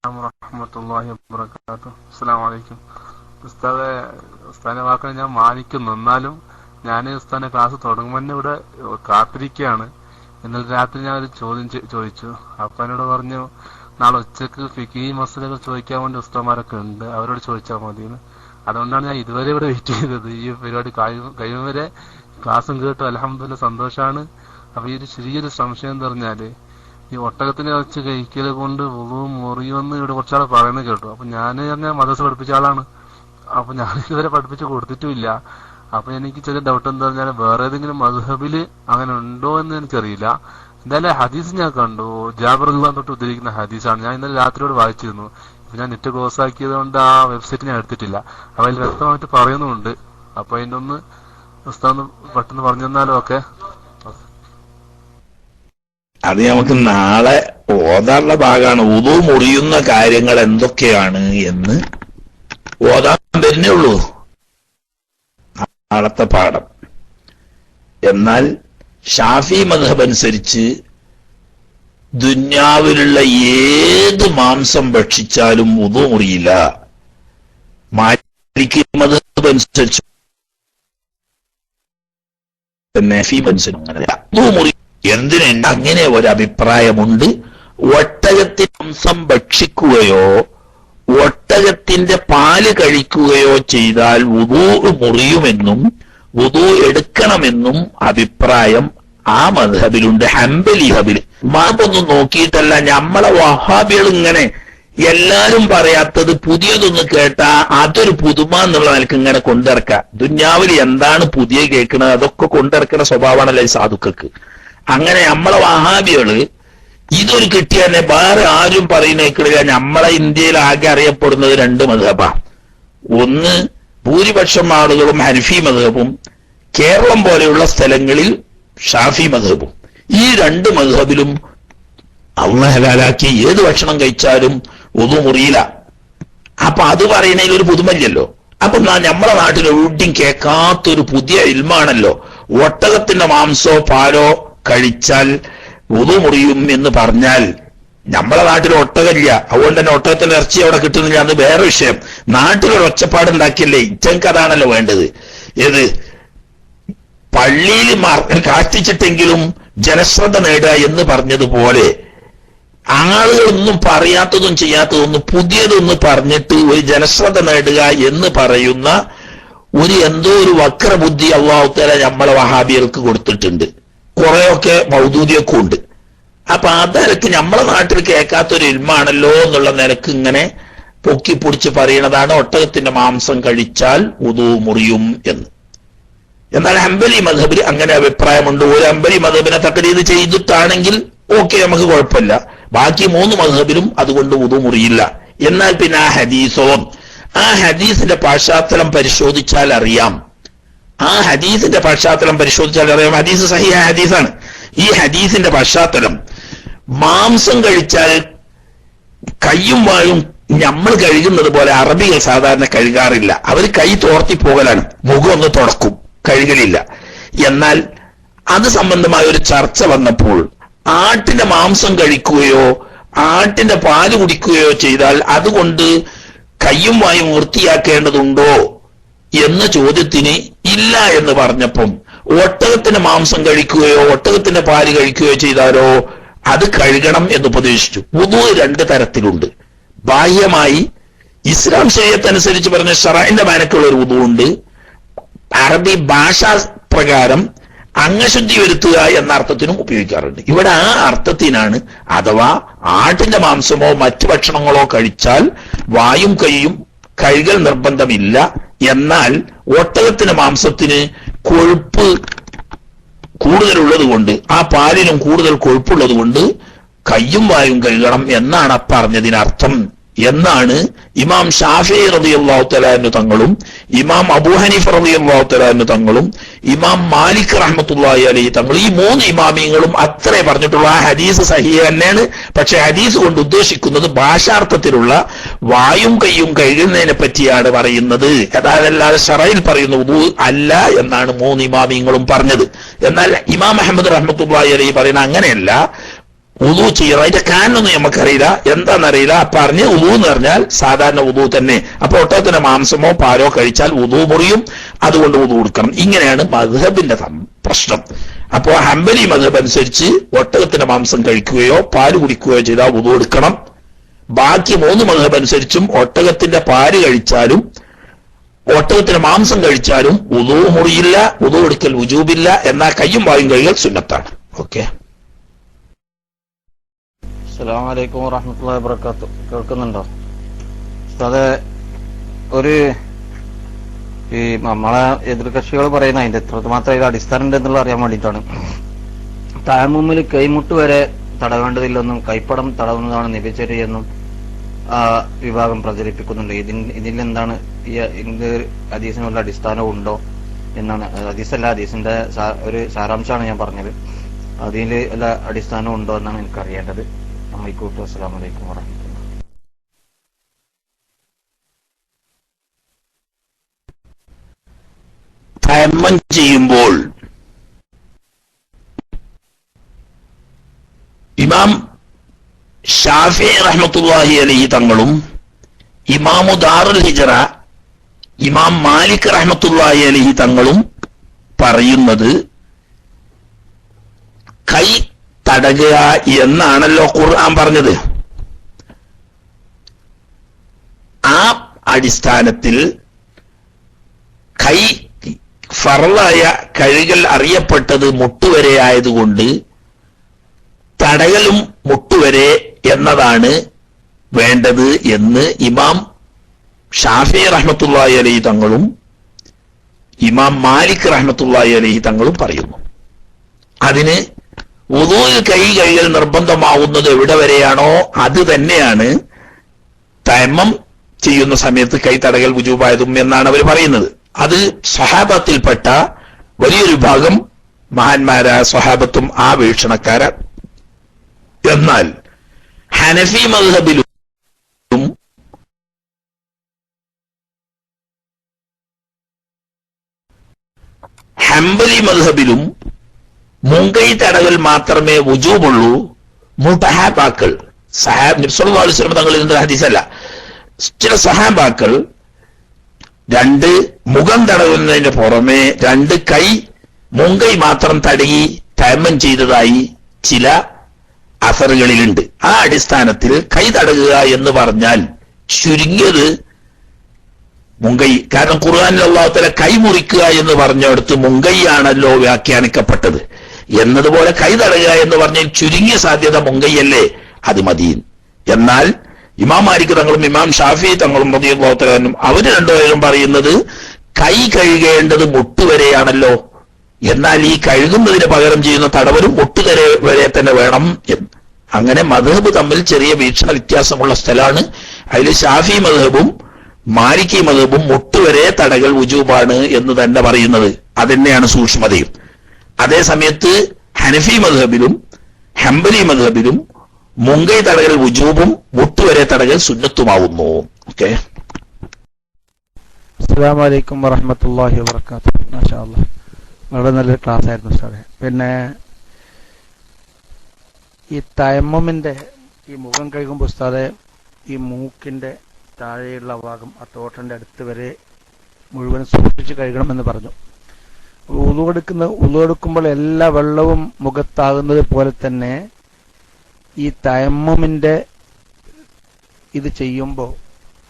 വറഹ്മത്തുള്ളാഹി വബറകാതുഹു. അസ്സലാമു അലൈക്കും. ഉസ്താദിന്റെ വാക്കുകൾ ഞാൻ മാനിക്കുന്നു. എന്നാലും ഞാൻ ഉസ്താദിന്റെ ക്ലാസ് തുടങ്ങുമ്പോൾ ഇവിടെ കാത്തിരിക്കുകയാണ്. ഇന്നലെ രാത്രി ഞാൻ ഒരു ചോദ്യം ചോദിച്ചു. അപ്പൊ എന്നോട് പറഞ്ഞു നാളെ ഉച്ചക്ക് ഫിഖി മസലകൾ ചോദിക്കാൻ വേണ്ടി ഉസ്താദ്മാരൊക്കെ ഉണ്ട്, അവരോട് ചോദിച്ചാൽ മതിയെന്ന്. അതുകൊണ്ടാണ് ഞാൻ ഇതുവരെ ഇവിടെ വെയിറ്റ് ചെയ്തത്. ഈ പരിപാടി കഴിയും വരെ ക്ലാസ്സും കേട്ടു. അൽഹംദുലില്ലാഹ് സന്തോഷമാണ്. അപ്പൊ ഈ ഒരു ചെറിയൊരു സംശയം എന്ന് പറഞ്ഞാല്, ഈ ഒട്ടകത്തിനെ വെച്ച് കഴിക്കല് കൊണ്ട് വുളുവും മുറിയുമെന്ന് ഇവിടെ കുറച്ചാൾ പറയുന്നത് കേട്ടു. അപ്പൊ ഞാൻ മദ്രസ പഠിപ്പിച്ച ആളാണ്. അപ്പൊ ഞാൻ ഇതുവരെ പഠിപ്പിച്ച് കൊടുത്തിട്ടുമില്ല. അപ്പൊ എനിക്ക് ചെറിയ ഡൗട്ട് എന്താ പറഞ്ഞാൽ വേറെ ഏതെങ്കിലും മദ്ഹബില് അങ്ങനെ ഉണ്ടോ എന്ന് എനിക്കറിയില്ല. എന്തായാലും ഹദീസ് ഞാൻ കണ്ടു, ജാബിർ റളിയല്ലാഹു തൊട്ട് ഉദ്ധരിക്കുന്ന ഹദീസാണ്. ഞാൻ ഇന്നലെ രാത്രിയോട് വായിച്ചിരുന്നു. ഇപ്പൊ ഞാൻ നെറ്റ് ക്ലോസ് ആക്കിയത് കൊണ്ട് ആ വെബ്സൈറ്റ് ഞാൻ എടുത്തിട്ടില്ല. അപ്പൊ അതിൽ വ്യക്തമായിട്ട് പറയുന്നുണ്ട്. അപ്പൊ അതിന്റെ ഒന്ന് ഉസ്താദ് പെട്ടെന്ന് പറഞ്ഞു തന്നാലും ഒക്കെ. അത് നമുക്ക് നാളെ ഓതാനുള്ള ഭാഗമാണ്. ഉദു മുറിയുന്ന കാര്യങ്ങൾ എന്തൊക്കെയാണ് എന്ന് ഓതാൻ തന്നെ ഉള്ളൂ നാളത്തെ പാഠം. എന്നാൽ ഷാഫി മദ്ഹബ് അനുസരിച്ച് ദുന്യാവിലുള്ള ഏത് മാംസം ഭക്ഷിച്ചാലും ഉദു മുറിയില്ല. മാലികി മദ്ഹബ് അനുസരിച്ച് എന്തിനുണ്ട് അങ്ങനെ ഒരു അഭിപ്രായമുണ്ട്. ഒട്ടകത്തിന്റെ മാംസം ഭക്ഷിക്കുകയോ ഒട്ടകത്തിന്റെ പാല് കഴിക്കുകയോ ചെയ്താൽ വുദൂ മുറിയുമെന്നും വുദൂ എടുക്കണമെന്നും അഭിപ്രായം ആ മദ്ഹബിലുണ്ട്. ഹംബലി ഹബില് മാപ്പൊന്നും നോക്കിയിട്ടല്ല, നമ്മളെ വഹാബികൾ ഇങ്ങനെ എല്ലാരും പറയാത്തത് പുതിയതൊന്ന് കേട്ടാ അതൊരു പുതുമ എന്നുള്ള നിലക്ക് ഇങ്ങനെ കൊണ്ടിറക്ക. ദുന്യാവിൽ എന്താണ് പുതിയ കേൾക്കുന്നത് അതൊക്കെ കൊണ്ടിറക്കുന്ന സ്വഭാവമാണല്ലോ ഈ സാധുക്കൾക്ക്. അങ്ങനെ നമ്മളെ വഹാബികള് ഇതൊരു കിട്ടിയ തന്നെ വേറെ ആരും പറയുന്നേക്കില്ല. നമ്മളെ ഇന്ത്യയിൽ ആകെ അറിയപ്പെടുന്നത് രണ്ട് മദ്ഹബാ. ഒന്ന് ഭൂരിപക്ഷം ആളുകളും ഹനഫി മദ്ഹബും, കേരളം പോലെയുള്ള സ്ഥലങ്ങളിൽ ഷാഫി മദ്ഹബും. ഈ രണ്ട് മദ്ഹബിലും അല്ലാഹു ഹലാലാക്കി ഏത് ഭക്ഷണം കഴിച്ചാലും ഒതു മുറിയില്ല. അപ്പൊ അത് പറയുന്നതിൽ ഒരു പുതുമല്ലല്ലോ. അപ്പൊ നമ്മളെ നാട്ടിൽ എവിടെയും കേൾക്കാത്തൊരു പുതിയ ഇൽമാണല്ലോ. ഒട്ടകത്തിന്റെ മാംസോ പാലോ കഴിച്ചാൽ വുദു മുറിയും എന്ന് പറഞ്ഞാൽ നമ്മളെ നാട്ടിൽ ഒട്ടകമില്ല, അതുകൊണ്ട് തന്നെ ഒട്ടകത്തിന്റെ ഇറച്ചി അവിടെ കിട്ടുന്നില്ല. അത് വേറെ വിഷയം. നാട്ടിലൊരു ഒച്ചപ്പാടുണ്ടാക്കിയല്ലേ, ഇച്ചങ്ങൾക്ക് അതാണല്ലോ വേണ്ടത്. ഏത് പള്ളിയിൽ കാഷ്ടിച്ചിട്ടെങ്കിലും ജനശ്രദ്ധ നേടുക എന്ന് പറഞ്ഞതുപോലെ ആളുകളൊന്നും പറയാത്തതും ചെയ്യാത്തതൊന്നും പുതിയതൊന്നും പറഞ്ഞിട്ട് ഒരു ജനശ്രദ്ധ നേടുക എന്ന് പറയുന്ന ഒരു എന്തോ ഒരു വക്രബുദ്ധി അല്ലാഹു തആല നമ്മളെ വഹാബികൾക്ക് കൊടുത്തിട്ടുണ്ട്. കുറെയൊക്കെ മൗദൂദിയൊക്കെ ഉണ്ട്. അപ്പൊ അതൊക്കെ നമ്മളെ നാട്ടിൽ കേൾക്കാത്തൊരു ഇൽമാണല്ലോ എന്നുള്ള നിലക്ക് ഇങ്ങനെ പൊക്കി പൊടിച്ച് പറയണതാണ് ഒട്ടകത്തിന്റെ മാംസം കഴിച്ചാൽ വുദൂ മുറിയും എന്ന്. എന്നാൽ ഹംബലി മദ്ഹബിൽ അങ്ങനെ അഭിപ്രായമുണ്ട്. ഒരു ഹംബലി മദ്ഹബിനെ തഖ്ലീദ് ചെയ്തിട്ടാണെങ്കിൽ ഓക്കെ, നമുക്ക് കുഴപ്പമില്ല. ബാക്കി മൂന്ന് മദ്ഹബിലും അതുകൊണ്ട് വുദൂ മുറിയില്ല. എന്നാൽ പിന്നെ ആ ഹദീസിന്റെ പശ്ചാത്തലം പരിശോധിച്ചാൽ അറിയാം. ഹദീസ് സഹിഹ ഹദീസാണ്. ഈ ഹദീസിന്റെ പശ്ചാത്തലം മാംസം കഴിച്ചാൽ കയ്യും വായും നമ്മൾ കഴുകുന്നത് പോലെ അറബികൾ സാധാരണ കഴുകാറില്ല. അവർ കൈ തോർത്തി പോകലാണ്, മുഖം ഒന്ന് തുടക്കും, കഴുകലില്ല. എന്നാൽ അത് സംബന്ധമായ ഒരു ചർച്ച വന്നപ്പോൾ ആട്ടിന്റെ മാംസം കഴിക്കുകയോ ആട്ടിന്റെ പാല് കുടിക്കുകയോ ചെയ്താൽ അതുകൊണ്ട് കയ്യും വായും വൃത്തിയാക്കേണ്ടതുണ്ടോ എന്ന ചോദ്യത്തിന് ഇല്ല എന്ന് പറഞ്ഞപ്പം ഒട്ടകത്തിന്റെ മാംസം കഴിക്കുകയോ ഒട്ടകത്തിന്റെ പാല് കഴിക്കുകയോ ചെയ്താലോ അത് കഴുകണം എന്ന് ഉപദേശിച്ചു. വുദൂ രണ്ട് തരത്തിലുണ്ട്. ബാഹ്യമായി ഇസ്ലാം ശരീഅത്തനുസരിച്ച് പറഞ്ഞ ശറഇന്റെ മാനക്കുള്ള ഒരു വുദൂ ഉണ്ട്. അറബി ഭാഷാ പ്രകാരം അംഗശുദ്ധി വരുത്തുക എന്ന അർത്ഥത്തിനും ഉപയോഗിക്കാറുണ്ട്. ഇവിടെ ആ അർത്ഥത്തിനാണ്. അഥവാ ആട്ടിന്റെ മാംസമോ മറ്റു ഭക്ഷണങ്ങളോ കഴിച്ചാൽ വായും കൈയും കഴുകൽ നിർബന്ധമില്ല. എന്നാൽ ഒട്ടകത്തിന്റെ മാംസത്തിന് കൊഴുപ്പ് കൂടുതലുള്ളത് കൊണ്ട്, ആ പാലിനും കൂടുതൽ കൊഴുപ്പുള്ളത് കൊണ്ട് കയ്യും വായും കഴുകണം എന്നാണ് പറഞ്ഞതിനർത്ഥം എന്നാണ് ഇമാം ഷാഫിഈ റളിയല്ലാഹു തആല അൻഹു തങ്ങളും ഇമാം അബൂ ഹനീഫ റളിയല്ലാഹു തആല അൻഹു തങ്ങളും ഇമാം മാലിക് റഹ്മത്തുള്ളാഹി അലൈഹി തങ്ങളും ഈ മൂന്ന് ഇമാമിയങ്ങളും അത്രേ പറഞ്ഞിട്ടുള്ള ആ ഹദീസ് സഹീഹ് തന്നെയാണ്. പക്ഷെ ഹദീസ് കൊണ്ട് ഉദ്ദേശിക്കുന്നത് ഭാഷാർത്ഥത്തിലുള്ള വായും കയ്യും കഴുകുന്നതിനെ പറ്റിയാണ് പറയുന്നത്. അതല്ലാതെ ശറയിൽ പറയുന്ന വുദൂ അല്ല എന്നാണ് മൂന്ന് ഇമാമിയങ്ങളും പറഞ്ഞത്. എന്നാൽ ഇമാം അഹ്മദ് റഹ്മത്തുള്ളാഹി അലൈഹി പറയുന്ന അങ്ങനെയല്ല. ഉളു ചെയ്യണം. അതിന്റെ കാരണമൊന്നും നമുക്കറിയില്ല, എന്താണെന്നറിയില്ല. പറഞ്ഞ് ഉളു എന്ന് പറഞ്ഞാൽ സാധാരണ ഉളു തന്നെ. അപ്പൊ ഒട്ടകത്തിന്റെ മാംസമോ പാലോ കഴിച്ചാൽ ഉളു മുറിയും, അതുകൊണ്ട് ഉളു കൊടുക്കണം. ഇങ്ങനെയാണ് മദ്ഹബിന്റെ പ്രശ്നം. അപ്പോ ഹംബലി മദ്ഹബ് അനുസരിച്ച് ഒട്ടകത്തിന്റെ മാംസം കഴിക്കുകയോ പാല് കുടിക്കുകയോ ചെയ്താൽ ഉളു എടുക്കണം. ബാക്കി 3 മദ്ഹബ് അനുസരിച്ചും ഒട്ടകത്തിന്റെ പാല് കഴിച്ചാലും ഒട്ടകത്തിന്റെ മാംസം കഴിച്ചാലും ഉളു മുറിയില്ല, ഉളു എടുക്കൽ വുജൂബില്ല. എന്നാൽ കയ്യും വായും കഴുകൽ സുന്നത്താണ്. ഓക്കെ. അസ്സലാമു അലൈക്കും വറഹ്മത്തുള്ളാഹി വബറകാതുഹു. കേൾക്കുന്നുണ്ടോ ഉസ്താദേ? ഒരു ഈ നമ്മളെ എതിർകക്ഷികൾ പറയുന്ന അതിന്റെ എത്രമാത്രം ഇത് അടിസ്ഥാനം ഉണ്ടെന്നുള്ള അറിയാൻ വേണ്ടിയിട്ടാണ്. തയമ്മുമിൽ കൈമുട്ട് വരെ തടവേണ്ടതില്ലെന്നും കൈപ്പടം തടവുന്നതാണ് നിബിചര്യയെന്നും വിഭാഗം പ്രചരിപ്പിക്കുന്നുണ്ട്. ഇതിൽ എന്താണ് ഇത് ഹദീസിന് വല്ല അടിസ്ഥാനവും ഉണ്ടോ എന്നാണ്. ഹദീസല്ല, ഹദീസിന്റെ ഒരു സാരാംശമാണ് ഞാൻ പറഞ്ഞത്. അതിൽ വല്ല അടിസ്ഥാനം ഉണ്ടോ എന്നാണ് എനിക്കറിയേണ്ടത്. അമ്മയ്ക്കൂട്ടു. അസ്സലാമു അലൈക്കും വറഹ്മത്തുള്ളാഹി. തയമ്മം ചെയ്യുമ്പോൾ ഇമാം ഷാഫിഈ റഹ്മത്തുള്ളാഹി അലൈഹി തങ്ങളും ഇമാമു ദാറുൽ ഹിജ്റ ഇമാം മാലിക് റഹ്മത്തുള്ളാഹി അലൈഹി തങ്ങളും പറയുന്നത് കൈ തടകുക എന്നാണല്ലോ ഖുർആൻ പറഞ്ഞത്. ആ അടിസ്ഥാനത്തിൽ കൈ ഫർളായ കഴുകൽ അറിയപ്പെട്ടത് മുട്ടുവരെ ആയതുകൊണ്ട് തടകലും മുട്ടുവരെ എന്നതാണ് വേണ്ടത് എന്ന് ഇമാം ഷാഫിഈ റഹ്മത്തുള്ളാഹി അലൈഹി തങ്ങളും ഇമാം മാലിക് റഹ്മത്തുള്ളാഹി അലൈഹി തങ്ങളും പറയുന്നു. അതിന് വുളൂഇൽ കൈ കഴുകൽ നിർബന്ധമാവുന്നത് എവിടെ വരെയാണോ അത് തന്നെയാണ് തയമ്മം ചെയ്യുന്ന സമയത്ത് കൈ തടകൽ വുജൂബായതും എന്നാണ് അവർ പറയുന്നത്. അത് സ്വഹാബത്തിൽപ്പെട്ട വലിയൊരു ഭാഗം മഹാന്മാരായ സ്വഹാബത്തും ആ വീക്ഷണക്കാരാണ്. എന്നാൽ ഹനഫി മദ്ഹബിലും ഹംബലി മദ്ഹബിലും മുങ്കൈ തടകൽ മാത്രമേ വുജൂബുള്ളൂ. മുതഹാബാക്കൾ നബി സല്ലല്ലാഹു അലൈഹി വസല്ലം തങ്ങളിൽ നിന്ന് ഹദീസല്ല, ചില സഹാബാക്കൾ 2 മുഖം തടവുന്നതിന് പുറമെ 2 കൈ മുങ്കൈ മാത്രം തടകി തയമ്മം ചെയ്തതായി ചില അസറുകളിലുണ്ട്. ആ അടിസ്ഥാനത്തിൽ കൈ തടകുക എന്ന് പറഞ്ഞാൽ ചുരുങ്ങിയത് മുങ്കൈ, കാരണം ഖുർആനിൽ അല്ലാഹു തആല കൈ മുറിക്കുക എന്ന് പറഞ്ഞെടുത്ത് മുങ്കൈയാണല്ലോ വ്യാഖ്യാനിക്കപ്പെട്ടത്. എന്നതുപോലെ കൈ തടയുക എന്ന് പറഞ്ഞാൽ ചുരുങ്ങിയ സാധ്യത മുങ്കൈയല്ലേ, അത് മതി. എന്നാൽ ഇമാം മാലിക് തങ്ങളും ഇമാം ഷാഫിഈ തങ്ങളും റളിയല്ലാഹു തആല അവർ രണ്ടുപേരും പറയുന്നത് കൈ കഴുകേണ്ടത് മുട്ടുവരെയാണല്ലോ, എന്നാൽ ഈ കഴുകുന്നതിന് പകരം ചെയ്യുന്ന തടവലും മുട്ടുവരെ വരെ തന്നെ വേണം എന്ന്. അങ്ങനെ മദ്ഹബ് തമ്മിൽ ചെറിയ വീക്ഷണ വ്യത്യാസമുള്ള സ്ഥലമാണ്. അതിൽ ഷാഫി മദ്ഹബും മാലിക്കി മദ്ഹബും മുട്ടുവരെ തടകൽ വുജൂബാണ് എന്ന് തന്നെ പറയുന്നത്. അതന്നെയാണ് സൂക്ഷ്മതയും. അതേ സമയത്ത് ഹനഫി മദ്ഹബിലും ഹംബലി മദ്ഹബിലും മുങ്കൈ തടകൽ വുജൂബും മുട്ടുവരെ തടകൽ സുന്നത്തുമാവുന്നു. ഓക്കെ. അസ്സലാമു അലൈക്കും വറഹ്മത്തുള്ളാഹി വബറകാതുഹു. മാഷാ അല്ലാഹ്, വളരെ നല്ലൊരു ക്ലാസ് ആയിരുന്നു സാറേ. പിന്നെ ഈ തയമ്മുമിന്റെ ഈ മുഖം കഴുകുമ്പോൾ ഉസ്താദെ ഈ മൂക്കിന്റെ താഴെയുള്ള ഭാഗം ആ തോട്ടന്റെ അടുത്ത് വരെ മുഴുവൻ സൂക്ഷിച്ച് കഴുകണമെന്ന് പറഞ്ഞു. ഉളുവെടുക്കുമ്പോൾ എല്ലാ വെള്ളവും മുഖത്താകുന്നത് പോലെ തന്നെ ഈ തയമ്മുമിന്റെ ഇത് ചെയ്യുമ്പോൾ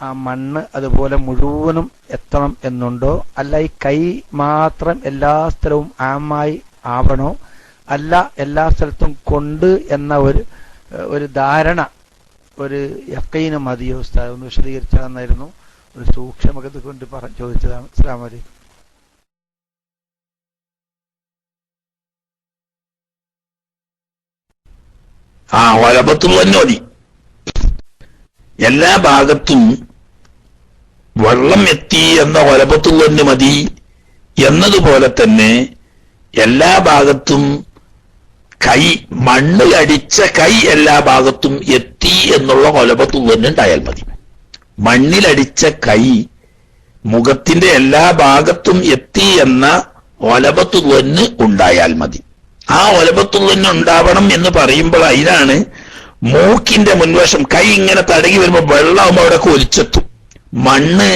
ആ മണ്ണ് അതുപോലെ മുഴുവനും എത്തണം എന്നുണ്ടോ? അല്ല ഈ കൈ മാത്രം എല്ലാ സ്ഥലവും ആമായി ആവണോ? അല്ല എല്ലാ സ്ഥലത്തും കൊണ്ട് എന്ന ഒരു ധാരണ, ഒരു യഖീന് മതിയോ ഉസ്താദ്? ഒന്ന് വിശദീകരിച്ചാന്നായിരുന്നു, ഒരു സൂക്ഷ്മത കൊണ്ട് ചോദിച്ചതാണ്. അസ്സലാമു അലൈക്കും. വലപത്തും മതി. എല്ലാ ഭാഗത്തും വെള്ളം എത്തി എന്ന വലപത്തും തന്നെ മതി എന്നതുപോലെ തന്നെ എല്ലാ ഭാഗത്തും കൈ മണ്ണിലടിച്ച കൈ എല്ലാ ഭാഗത്തും എത്തി എന്നുള്ള വലപത്തും തന്നെ ഉണ്ടായാൽ മതി. മണ്ണിലടിച്ച കൈ മുഖത്തിന്റെ എല്ലാ ഭാഗത്തും എത്തി എന്ന വലപത്തും തന്നെ ഉണ്ടായാൽ മതി. ആ ഒലബത്തുൽ തന്നെ ഉണ്ടാവണം എന്ന് പറയുമ്പോൾ അതിനാണ് മൂക്കിന്റെ മുൻവശം കൈ ഇങ്ങനെ തടകി വരുമ്പോൾ വെള്ളമാകുമ്പോൾ അവിടെ ഒലിച്ചെത്തും. മണ്ണ്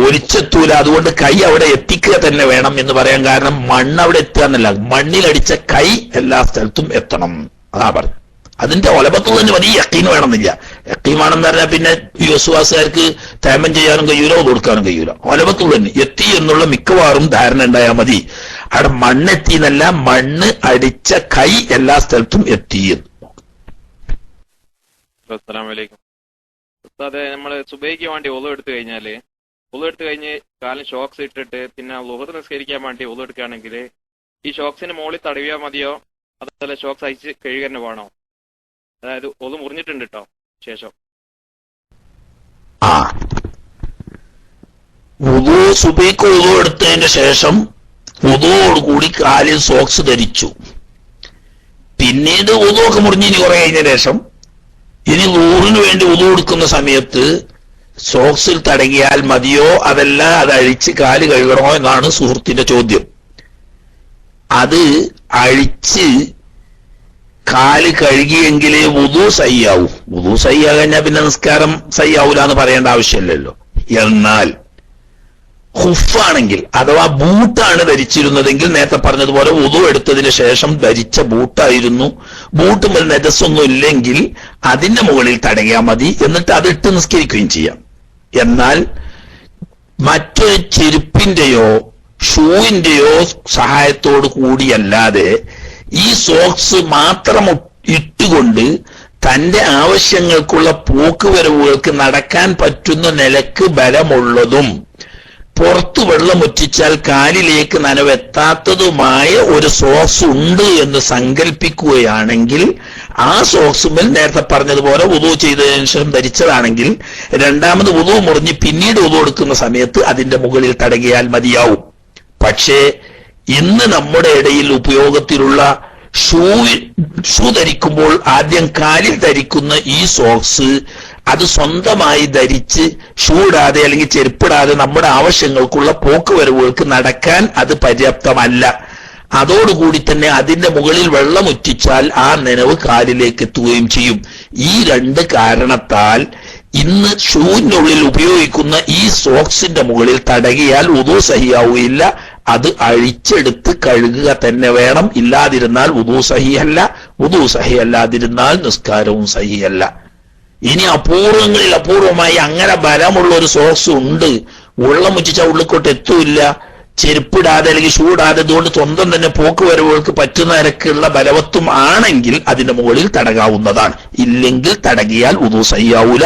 ഒലിച്ചെത്തൂല. അതുകൊണ്ട് കൈ അവിടെ എത്തിക്കുക തന്നെ വേണം എന്ന് പറയാൻ കാരണം മണ്ണ് അവിടെ എത്തുക എന്നല്ല, മണ്ണിലടിച്ച കൈ എല്ലാ സ്ഥലത്തും എത്തണം. അതാ പറഞ്ഞു. അതിന്റെ ഒലബത്തുൽ തന്നെ വലിയ യക്കീൻ വേണമെന്നില്ല. യക്കീൻ വേണമെന്ന് പറഞ്ഞാൽ പിന്നെ യുവസുവാസുകാർക്ക് തേമം ചെയ്യാനും കഴിയൂല, കൊടുക്കാനും കഴിയൂല. ഒലബത്തുൽ തന്നെ എത്തി എന്നുള്ള മിക്കവാറും ധാരണ ഉണ്ടായാൽ മതി. അവിടെ മണ്ണെത്തി എന്നല്ല, മണ്ണ് അടിച്ച കൈ എല്ലാ സ്ഥലത്തും എത്തി. അസ്സലാമലൈക്കും. അതെ, നമ്മള് സുബൈക്ക് വേണ്ടി ഒളു എടുത്തു കഴിഞ്ഞ് കാലിന് ഷോക്സ് ഇട്ടിട്ട് പിന്നെ ളുഹർ നിസ്കരിക്കാൻ വേണ്ടി ഒളു എടുക്കുകയാണെങ്കിൽ ഈ ഷോക്സിന് മുകളിൽ തടവിയാൽ മതിയോ അതല്ല ഷോക്സ് അയച്ച് കഴുകി തന്നെ വേണോ? അതായത് ഒളു മുറിഞ്ഞിട്ടുണ്ട് കേട്ടോ ശേഷം. സുബൈക്ക് ഉദു എടുത്തതിന് ശേഷം ഉദുവോടുകൂടി കാലിൽ സോക്സ് ധരിച്ചു. പിന്നീട് ഉദുവൊക്കെ മുറിഞ്ഞിനി കുറെ കഴിഞ്ഞ ശേഷം ഇനി ളുഹറിന് വേണ്ടി ഉദു എടുക്കുന്ന സമയത്ത് സോക്സിൽ തടകിയാൽ മതിയോ അതല്ല അത് അഴിച്ച് കാല് കഴുകണോ എന്നാണ് സുഹൃത്തിന്റെ ചോദ്യം. അത് അഴിച്ച് കാല് കഴുകിയെങ്കിലേ വുദു സഹിയാവൂ. വുദു സഹിയാ കഴിഞ്ഞാൽ പിന്നെ നിസ്കാരം സഹിയാവൂല എന്ന് പറയേണ്ട ആവശ്യമില്ലല്ലോ. എന്നാൽ ഖുഫാണെങ്കിൽ അഥവാ ബൂട്ടാണ് ധരിച്ചിരുന്നതെങ്കിൽ നേരത്തെ പറഞ്ഞതുപോലെ വുദു എടുത്തതിന് ശേഷം ധരിച്ച ബൂട്ടായിരുന്നു, ബൂട്ടുമ്പോൾ നജസ്സൊന്നും ഇല്ലെങ്കിൽ അതിന്റെ മുകളിൽ തടയാൽ മതി, എന്നിട്ട് അതിട്ട് നിസ്കരിക്കുകയും ചെയ്യാം. എന്നാൽ മറ്റൊരു ചെരുപ്പിന്റെയോ ഷൂവിന്റെയോ സഹായത്തോടു കൂടിയല്ലാതെ ഈ സോക്സ് മാത്രം ഇട്ടുകൊണ്ട് തന്റെ ആവശ്യങ്ങൾക്കുള്ള പോക്കുവരവുകൾക്ക് നടക്കാൻ പറ്റുന്ന നിലക്ക് ബലമുള്ളതും പുറത്തു വെള്ളമൊറ്റിച്ചാൽ കാലിലേക്ക് നനവെത്താത്തതുമായ ഒരു സോക്സ് ഉണ്ട് എന്ന് സങ്കല്പിക്കുകയാണെങ്കിൽ ആ സോക്സുമേൽ നേരത്തെ പറഞ്ഞതുപോലെ വുദു ചെയ്തതിനു ശേഷം ധരിച്ചതാണെങ്കിൽ രണ്ടാമത് വുദു മുറിഞ്ഞ് പിന്നീട് വുദു എടുക്കുന്ന സമയത്ത് അതിന്റെ മുകളിൽ തടകിയാൽ മതിയാവും. പക്ഷേ ഇന്ന് നമ്മുടെ ഇടയിൽ ഉപയോഗത്തിലുള്ള ഷൂ ധരിക്കുമ്പോൾ ആദ്യം കാലിൽ ധരിക്കുന്ന ഈ സോക്സ് അത് സ്വന്തമായി ധരിച്ച് ഷൂ ഇടാതെ അല്ലെങ്കിൽ ചെരുപ്പിടാതെ നമ്മുടെ ആവശ്യങ്ങൾക്കുള്ള പോക്കുവരവുകൾക്ക് നടക്കാൻ അത് പര്യാപ്തമല്ല. അതോടുകൂടി തന്നെ അതിന്റെ മുകളിൽ വെള്ളമുറ്റിച്ചാൽ ആ നനവ് കാലിലേക്ക് എത്തുകയും ചെയ്യും. ഈ രണ്ട് കാരണത്താൽ ഇന്ന് ഷൂവിനുള്ളിൽ ഉപയോഗിക്കുന്ന ഈ സോക്സിന്റെ മുകളിൽ തടകിയാൽ വുദു സഹിയാവുകയില്ല. അത് അഴിച്ചെടുത്ത് കഴുകുക തന്നെ വേണം. ഇല്ലാതിരുന്നാൽ വുദു സഹിയല്ല, വുദു സഹിയല്ലാതിരുന്നാൽ നിസ്കാരവും സഹിയല്ല. ഇനി അപൂർവങ്ങളിൽ അപൂർവമായി അങ്ങനെ ബലമുള്ള ഒരു സോക്സ് ഉണ്ട്, വെള്ളം മുറ്റിച്ച ഉള്ളിക്കോട്ട് എത്തൂല്ല, ചെരുപ്പിടാതെ അല്ലെങ്കിൽ ഷൂ ഇടാതെ അതുകൊണ്ട് സ്വന്തം തന്നെ പോക്കുവരവുകൾക്ക് പറ്റുന്ന നിരക്കുള്ള ബലവത്വം ആണെങ്കിൽ അതിന്റെ മുകളിൽ തടകാവുന്നതാണ്. ഇല്ലെങ്കിൽ തടകിയാൽ വുദു സഹിയാവൂല,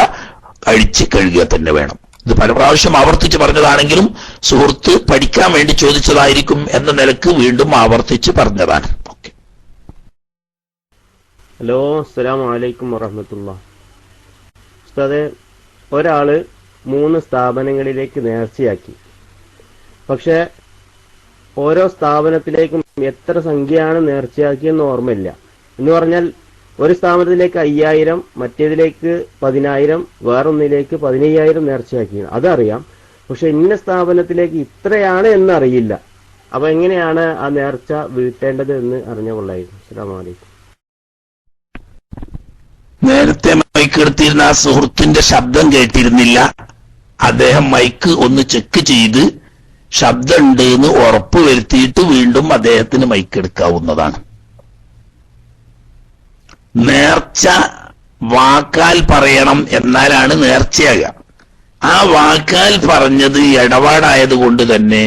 അഴിച്ച് കഴുകുക തന്നെ വേണം. ഇത് പല പ്രാവശ്യം ആവർത്തിച്ച് പറഞ്ഞതാണെങ്കിലും സുഹൃത്ത് പഠിക്കാൻ വേണ്ടി ചോദിച്ചതായിരിക്കും എന്ന നിലക്ക് വീണ്ടും ആവർത്തിച്ച് പറഞ്ഞതാണ്. ഹലോ, അസ്സലാമു അലൈക്കും വറഹ്മത്തുള്ളാഹി. ഉസ്താദേ, ഒരാള് 3 സ്ഥാപനങ്ങളിലേക്ക് നേർച്ചയാക്കി. പക്ഷെ ഓരോ സ്ഥാപനത്തിലേക്കും എത്ര സംഖ്യയാണ് നേർച്ചയാക്കിയെന്ന് ഓർമ്മയില്ല. എന്ന് പറഞ്ഞാൽ ഒരു സ്ഥാപനത്തിലേക്ക് 5000, മറ്റേതിലേക്ക് 10000, വേറൊന്നിലേക്ക് 15000 നേർച്ചയാക്കി. അതറിയാം, പക്ഷെ ഇന്ന സ്ഥാപനത്തിലേക്ക് ഇത്രയാണ് എന്നറിയില്ല. അപ്പൊ എങ്ങനെയാണ് ആ നേർച്ച വീട്ടേണ്ടത് എന്ന് അറിഞ്ഞ കൊള്ളായിരുന്നു. അസ്സലാമു അലൈക്കും. നേരത്തെ മൈക്ക് എടുത്തിരുന്ന ആ സുഹൃത്തിന്റെ ശബ്ദം കേട്ടിരുന്നില്ല. അദ്ദേഹം മൈക്ക് ഒന്ന് ചെക്ക് ചെയ്ത് ശബ്ദം ഉണ്ട് എന്ന് ഉറപ്പ് വരുത്തിയിട്ട് വീണ്ടും അദ്ദേഹത്തിന് മൈക്ക് എടുക്കാവുന്നതാണ്. നേർച്ച വാക്കാൽ പറയണം, എന്നാലാണ് നേർച്ചയാകുക. ആ വാക്കാൽ പറഞ്ഞത് ഇടപാടായതുകൊണ്ട് തന്നെ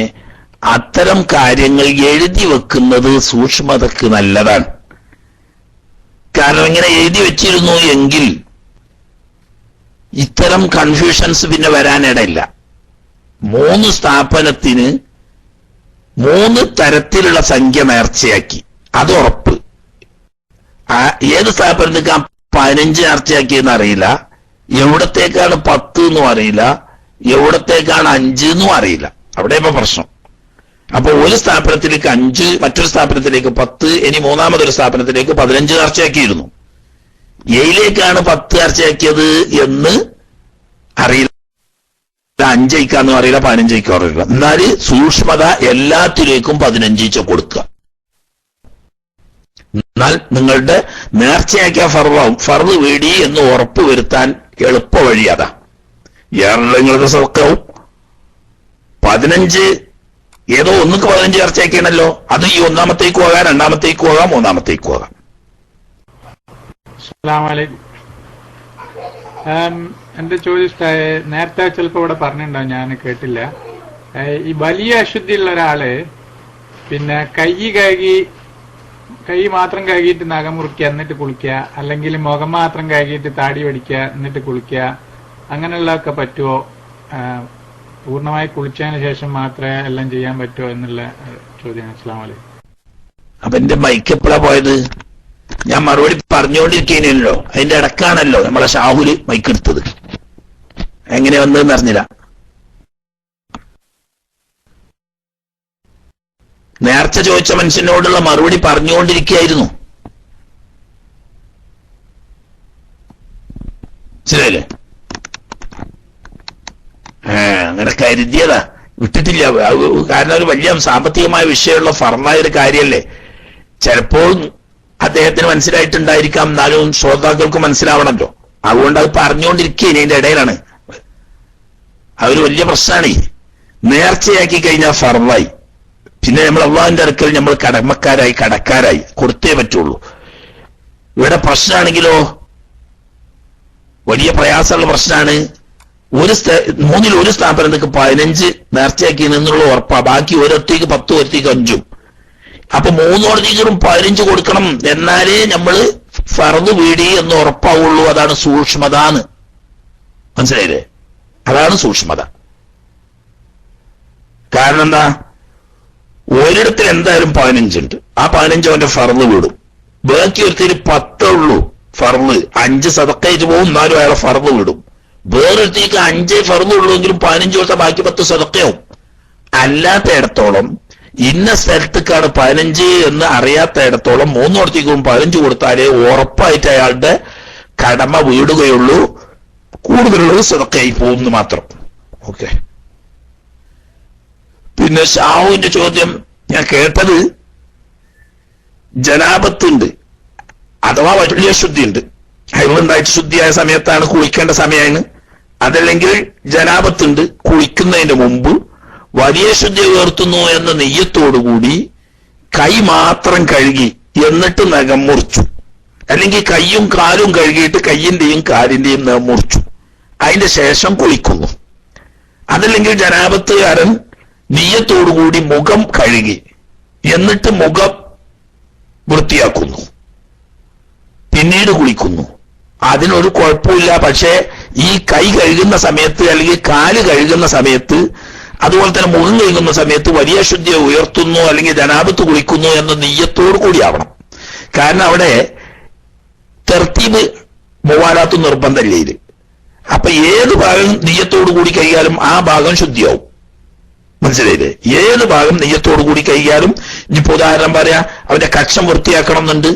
അത്തരം കാര്യങ്ങൾ എഴുതി വെക്കുന്നത് സൂക്ഷ്മതക്ക് നല്ലതാണ്. കാരണം ഇങ്ങനെ എഴുതി വെച്ചിരുന്നു എങ്കിൽ ഇത്തരം കൺഫ്യൂഷൻസ് പിന്നെ വരാനിടയില്ല. 3 സ്ഥാപനത്തിന് 3 തരത്തിലുള്ള സംഖ്യ നേർച്ചയാക്കി, അത് ഉറപ്പ്. ഏത് സ്ഥാപനത്തേക്ക് 15 നേർച്ചയാക്കിയെന്ന് അറിയില്ല, എവിടത്തേക്കാണ് 10 എന്നും അറിയില്ല, എവിടത്തേക്കാണ് 5 എന്നും അറിയില്ല. അവിടെ ഇപ്പൊ പ്രശ്നം. അപ്പൊ ഒരു സ്ഥാപനത്തിലേക്ക് 5, മറ്റൊരു സ്ഥാപനത്തിലേക്ക് 10, ഇനി മൂന്നാമതൊരു സ്ഥാപനത്തിലേക്ക് 15 നേർച്ചയാക്കിയിരുന്നു. ഏയിലേക്കാണ് 10 നേർച്ചയാക്കിയത് എന്ന് അറിയില്ല, 5 അയക്കാന്നും അറിയില്ല, 15 അയക്കാനും അറിയില്ല. എന്നാൽ സൂക്ഷ്മത എല്ലാത്തിലേക്കും 15 കൊടുക്കുക. എന്നാൽ നിങ്ങളുടെ നേർച്ചയാക്കിയ ഫർദാവും. ഫർദ് വീടി എന്ന് ഉറപ്പ് വരുത്താൻ എളുപ്പ വഴി അതാ. നിങ്ങളുടെ സദക്കാവും 15 ഏതോ ഒന്നുക്ക് 15 നേർച്ചയാക്കിയാണല്ലോ. അത് ഈ ഒന്നാമത്തേക്ക് പോകാം, രണ്ടാമത്തേക്ക് പോകാം, മൂന്നാമത്തേക്ക് പോകാം. അസ്സലാമലൈക്കും. എന്റെ ചോദ്യം നേരത്തെ ചിലപ്പോ ഇവിടെ പറഞ്ഞിട്ടുണ്ടാവും, ഞാൻ കേട്ടില്ല. ഈ വലിയ അശുദ്ധിയുള്ള ഒരാള് പിന്നെ കൈ മാത്രം കഴുകിയിട്ട് നഖം മുറിക്കുക എന്നിട്ട് കുളിക്കുക, അല്ലെങ്കിൽ മുഖം മാത്രം കഴുകിയിട്ട് താടി വടിക്കുക എന്നിട്ട് കുളിക്കുക, അങ്ങനെയുള്ളതൊക്കെ പറ്റുമോ? പൂർണ്ണമായി കുളിച്ചതിന് ശേഷം മാത്രമേ എല്ലാം ചെയ്യാൻ പറ്റുമോ എന്നുള്ള ചോദ്യം. അസ്സലാമു അലൈക്കും. അപ്പൊ എന്റെ മൈക്ക് എപ്പോഴാ പോയത്? ഞാൻ മറുപടി പറഞ്ഞുകൊണ്ടിരിക്കുന്നല്ലോ, അതിന്റെ ഇടക്കാണല്ലോ നമ്മളെ ഷാഹുല് മൈക്ക് എടുത്തത്. എങ്ങനെ വന്നതെന്ന് അറിഞ്ഞില്ല. നേർച്ച ചോദിച്ച മനുഷ്യനോടുള്ള മറുപടി പറഞ്ഞുകൊണ്ടിരിക്കുകയായിരുന്നു. ശരിയല്ലേ? അങ്ങനെ കരുതിയതാ, വിട്ടിട്ടില്ല. കാരണം ഒരു വലിയ സാമ്പത്തികമായ വിഷയമുള്ള ഫർമായ ഒരു കാര്യമല്ലേ. ചിലപ്പോൾ അദ്ദേഹത്തിന് മനസ്സിലായിട്ടുണ്ടായിരിക്കാം, എന്നാലും ശ്രോതാക്കൾക്ക് മനസ്സിലാവണമല്ലോ. അതുകൊണ്ട് അത് പറഞ്ഞുകൊണ്ടിരിക്കുക. ഇതിന്റെ ഇടയിലാണ് അതൊരു വലിയ പ്രശ്നമാണ്. നേർച്ചയാക്കി കഴിഞ്ഞാൽ ഫർവായി, പിന്നെ നമ്മൾ അള്ളാഹുവിന്റെ അടുക്കൽ നമ്മൾ കടക്കാരായി കൊടുത്തേ പറ്റുള്ളൂ. ഇവിടെ പ്രശ്നമാണെങ്കിലോ വലിയ പ്രയാസമുള്ള പ്രശ്നമാണ്. മൂന്നിൽ ഒരു സ്ഥാപനത്തേക്ക് 15 നേർച്ചയാക്കി നിന്നുള്ള ഉറപ്പാ. ബാക്കി ഒരൊറ്റയ്ക്ക് 10, ഒരൊറ്റയ്ക്ക് 5. അപ്പൊ 3 15 കൊടുക്കണം, എന്നാലേ നമ്മള് ഫർദ് വീടി എന്ന് ഉറപ്പാവുള്ളൂ. അതാണ് സൂക്ഷ്മതാന്ന്. മനസ്സിലായില്ലേ? അതാണ് സൂക്ഷ്മത. കാരണം എന്താ, ഒരിടത്തിൽ എന്തായാലും 15 ഉണ്ട്. ആ 15 അവന്റെ ഫർദ് വീടും. ബാക്കി ഒരുത്തിന് 10 ഉള്ളൂ ഫർദ്, 5 സദക്കയായിട്ട് പോകും, എന്നാലും അയാളെ ഫർദ് വീടും. വേറൊരുത്തേക്ക് 5 ഫർദ് ഉള്ളൂവെങ്കിലും 15 കൊടുത്താൽ ബാക്കി 10 സദക്കയാവും. അല്ലാത്ത ഇടത്തോളം, ഇന്ന സ്ഥലത്തേക്കാണ് 15 എന്ന് അറിയാത്ത ഇടത്തോളം 3 കൊടുത്തേക്കും 15 കൊടുത്താലേ ഉറപ്പായിട്ട് അയാളുടെ കടമ വീടുകയുള്ളൂ. കൂടുതലുള്ളത് സദക്കയായി പോകുന്നു മാത്രം. ഓക്കെ. പിന്നെ ഷാഹുവിന്റെ ചോദ്യം ഞാൻ കേട്ടത്, ജനാപത്തുണ്ട് അഥവാ വലിയ ശുദ്ധിയുണ്ട്, ഹൈറുണ്ടായിട്ട് ശുദ്ധിയായ സമയത്താണ് കുളിക്കേണ്ട സമയമാണ്. അതല്ലെങ്കിൽ ജനാപത്തുണ്ട്, കുളിക്കുന്നതിന് മുമ്പ് വലിയ ശുദ്ധി ഉയർത്തുന്നു എന്ന നെയ്യത്തോടുകൂടി കൈ മാത്രം കഴുകി എന്നിട്ട് നഖം മുറിച്ചു, അല്ലെങ്കിൽ കൈയും കാലും കഴുകിയിട്ട് കയ്യിന്റെയും കാലിന്റെയും നഖം മുറിച്ചു, അതിന്റെ ശേഷം കുളിക്കുന്നു. അതല്ലെങ്കിൽ ജനാപത്തുകാരൻ നെയ്യത്തോടുകൂടി മുഖം കഴുകി എന്നിട്ട് മുഖം വൃത്തിയാക്കുന്നു, പിന്നീട് കുളിക്കുന്നു. അതിനൊരു കുഴപ്പമില്ല. പക്ഷേ ഈ കൈ കഴുകുന്ന സമയത്ത് അല്ലെങ്കിൽ കാല് കഴുകുന്ന സമയത്ത്, അതുപോലെ തന്നെ മുഖം കഴുകുന്ന സമയത്ത് വലിയ ശുദ്ധിയെ ഉയർത്തുന്നു അല്ലെങ്കിൽ ജനാബത്ത് കുളിക്കുന്നു എന്ന നെയ്യത്തോടു കൂടിയാവണം. കാരണം അവിടെ തർത്തീബ് മുവാലാത്ത് നിർബന്ധമില്ല ഇത്. അപ്പൊ ഏത് ഭാഗം നെയ്യത്തോടു കൂടി കഴിയാലും ആ ഭാഗം ശുദ്ധിയാവും. മനസ്സിലായില്ലേ? ഏത് ഭാഗം നെയ്യത്തോടു കൂടി കഴിയാലും, ഇനിയിപ്പോ ഉദാഹരണം പറയാ, അവന്റെ കക്ഷം വൃത്തിയാക്കണം എന്നുണ്ട്,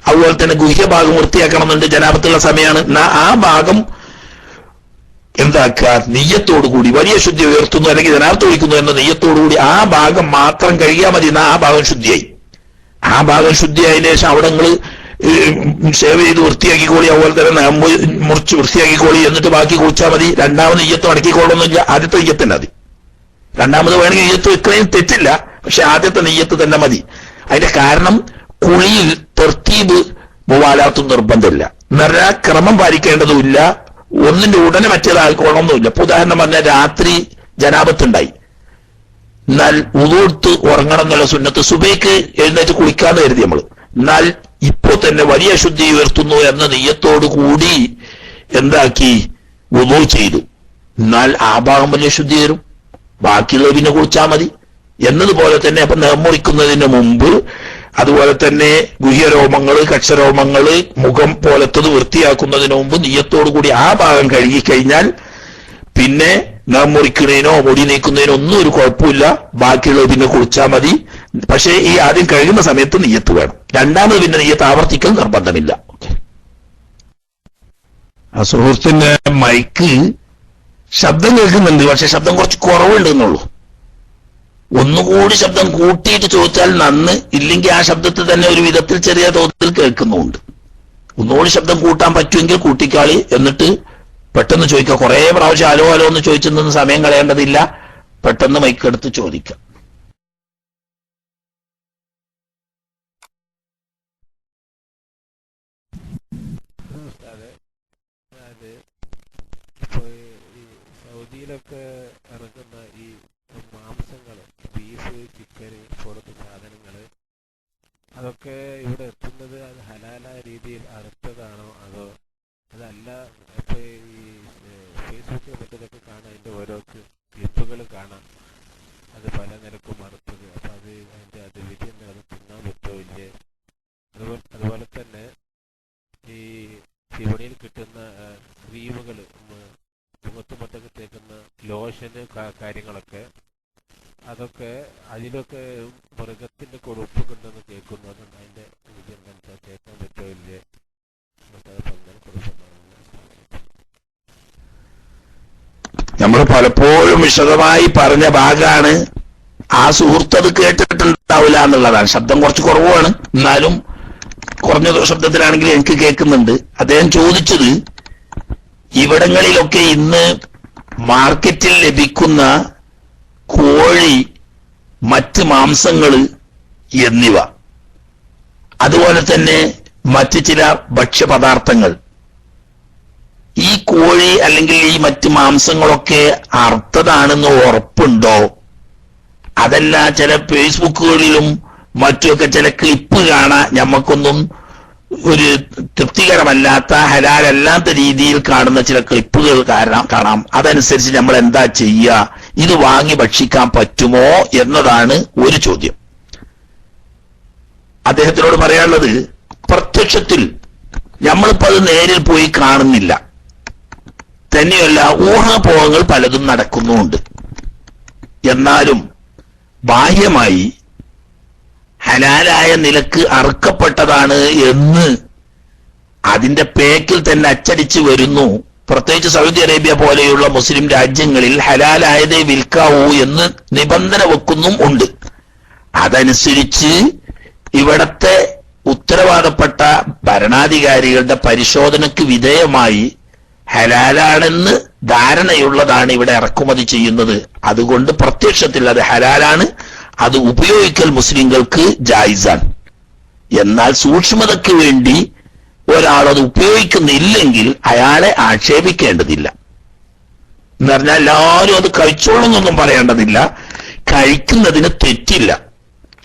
അതുപോലെ തന്നെ ഗുഹ്യഭാഗം വൃത്തിയാക്കണം എന്നുണ്ട്, ജനാപത്തുള്ള സമയമാണ്, ആ ഭാഗം എന്താക്കുക, നെയ്യത്തോടുകൂടി വലിയ ശുദ്ധി ഉയർത്തുന്നു അല്ലെങ്കിൽ ജനാപത്ത് ഒഴിക്കുന്നു എന്ന നെയ്യത്തോടുകൂടി ആ ഭാഗം മാത്രം കഴിയാൽ മതി. എന്നാ ആ ഭാഗം ശുദ്ധിയായി. ആ ഭാഗം ശുദ്ധിയായതിനു ശേഷം അവിടെ നിങ്ങൾ സേവ് ചെയ്ത് വൃത്തിയാക്കിക്കോളി, അതുപോലെ തന്നെ മുറിച്ച് വൃത്തിയാക്കിക്കോളി, എന്നിട്ട് ബാക്കി കുളിച്ചാൽ മതി. രണ്ടാമത് നെയ്യത്ത് അടക്കിക്കോളൊന്നുമില്ല, ആദ്യത്തെ നെയ്യത്ത് തന്നെ മതി. രണ്ടാമത് വേണമെങ്കിൽ നെയ്യത്ത് വെക്കുന്നതിന് തെറ്റില്ല, പക്ഷെ ആദ്യത്തെ നെയ്യത്ത് തന്നെ മതി. അതിന്റെ കാരണം കുളിയിൽ തർത്തീബ് മുവാലാത്തും നിർബന്ധമില്ല, നിറ ക്രമം പാലിക്കേണ്ടതുമില്ല, ഒന്നിന്റെ ഉടനെ മറ്റേതായിക്കോളൊന്നുമില്ല. ഇപ്പൊ ഉദാഹരണം പറഞ്ഞാൽ രാത്രി ജനാപത്തുണ്ടായി, എന്നാൽ ഉദൂർത്ത് ഉറങ്ങണം എന്നുള്ള സുന്നത്ത്, സുബൈക്ക് എഴുന്നേറ്റ് കുളിക്കാന്ന് കരുതി നമ്മൾ, എന്നാൽ ഇപ്പോ തന്നെ വലിയ ശുദ്ധി ഉയർത്തുന്നു എന്ന നെയ്യത്തോടു കൂടി എന്താക്കി വുദൂ ചെയ്തു, എന്നാൽ ആ ഭാഗം വലിയ ശുദ്ധി വരും, ബാക്കിയുള്ളത് പിന്നെ കുളിച്ചാൽ മതി എന്നതുപോലെ തന്നെ. അപ്പൊ നിർമ്മുറിക്കുന്നതിന് മുമ്പ്, അതുപോലെ തന്നെ ഗുഹ്യരോമങ്ങള്, കക്ഷരോമങ്ങള്, മുഖം പോലത്തത് വൃത്തിയാക്കുന്നതിന് മുമ്പ് നെയ്യത്തോടു കൂടി ആ ഭാഗം കഴുകിക്കഴിഞ്ഞാൽ പിന്നെ നിർമ്മുറിക്കുന്നതിനോ മുടി നീക്കുന്നതിനോ ഒന്നും ഒരു കുഴപ്പമില്ല, ബാക്കിയുള്ളത് പിന്നെ കുളിച്ചാൽ മതി. പക്ഷേ ഈ ആദ്യം കഴുകുന്ന സമയത്ത് നെയ്യത്ത് വേണം, രണ്ടാമത് പിന്നെ നെയ്യത്ത് ആവർത്തിക്കൽ നിർബന്ധമില്ല. ആ സുഹൃത്തിന്റെ മൈക്ക് ശബ്ദം കേൾക്കുന്നുണ്ട്, പക്ഷെ ശബ്ദം കുറച്ച് കുറവുണ്ട് എന്നുള്ളൂ. ഒന്നുകൂടി ശബ്ദം കൂട്ടിയിട്ട് ചോദിച്ചാൽ നന്ന്, ഇല്ലെങ്കിൽ ആ ശബ്ദത്തിൽ തന്നെ ഒരു വിധത്തിൽ ചെറിയ തോതിൽ കേൾക്കുന്നുണ്ട്. ഒന്നുകൂടി ശബ്ദം കൂട്ടാൻ പറ്റുമെങ്കിൽ കൂട്ടിക്കാളി, എന്നിട്ട് പെട്ടെന്ന് ചോദിക്കുക. കുറെ പ്രാവശ്യം ഹലോ ഹലോ എന്ന് ചോദിച്ചു നിന്ന് സമയം കളയേണ്ടതില്ല, പെട്ടെന്ന് മൈക്കെടുത്ത് ചോദിക്കാം. സൗദിയിലൊക്കെ ഇറങ്ങുന്ന ഈ മാംസങ്ങൾ, ബീഫ്, ചിക്കന് പോലത്തെ സാധനങ്ങൾ, അതൊക്കെ ഇവിടെ എത്തുന്നത് അത് ഹലാലായ രീതിയിൽ അറുത്തതാണോ അതോ അതല്ല? ഇപ്പൊ ഈ ഫേസ്ബുക്കിൽ മറ്റതൊക്കെ കാണാം, അതിന്റെ ഓരോ ക്ലിപ്പുകൾ കാണാം, അത് പല നിരക്കും അറുത്തത്. അപ്പൊ അതിന്റെ അത് വിധി എന്താ, അത് തിന്നാൻ പറ്റോ ഇല്ലേ? അതുപോലെ തന്നെ ഈ വിപണിയിൽ കിട്ടുന്ന ക്രീമുകൾ, മുഖത്ത് മറ്റൊക്കെ തേക്കുന്ന ലോഷന് കാര്യങ്ങളൊക്കെ, അതൊക്കെ അതിലൊക്കെ മൃഗത്തിന്റെ കൊഴുപ്പൊക്കെ ഉണ്ടെന്ന് കേൾക്കുന്നു. അതുകൊണ്ട് അതിന്റെ വിധി എന്താ, തേക്കാൻ പറ്റോ ഇല്ലേ? നമ്മൾ പലപ്പോഴും വിശദമായി പറഞ്ഞ ഭാഗമാണ്. ആ സുഹൃത്ത് അത് കേട്ടിട്ടുണ്ടാവില്ല എന്നുള്ളതാണ്. ശബ്ദം കുറച്ച് കുറവാണ്, എന്നാലും കുറഞ്ഞ ശബ്ദത്തിലാണെങ്കിൽ എനിക്ക് കേൾക്കുന്നുണ്ട്. അദ്ദേഹം ചോദിച്ചത്, ഇവിടങ്ങളിലൊക്കെ ഇന്ന് മാർക്കറ്റിൽ ലഭിക്കുന്ന കോഴി, മറ്റ് മാംസങ്ങൾ എന്നിവ, അതുപോലെ തന്നെ മറ്റ് ചില ഭക്ഷ്യപദാർത്ഥങ്ങൾ, ഈ കോഴി അല്ലെങ്കിൽ ഈ മറ്റ് മാംസങ്ങളൊക്കെ അർത്ഥതാണെന്ന് ഉറപ്പുണ്ടോ? അതല്ല, ചില ഫേസ്ബുക്കുകളിലും മറ്റുമൊക്കെ ചില ക്ലിപ്പ് കാണാൻ ഞമ്മക്കൊന്നും ഒരു തൃപ്തികരമല്ലാത്ത, ഹലാലല്ലാത്ത രീതിയിൽ കാണുന്ന ചില ക്ലിപ്പുകൾ കാണാം. അതനുസരിച്ച് നമ്മൾ എന്താ ചെയ്യുക? ഇത് വാങ്ങി ഭക്ഷിക്കാൻ പറ്റുമോ എന്നതാണ് ഒരു ചോദ്യം. അദ്ദേഹത്തിനോട് പറയാനുള്ളത്, പ്രത്യക്ഷത്തിൽ നമ്മളിപ്പോ അത് നേരിൽ പോയി കാണുന്നില്ല, തന്നെയല്ല ഊഹാപോഹങ്ങൾ പലതും നടക്കുന്നുമുണ്ട്. എന്നാലും ബാഹ്യമായി ഹലാലായ നിലക്ക് അറുക്കപ്പെട്ടതാണ് എന്ന് അതിന്റെ പേക്കിൽ തന്നെ അച്ചടിച്ചു വരുന്നു. പ്രത്യേകിച്ച് സൗദി അറേബ്യ പോലെയുള്ള മുസ്ലിം രാജ്യങ്ങളിൽ ഹലാലായതേ വിൽക്കാവൂ എന്ന് നിബന്ധന വെക്കുന്നും ഉണ്ട്. അതനുസരിച്ച് ഇവിടത്തെ ഉത്തരവാദപ്പെട്ട ഭരണാധികാരികളുടെ പരിശോധനയ്ക്ക് വിധേയമായി ഹലാലാണെന്ന് ധാരണയുള്ളതാണ് ഇവിടെ ഇറക്കുമതി ചെയ്യുന്നത്. അതുകൊണ്ട് പ്രത്യക്ഷത്തിൽ അത് ഹലാലാണ്, അത് ഉപയോഗിക്കൽ മുസ്ലിങ്ങൾക്ക് ജായിസാണ്. എന്നാൽ സൂക്ഷ്മതയ്ക്ക് വേണ്ടി ഒരാൾ അത് ഉപയോഗിക്കുന്നില്ലെങ്കിൽ അയാളെ ആക്ഷേപിക്കേണ്ടതില്ല. എന്ന് പറഞ്ഞാൽ എല്ലാവരും അത് കഴിച്ചോളൂന്നൊന്നും പറയേണ്ടതില്ല, കഴിക്കുന്നതിന് തെറ്റില്ല.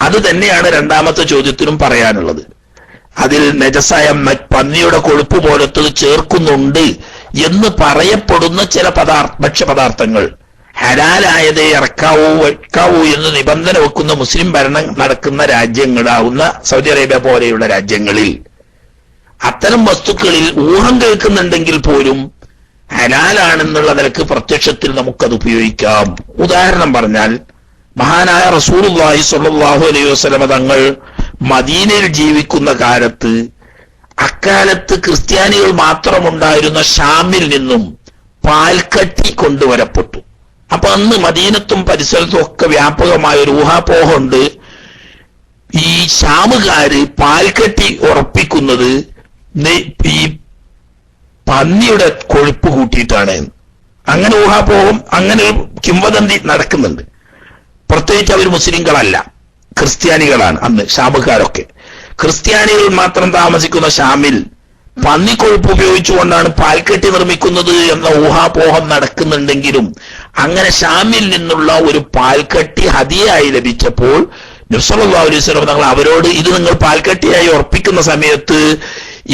അത് തന്നെയാണ് രണ്ടാമത്തെ ചോദ്യത്തിനും പറയാനുള്ളത്. അതിൽ നജസായ പന്നിയുടെ കൊഴുപ്പ് പോലത്തത് ചേർക്കുന്നുണ്ട് എന്ന് പറയപ്പെടുന്ന ചില ഭക്ഷ്യപദാർത്ഥങ്ങൾ ഹലാലായതേ ഇറക്കാവൂ എന്ന് നിബന്ധന വെക്കുന്ന മുസ്ലിം ഭരണം നടക്കുന്ന രാജ്യങ്ങളാവുന്ന സൗദി അറേബ്യ പോലെയുള്ള രാജ്യങ്ങളിൽ അത്തരം വസ്തുക്കളിൽ ഊഹം കേൾക്കുന്നുണ്ടെങ്കിൽ പോലും ഹലാലാണെന്നുള്ള നിലക്ക് പ്രത്യക്ഷത്തിൽ നമുക്കത് ഉപയോഗിക്കാം. ഉദാഹരണം പറഞ്ഞാൽ, മഹാനായ റസൂലുള്ളാഹി സ്വല്ലല്ലാഹു അലൈഹി വസല്ലമ തങ്ങൾ മദീനയിൽ ജീവിക്കുന്ന കാലത്ത്, അക്കാലത്ത് ക്രിസ്ത്യാനികൾ മാത്രമുണ്ടായിരുന്ന ഷാമിൽ നിന്നും പാൽക്കട്ടി കൊണ്ടുവരപ്പെട്ടു. അപ്പൊ അന്ന് മദീനത്തും പരിസരത്തും ഒക്കെ വ്യാപകമായ ഒരു ഊഹാപോഹമുണ്ട്. ഈ ഷാമുകാര് പാൽക്കട്ടി ഉറപ്പിക്കുന്നത് ഈ പന്നിയുടെ കൊഴുപ്പ് കൂട്ടിയിട്ടാണ്. അങ്ങനെ ഊഹാപോഹം, അങ്ങനെ ഒരു കിംവദന്തി നടക്കുന്നുണ്ട്. പ്രത്യേകിച്ച് അവർ മുസ്ലിങ്ങളല്ല, ക്രിസ്ത്യാനികളാണ് അന്ന് ഷാമുകാരൊക്കെ. ക്രിസ്ത്യാനികൾ മാത്രം താമസിക്കുന്ന ഷാമിൽ പന്നിക്കൊഴുപ്പ് ഉപയോഗിച്ചുകൊണ്ടാണ് പാൽക്കെട്ടി നിർമ്മിക്കുന്നത് എന്ന ഊഹാപോഹം നടക്കുന്നുണ്ടെങ്കിലും, അങ്ങനെ ഷാമിൽ നിന്നുള്ള ഒരു പാൽക്കട്ടി ഹദിയായി ലഭിച്ചപ്പോൾ നബി സല്ലല്ലാഹു അലൈഹി വസല്ലം തങ്ങൾ അവരോട്, ഇത് നിങ്ങൾ പാൽക്കട്ടിയായി ഉറപ്പിക്കുന്ന സമയത്ത്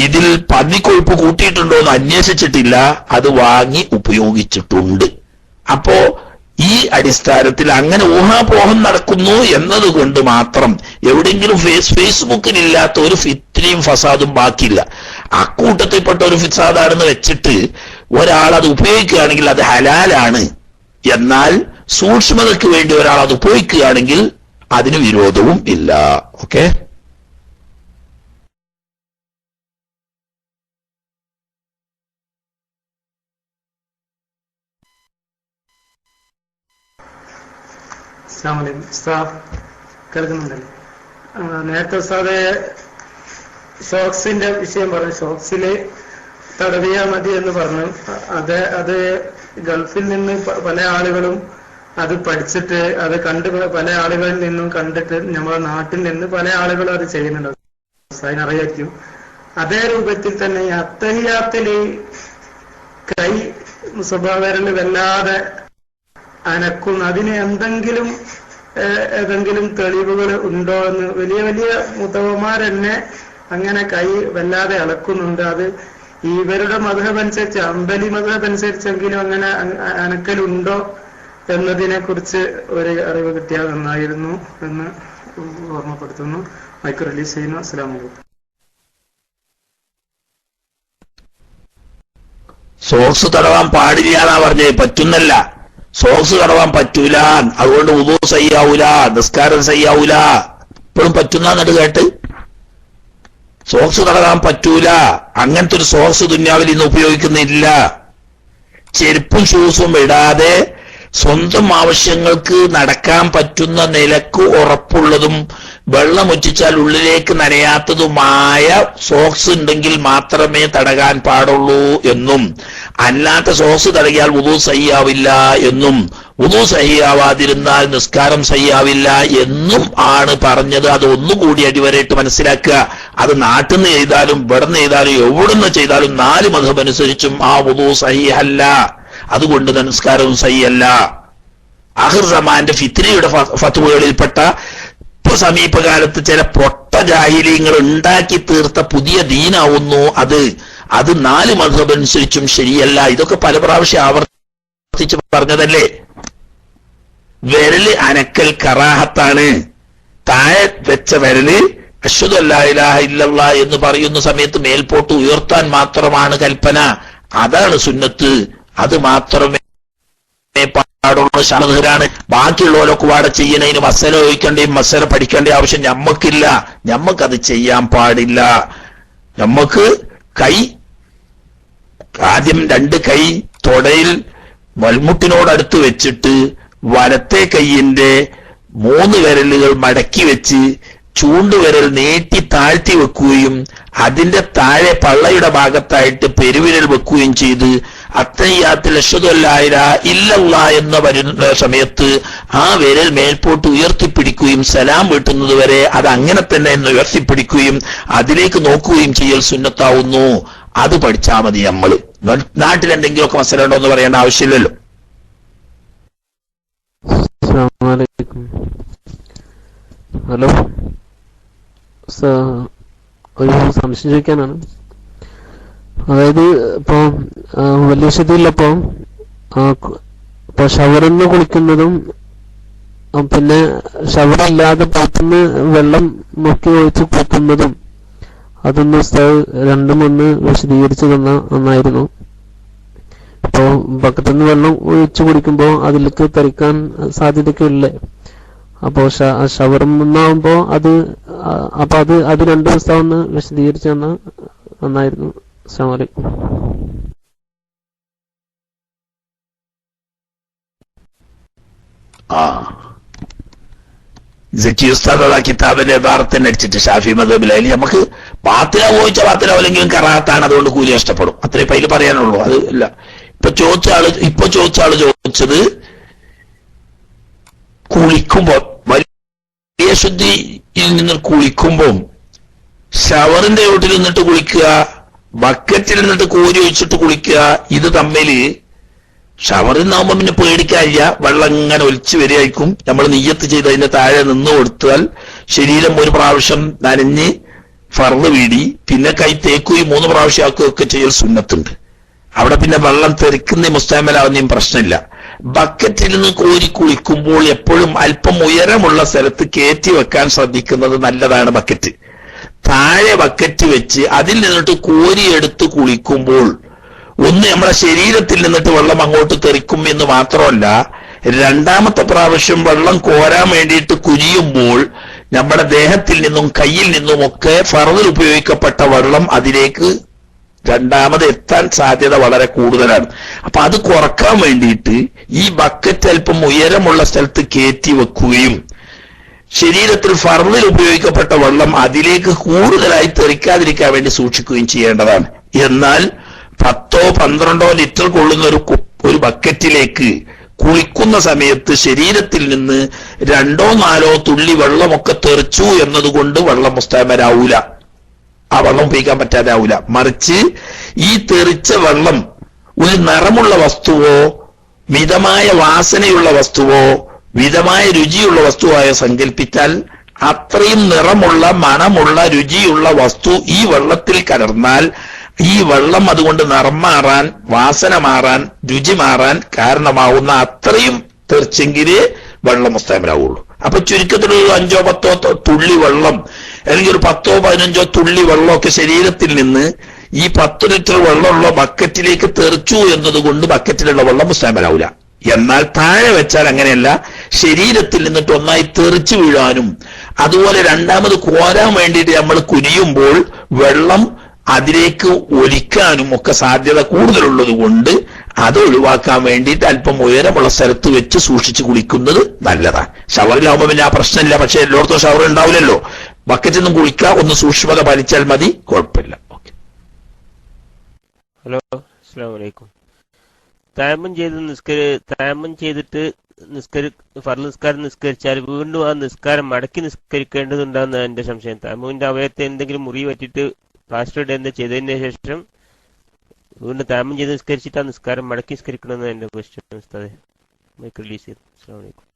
ഇതിൽ പന്നിക്കൊഴുപ്പ് കൂട്ടിയിട്ടുണ്ടോ എന്ന് അന്വേഷിച്ചിട്ടില്ല, അത് വാങ്ങി ഉപയോഗിച്ചിട്ടുണ്ട്. അപ്പോ ഈ അടിസ്ഥാനത്തിൽ അങ്ങനെ ഊഹാപോഹം നടക്കുന്നു എന്നതുകൊണ്ട് മാത്രം എവിടെയെങ്കിലും ഫേസ്ബുക്കിലില്ലാത്ത ഒരു ഫിത്നയും ഫസാദും ബാക്കിയില്ല. അക്കൂട്ടത്തിൽപ്പെട്ട ഒരു ഫസാദാണെന്ന് വെച്ചിട്ട് ഒരാൾ അത് ഉപയോഗിക്കുകയാണെങ്കിൽ അത് ഹലാലാണ്. എന്നാൽ സൂക്ഷ്മതയ്ക്ക് വേണ്ടി ഒരാൾ അത് ഉപയോഗിക്കുകയാണെങ്കിൽ അതിന് വിരോധവും ഇല്ല. ഓക്കെ, അസ്സലാമു അലൈക്കും. ഉസ്താദ് കേൾക്കുന്നുണ്ടല്ലോ? നേരത്തെ ഉസ്താദ് ഷോക്സിന്റെ വിഷയം പറഞ്ഞു. ഷോക്സില് തടവിയാ മതി എന്ന് പറഞ്ഞു. അത് ഗൾഫിൽ നിന്ന് പല ആളുകളും അത് പഠിച്ചിട്ട് അത് കണ്ട് പല ആളുകളിൽ നിന്നും കണ്ടിട്ട് നമ്മുടെ നാട്ടിൽ നിന്ന് പല ആളുകളും അത് ചെയ്യുന്നുണ്ട്. അതിനറിയായിരിക്കും. അതേ രൂപത്തിൽ തന്നെ ഈ അത്തഹിയാത്തില് കൈ സ്വഭാവരല് വല്ലാതെ അനക്കുന്നു. അതിന് ഏതെങ്കിലും തെളിവുകൾ ഉണ്ടോ എന്ന് വലിയ വലിയ മുതവന്മാരെന്നെ അങ്ങനെ കൈ വല്ലാതെ അളക്കുന്നുണ്ട്. അത് ഇവരുടെ മദ്ഹബ് അനുസരിച്ച്, അംബലി മദ്ഹബ് അനുസരിച്ചെങ്കിലും അങ്ങനെ അനക്കലുണ്ടോ എന്നതിനെ കുറിച്ച് ഒരു അറിവ് കിട്ടിയാൽ നന്നായിരുന്നു എന്ന് ഓർമ്മപ്പെടുത്തുന്നു. മൈക്ക് റിലീസ് ചെയ്യുന്നു. അസ്സലാമു അലൈക്കും. സോക്സ് തടവാൻ പാടില്ല എന്നാ പറഞ്ഞേ, പറ്റുന്നല്ല. സോക്സ് തടവാൻ പറ്റൂല, അതുകൊണ്ട് വുളൂ സയ്യാവൂല, നിസ്കാരം സയ്യാവൂല. ഇപ്പോഴും പറ്റുന്നത് കേട്ട് സോക്സ് തടവാൻ പറ്റൂല. അങ്ങനത്തെ ഒരു സോക്സ് ദുന്യാവിൽ ഇന്ന് ഉപയോഗിക്കുന്നില്ല. ചെരുപ്പും ഷൂസും ഇടാതെ സ്വന്തം ആവശ്യങ്ങൾക്ക് നടക്കാൻ പറ്റുന്ന നിലക്ക് ഉറപ്പുള്ളതും വെള്ളമൊറ്റിച്ചാൽ ഉള്ളിലേക്ക് നനയാത്തതുമായ സോക്സ് ഉണ്ടെങ്കിൽ മാത്രമേ തടകാൻ പാടുള്ളൂ എന്നും, അല്ലാത്ത സോക്സ് തടകിയാൽ വുളൂ സഹിയാവില്ല എന്നും, വുളൂ സഹിയാവാതിരുന്നാൽ നിസ്കാരം സഹിയാവില്ല എന്നും ആണ് പറഞ്ഞത്. അത് ഒന്നുകൂടി അടിവരയിട്ട് മനസ്സിലാക്കുക. അത് നാട്ടിൽ നിന്ന് ചെയ്താലും ഇവിടെ നിന്ന് ചെയ്താലും എവിടുന്ന് ചെയ്താലും 4 മദ്ഹബ് അനുസരിച്ചും ആ വുളൂ സഹിഹല്ല. അതുകൊണ്ട് നിസ്കാരവും സഹിയല്ല. ആഖിർ സമാന്റെ ഫിത്നയുടെ ഫത്വകളിൽപ്പെട്ട ഇപ്പൊ സമീപകാലത്ത് ചില പൊട്ട ജാഹിലീങ്ങൾ ഉണ്ടാക്കി തീർത്ത പുതിയ ദീനാവുന്നു അത്. 4 മദ്ഹബ് അനുസരിച്ചും ശരിയല്ല. ഇതൊക്കെ പല പ്രാവശ്യം ആവർത്തിച്ച് പറഞ്ഞതല്ലേ. വിരല് അനക്കൽ കറാഹത്താണ്. താഴെ വെച്ച വിരല് അശ്ഹദു അല്ലാ ഇലാഹ ഇല്ലല്ലാഹ് എന്ന് പറയുന്ന സമയത്ത് മേൽപോട്ട് ഉയർത്താൻ മാത്രമാണ് കൽപ്പന. അതാണ് സുന്നത്ത്. അത് മാത്രമേ പാടുള്ള ശാന്തരാണ്. ബാക്കിയുള്ളവരൊക്കെ വാട ചെയ്യുന്നതിന് മസല ചോദിക്കേണ്ടയും മസല പഠിക്കേണ്ട ആവശ്യം ഞമ്മക്കില്ല. ഞമ്മക്കത് ചെയ്യാൻ പാടില്ല. ഞമ്മക്ക് ആദ്യം 2 കൈ തൊടയിൽ വൽമുട്ടിനോടടുത്ത് വെച്ചിട്ട് വലത്തെ കൈയിന്റെ 3 വിരലുകൾ മടക്കി വെച്ച് ചൂണ്ടുവിരൽ നീട്ടി താഴ്ത്തി വെക്കുകയും അതിന്റെ താഴെ പള്ളയുടെ ഭാഗത്തായിട്ട് പെരുവിരൽ വെക്കുകയും ചെയ്ത് അത്തഹിയ്യാത്തിൽ അശ്ഹദു അല്ലാ ഇലാഹ ഇല്ലല്ലാഹ് എന്ന് വരുന്ന സമയത്ത് ആ വിരൽ മേൽപോട്ട് ഉയർത്തിപ്പിടിക്കുകയും സലാം വീട്ടുന്നത് വരെ അത് അങ്ങനെ തന്നെ എന്ന് ഉയർത്തിപ്പിടിക്കുകയും അതിലേക്ക് നോക്കുകയും ചെയ്യൽ സുന്നത്താവുന്നു. അത് പഠിച്ചാൽ മതി. നമ്മള് നാട്ടിലെന്തെങ്കിലുമൊക്കെ മസല ഉണ്ടോ എന്ന് പറയേണ്ട ആവശ്യമില്ലല്ലോ. ഹലോ, ഒരു സംശയം ചോദിക്കാനാണ്. അതായത് ഇപ്പൊ വലിയ ശുദ്ധിയില്ലപ്പോ ഷവറിന്ന് കുളിക്കുന്നതും പിന്നെ ഷവറില്ലാതെ പുറത്തുനിന്ന് വെള്ളം മുക്കി ഒഴിച്ച് കുളിക്കുന്നതും അതൊന്ന് രണ്ടും ഒന്ന് വിശദീകരിച്ചു തന്ന നന്നായിരുന്നു. ഇപ്പോ ബക്കറ്റിന്ന് വെള്ളം ഒഴിച്ചു കുടിക്കുമ്പോ അതിലേക്ക് തെറിക്കാൻ സാധ്യതയൊക്കെ ഇല്ലേ? അപ്പോ ഷവർന്നാവുമ്പോ അത് 2 ദിവസം ഒന്ന് വിശദീകരിച്ചു തന്ന നന്നായിരുന്നു. അസ്സലാമു അലൈക്കും. കിതാബിന്റെ യഥാർത്ഥം അടിച്ചിട്ട് ഷാഫി മദ്ഹബിലായി നമുക്ക് ബാത്തിലാവോ ചോദിച്ചാൽ ബാത്തിലാവില്ലെങ്കിലും കറാത്താണ്, അതുകൊണ്ട് കൂലി നഷ്ടപ്പെടും. അത്രേ പൈല് പറയാനുള്ളൂ. അത് ഇല്ല. ഇപ്പൊ ചോദിച്ച ആള് ചോദിച്ചത് കുളിക്കുമ്പോ വലിയ ശുദ്ധിയിൽ നിന്ന് കുളിക്കുമ്പോ ഷവറിന്റെ വീട്ടിൽ നിന്നിട്ട് കുളിക്കുക, ബക്കറ്റിൽ നിന്നിട്ട് കോരി ഒഴിച്ചിട്ട് കുളിക്കുക, ഇത് തമ്മില് ഷവറിൽ നിന്നാകുമ്പോ പിന്നെ പേടിക്കാനില്ല. വെള്ളം ഇങ്ങനെ ഒലിച്ചു വരികയായിരിക്കും. നമ്മൾ നിയ്യത്ത് ചെയ്ത് അതിന്റെ താഴെ നിന്ന് കൊടുത്താൽ ശരീരം 1 പ്രാവശ്യം നനഞ്ഞ് ഫർദ് വീടി പിന്നെ കൈ തേക്കുകയും 3 പ്രാവശ്യം ആക്കുകയൊക്കെ ചെയ്യൽ സുന്നത്തുണ്ട്. അവിടെ പിന്നെ വെള്ളം തെറിക്കുന്ന മുസ്തഅമലാവുന്നതും പ്രശ്നമില്ല. ബക്കറ്റിൽ നിന്ന് കോരി കുളിക്കുമ്പോൾ എപ്പോഴും അല്പം ഉയരമുള്ള സ്ഥലത്ത് കയറ്റി വെക്കാൻ ശ്രദ്ധിക്കുന്നത് നല്ലതാണ്. ബക്കറ്റ് താഴെ ബക്കറ്റ് വെച്ച് അതിൽ നിന്നിട്ട് കോരിയെടുത്ത് കുളിക്കുമ്പോൾ ഒന്ന് നമ്മുടെ ശരീരത്തിൽ നിന്നിട്ട് വെള്ളം അങ്ങോട്ട് തെറിക്കും എന്ന് മാത്രമല്ല, 2ാമത്തെ പ്രാവശ്യം വെള്ളം കോരാൻ വേണ്ടിയിട്ട് കുനിയുമ്പോൾ നമ്മുടെ ദേഹത്തിൽ നിന്നും കയ്യിൽ നിന്നും ഒക്കെ ഫർദിൽ ഉപയോഗിക്കപ്പെട്ട വെള്ളം അതിലേക്ക് രണ്ടാമത് എത്താൻ സാധ്യത വളരെ കൂടുതലാണ്. അപ്പൊ അത് കുറക്കാൻ വേണ്ടിയിട്ട് ഈ ബക്കറ്റ് അല്പം ഉയരമുള്ള സ്ഥലത്ത് കയറ്റി വെക്കുകയും ശരീരത്തിൽ ഫർദിൽ ഉപയോഗിക്കപ്പെട്ട വെള്ളം അതിലേക്ക് കൂടുതലായി തെറിക്കാതിരിക്കാൻ വേണ്ടി സൂക്ഷിക്കുകയും ചെയ്യേണ്ടതാണ്. എന്നാൽ 10-12 ലിറ്റർ കൊള്ളുന്ന ഒരു ബക്കറ്റിലേക്ക് കുളിക്കുന്ന സമയത്ത് ശരീരത്തിൽ നിന്ന് 2-4 തുള്ളി വെള്ളമൊക്കെ തെറിച്ചു എന്നതുകൊണ്ട് വെള്ളം മുസ്തഅമലാവൂല, ആ വെള്ളം ഉപയോഗിക്കാൻ പറ്റാതെ ആവൂല. മറിച്ച് ഈ തെറിച്ച വെള്ളം ഒരു നിറമുള്ള വസ്തുവോ മിതമായ വാസനയുള്ള വസ്തുവോ മിതമായ രുചിയുള്ള വസ്തുവായ സങ്കല്പിച്ചാൽ അത്രയും നിറമുള്ള മണമുള്ള രുചിയുള്ള വസ്തു ഈ വെള്ളത്തിൽ കലർന്നാൽ ഈ വെള്ളം അതുകൊണ്ട് നിറം മാറാൻ, വാസന മാറാൻ, രുചി മാറാൻ കാരണമാവുന്ന അത്രയും തെറിച്ചെങ്കിലേ വെള്ളം മുസ്തഅമലാവുള്ളൂ. അപ്പൊ ചുരുക്കത്തിൽ ഒരു 5-10 തുള്ളി വെള്ളം അല്ലെങ്കിൽ ഒരു 10-15 തുള്ളി വെള്ളമൊക്കെ ശരീരത്തിൽ നിന്ന് ഈ 10 ലിറ്റർ വെള്ളമുള്ള ബക്കറ്റിലേക്ക് തെറിച്ചു എന്നതുകൊണ്ട് ബക്കറ്റിലുള്ള വെള്ളം മുസ്തഅമലാവൂല. എന്നാൽ താഴെ വെച്ചാൽ അങ്ങനെയല്ല, ശരീരത്തിൽ നിന്നിട്ട് ഒന്നായി തെറിച്ചു വീഴാനും അതുപോലെ രണ്ടാമത് കോരാൻ വേണ്ടിയിട്ട് നമ്മൾ കുനിയുമ്പോൾ വെള്ളം അതിലേക്ക് ഒലിക്കാനും ഒക്കെ സാധ്യത കൂടുതലുള്ളത് കൊണ്ട് അത് ഒഴിവാക്കാൻ വേണ്ടിയിട്ട് അല്പം ഉയരമുള്ള സ്ഥലത്ത് വെച്ച് സൂക്ഷിച്ച് കുളിക്കുന്നത് നല്ലതാണ്. ഷവറിലാവുമ്പോൾ പിന്നെ ആ പ്രശ്നമില്ല. പക്ഷെ എല്ലായിടത്തും ഷവർ ഉണ്ടാവില്ലല്ലോ. ബക്കറ്റിൽ നിന്നും കുളിക്കുക, ഒന്ന് സൂക്ഷ്മത പാലിച്ചാൽ മതി, കുഴപ്പമില്ല. ഓക്കെ. ഹലോ, അസ്സലാമു അലൈക്കും. തയമ്മം ചെയ്തിട്ട് ഫർള് നിസ്കാരം നിസ്കരിച്ചാൽ വീണ്ടും ആ നിസ്കാരം മടക്കി നിസ്കരിക്കേണ്ടതുണ്ടെന്ന് എന്റെ സംശയം. തയമ്മിന്റെ അവയത്തെ എന്തെങ്കിലും മുറി പറ്റിയിട്ട് പ്ലാസ്റ്റർ ഇടുക ചെയ്തതിന് ശേഷം വീണ്ടും തയമ്മം ചെയ്ത് നിസ്കരിച്ചിട്ട് ആ നിസ്കാരം മടക്കി നിസ്കരിക്കണമെന്ന് എന്റെ ക്വസ്റ്റ്യൻ. ഉസ്താദേ, മൈക്ക് റിലീസ് ചെയ്തു. അസ്സലാമു അലൈക്കും.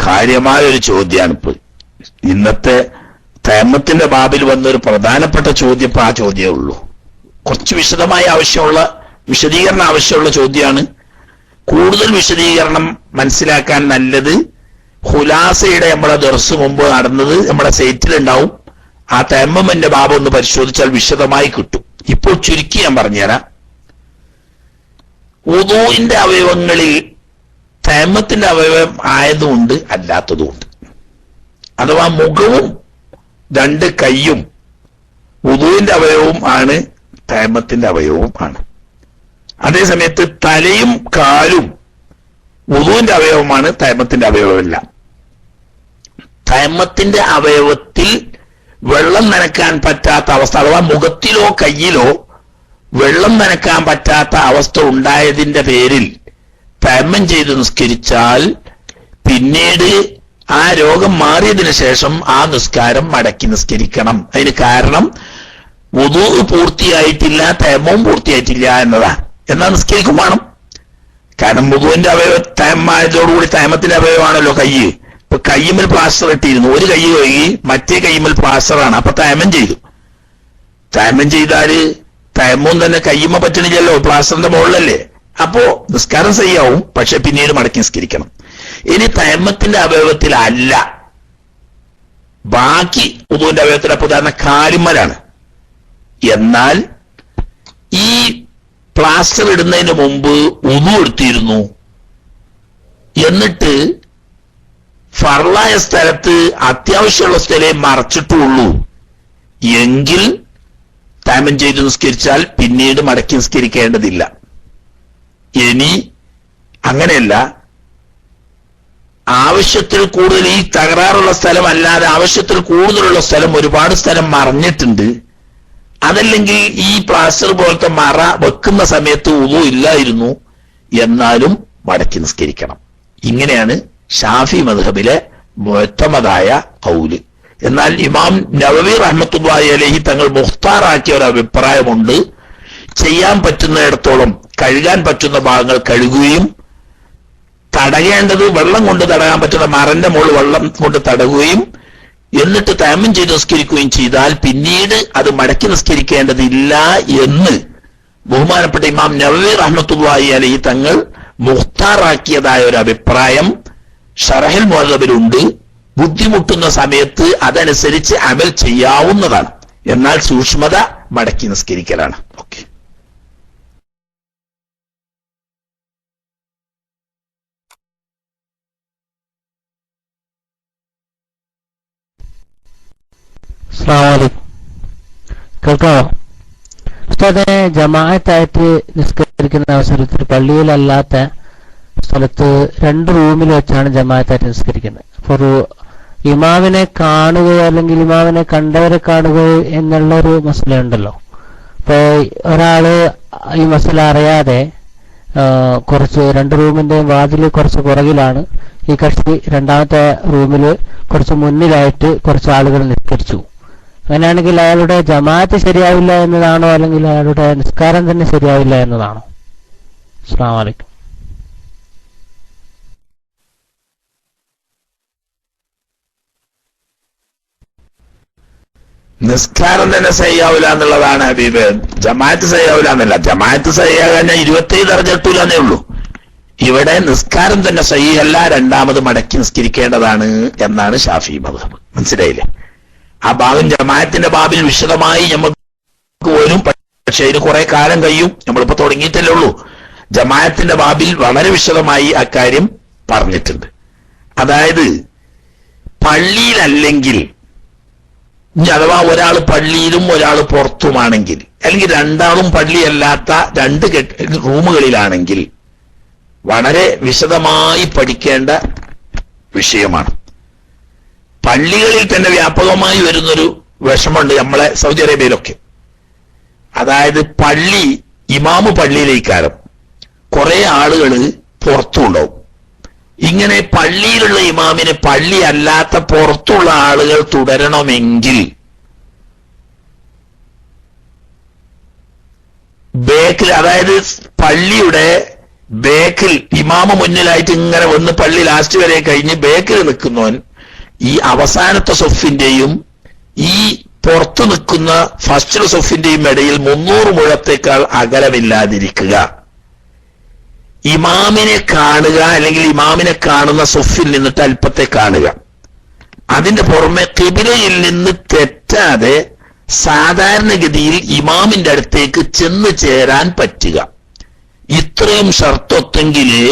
കാര്യമായ ഒരു ചോദ്യമാണ് ഇപ്പൊ ഇന്നത്തെ തയമ്മത്തിന്റെ ബാബിൽ വന്നൊരു പ്രധാനപ്പെട്ട ചോദ്യം. ഇപ്പൊ ആ ചോദ്യമേ ഉള്ളൂ. കുറച്ച് വിശദീകരണം ആവശ്യമുള്ള ചോദ്യമാണ്. കൂടുതൽ വിശദീകരണം മനസ്സിലാക്കാൻ നല്ലത് ഖുലാസയുടെ നമ്മളെ ദർസ് മുമ്പ് നടന്നത് നമ്മുടെ സൈറ്റിലുണ്ടാവും. ആ തയമ്മന്റെ ബാബ് ഒന്ന് പരിശോധിച്ചാൽ വിശദമായി കിട്ടും. ഇപ്പോൾ ചുരുക്കി ഞാൻ പറഞ്ഞുതരാം. വുദൂഇന്റെ അവയവങ്ങളിൽ തയമ്മത്തിന്റെ അവയവം ആയതുകൊണ്ട് അല്ലാത്തതുകൊണ്ട്, അഥവാ മുഖവും 2 കൈയും വുദൂഇന്റെ അവയവവും ആണ്, തയമ്മത്തിന്റെ അവയവവും ആണ്. അതേസമയത്ത് തലയും കാലും വുദൂഇന്റെ അവയവമാണ്, തയമ്മത്തിന്റെ അവയവമല്ല. തയമ്മത്തിന്റെ അവയവത്തിൽ വെള്ളം നനക്കാൻ പറ്റാത്ത അവസ്ഥ, അഥവാ മുഖത്തിലോ കയ്യിലോ വെള്ളം നനക്കാൻ പറ്റാത്ത അവസ്ഥ ഉണ്ടായതിന്റെ പേരിൽ തയമ്മം ചെയ്ത് നിസ്കരിച്ചാൽ പിന്നീട് ആ രോഗം മാറിയതിനു ശേഷം ആ നിസ്കാരം മടക്കി നിസ്കരിക്കണം. അതിന് കാരണം വുദൂ പൂർത്തിയായിട്ടില്ല, തയമ്മവും പൂർത്തിയായിട്ടില്ല എന്നതാണ്. എന്നാൽ നിസ്കരിക്കും വേണം. കാരണം വുദൂവിന്റെ അവയവം തയമ്മായതോടുകൂടി തയമ്മത്തിന്റെ അവയവമാണല്ലോ കൈ. ഇപ്പൊ കയ്യുമ്മൽ പ്ലാസ്റ്റർ ഇട്ടിരുന്നു, ഒരു കൈ കഴുകി മറ്റേ കയ്യുമ്മൽ പ്ലാസ്റ്ററാണ്, അപ്പൊ തയമ്മം ചെയ്തു. തയമ്മം ചെയ്താല് തയമ്മവും തന്നെ കയ്യുമ്മ പറ്റണില്ലല്ലോ, പ്ലാസ്റ്ററിന്റെ മുകളിലല്ലേ. അപ്പോ നിസ്കാരം സഹിയാവും, പക്ഷെ പിന്നീട് മടക്കി നിസ്കരിക്കണം. ഇനി തയമ്മത്തിന്റെ അവയവത്തിൽ അല്ല, ബാക്കി വുദൂവിന്റെ അവയവത്തിൽ, അപ്പൊ ഉദാഹരണം കാലുമ്മലാണ്. എന്നാൽ ഈ പ്ലാസ്റ്റർ ഇടുന്നതിന് മുമ്പ് വുദൂ എടുത്തിരുന്നു, എന്നിട്ട് ഫർളായ സ്ഥലത്ത് അത്യാവശ്യമുള്ള സ്ഥലേ മറച്ചിട്ടുള്ളൂ എങ്കിൽ തയമ്മം ചെയ്ത് നിസ്കരിച്ചാൽ പിന്നീട് മടക്കി നിസ്കരിക്കേണ്ടതില്ല. ഇനി അങ്ങനെയല്ല, ആവശ്യത്തിൽ കൂടുതൽ ഈ തകരാറുള്ള സ്ഥലം അല്ലാതെ ആവശ്യത്തിൽ കൂടുതലുള്ള സ്ഥലം, ഒരുപാട് സ്ഥലം മറഞ്ഞിട്ടുണ്ട്, അതല്ലെങ്കിൽ ഈ പ്ലാസ്റ്റർ പോലത്തെ മറ വെക്കുന്ന സമയത്ത് വുദൂ ഇല്ലായിരുന്നു, എന്നാലും മടക്കി നിസ്കരിക്കണം. ഇങ്ങനെയാണ് ഷാഫി മദ്ഹബിലെ മുഅ്തമദായ ഖൗല്. എന്നാൽ ഇമാം നവവി റഹ്മത്തുള്ളാഹി അലൈഹി തങ്ങൾ മുഖ്താറാക്കിയ ഒരു അഭിപ്രായമുണ്ട്. ചെയ്യാൻ പറ്റുന്നിടത്തോളം കഴുകാൻ പറ്റുന്ന ഭാഗങ്ങൾ കഴുകുകയും തടയേണ്ടത് വെള്ളം കൊണ്ട് തടയാൻ പറ്റുന്ന മറന്റെ മുകളിൽ വെള്ളം കൊണ്ട് തടകുകയും എന്നിട്ട് തയമ്മം ചെയ്ത് നിസ്കരിക്കുകയും ചെയ്താൽ പിന്നീട് അത് മടക്കി നിസ്കരിക്കേണ്ടതില്ല എന്ന് ബഹുമാനപ്പെട്ട ഇമാം നവവി റഹ്മത്തുള്ളാഹി അലൈഹി തങ്ങൾ മുഖ്താറാക്കിയതായ ഒരു അഭിപ്രായം ഷറഹുൽ മുഅദ്ദബിലുണ്ട്. ബുദ്ധിമുട്ടുന്ന സമയത്ത് അതനുസരിച്ച് അമൽ ചെയ്യാവുന്നതാണ്. എന്നാൽ സൂക്ഷ്മത മടക്കി നിസ്കരിക്കലാണ്. ഓക്കെ. അസ്സലാമു കേൾക്കാമോ? ഉസ്താദെ, ജമാഅത്തായിട്ട് നിസ്കരിക്കുന്ന അവസരത്തിൽ പള്ളിയിലല്ലാത്ത സ്ഥലത്ത് 2 റൂമിൽ വെച്ചാണ് ജമാഅത്തായിട്ട് നിസ്കരിക്കുന്നത്. അപ്പോൾ ഒരു ഇമാമിനെ കാണുകയോ അല്ലെങ്കിൽ ഇമാമിനെ കണ്ടവരെ കാണുകയോ എന്നുള്ളൊരു മസല ഉണ്ടല്ലോ. അപ്പോൾ ഒരാള് ഈ മസല അറിയാതെ കുറച്ച് 2 റൂമിന്റെ വാതിൽ കുറച്ച് പുറകിലാണ്, ഈ കക്ഷി 2ാമത്തെ റൂമിൽ കുറച്ച് മുന്നിലായിട്ട് കുറച്ച് ആളുകൾ നിസ്കരിച്ചു. അങ്ങനെയാണെങ്കിൽ അയാളുടെ ജമാഅത്ത് ശരിയാവില്ല എന്നതാണോ, അല്ലെങ്കിൽ അയാളുടെ നിസ്കാരം തന്നെ ശരിയാവില്ല എന്നതാണോ? അസ്സലാമു അലൈക്കും. നിസ്കാരം തന്നെ സഹിയാവില്ല എന്നുള്ളതാണ് ഹബീബ്. ജമാഅത്ത് സഹിയാവില്ല എന്നല്ല. ജമാഅത്ത് സഹിയാകാൻ 27 ദർജ ഉള്ളൂ. ഇവിടെ നിസ്കാരം തന്നെ സഹിയല്ല, 2ാമത് മടക്കി നിസ്കരിക്കേണ്ടതാണ് എന്നാണ് ഷാഫി മദ്ഹബ്. മനസ്സിലായില്ലേ? ആ ഭാഗം ജമാഅത്തിന്റെ ബാബിൽ വിശദമായി നമുക്ക് വരും. പക്ഷെ ഇതിന് കുറെ കാലം കഴിയും. നമ്മളിപ്പോ തുടങ്ങിയിട്ടല്ലേ ഉള്ളൂ. ജമാഅത്തിന്റെ ബാബിൽ വളരെ വിശദമായി അക്കാര്യം പറഞ്ഞിട്ടുണ്ട്. അതായത് പള്ളിയിലല്ലെങ്കിൽ, അഥവാ ഒരാൾ പള്ളിയിലും ഒരാൾ പുറത്തുമാണെങ്കിൽ, അല്ലെങ്കിൽ 2ആളും പള്ളിയല്ലാത്ത 2 റൂമുകളിലാണെങ്കിൽ വളരെ വിശദമായി പഠിക്കേണ്ട വിഷയമാണ്. പള്ളികളിൽ തന്നെ വ്യാപകമായി വരുന്നൊരു വിഷമുണ്ട് നമ്മളെ സൗദി അറേബ്യയിലൊക്കെ. അതായത് ഇമാമ് പള്ളിയിലേക്കാരം, കുറെ ആളുകൾ പുറത്തുണ്ടാവും. ഇങ്ങനെ പള്ളിയിലുള്ള ഇമാമിനെ പള്ളി അല്ലാത്ത പുറത്തുള്ള ആളുകൾ തുടരണമെങ്കിൽ ബേക്കിൽ, അതായത് പള്ളിയുടെ ബേക്കിൽ ഇമാമ മുന്നിലായിട്ട് ഇങ്ങനെ വന്ന് പള്ളി ലാസ്റ്റ് വരെ കഴിഞ്ഞ് ബേക്കിൽ നിൽക്കുന്നവൻ ഈ അവസാനത്തെ സൊഫിന്റെയും ഈ പുറത്തു നിൽക്കുന്ന ഫസ്റ്റ് സൊഫിന്റെയും ഇടയിൽ 300 മുഴത്തേക്കാൾ അകലമില്ലാതിരിക്കുക. ഇമാമിനെ കാണുക, അല്ലെങ്കിൽ ഇമാമിനെ കാണുന്ന സൊഫിൽ നിന്നിട്ട് അല്പത്തെ കാണുക. അതിന്റെ പുറമെ ഖിബിലയിൽ നിന്ന് തെറ്റാതെ സാധാരണഗതിയിൽ ഇമാമിന്റെ അടുത്തേക്ക് ചെന്ന് ചേരാൻ പറ്റുക. ഇത്രയും ഷർത്തൊത്തെങ്കില്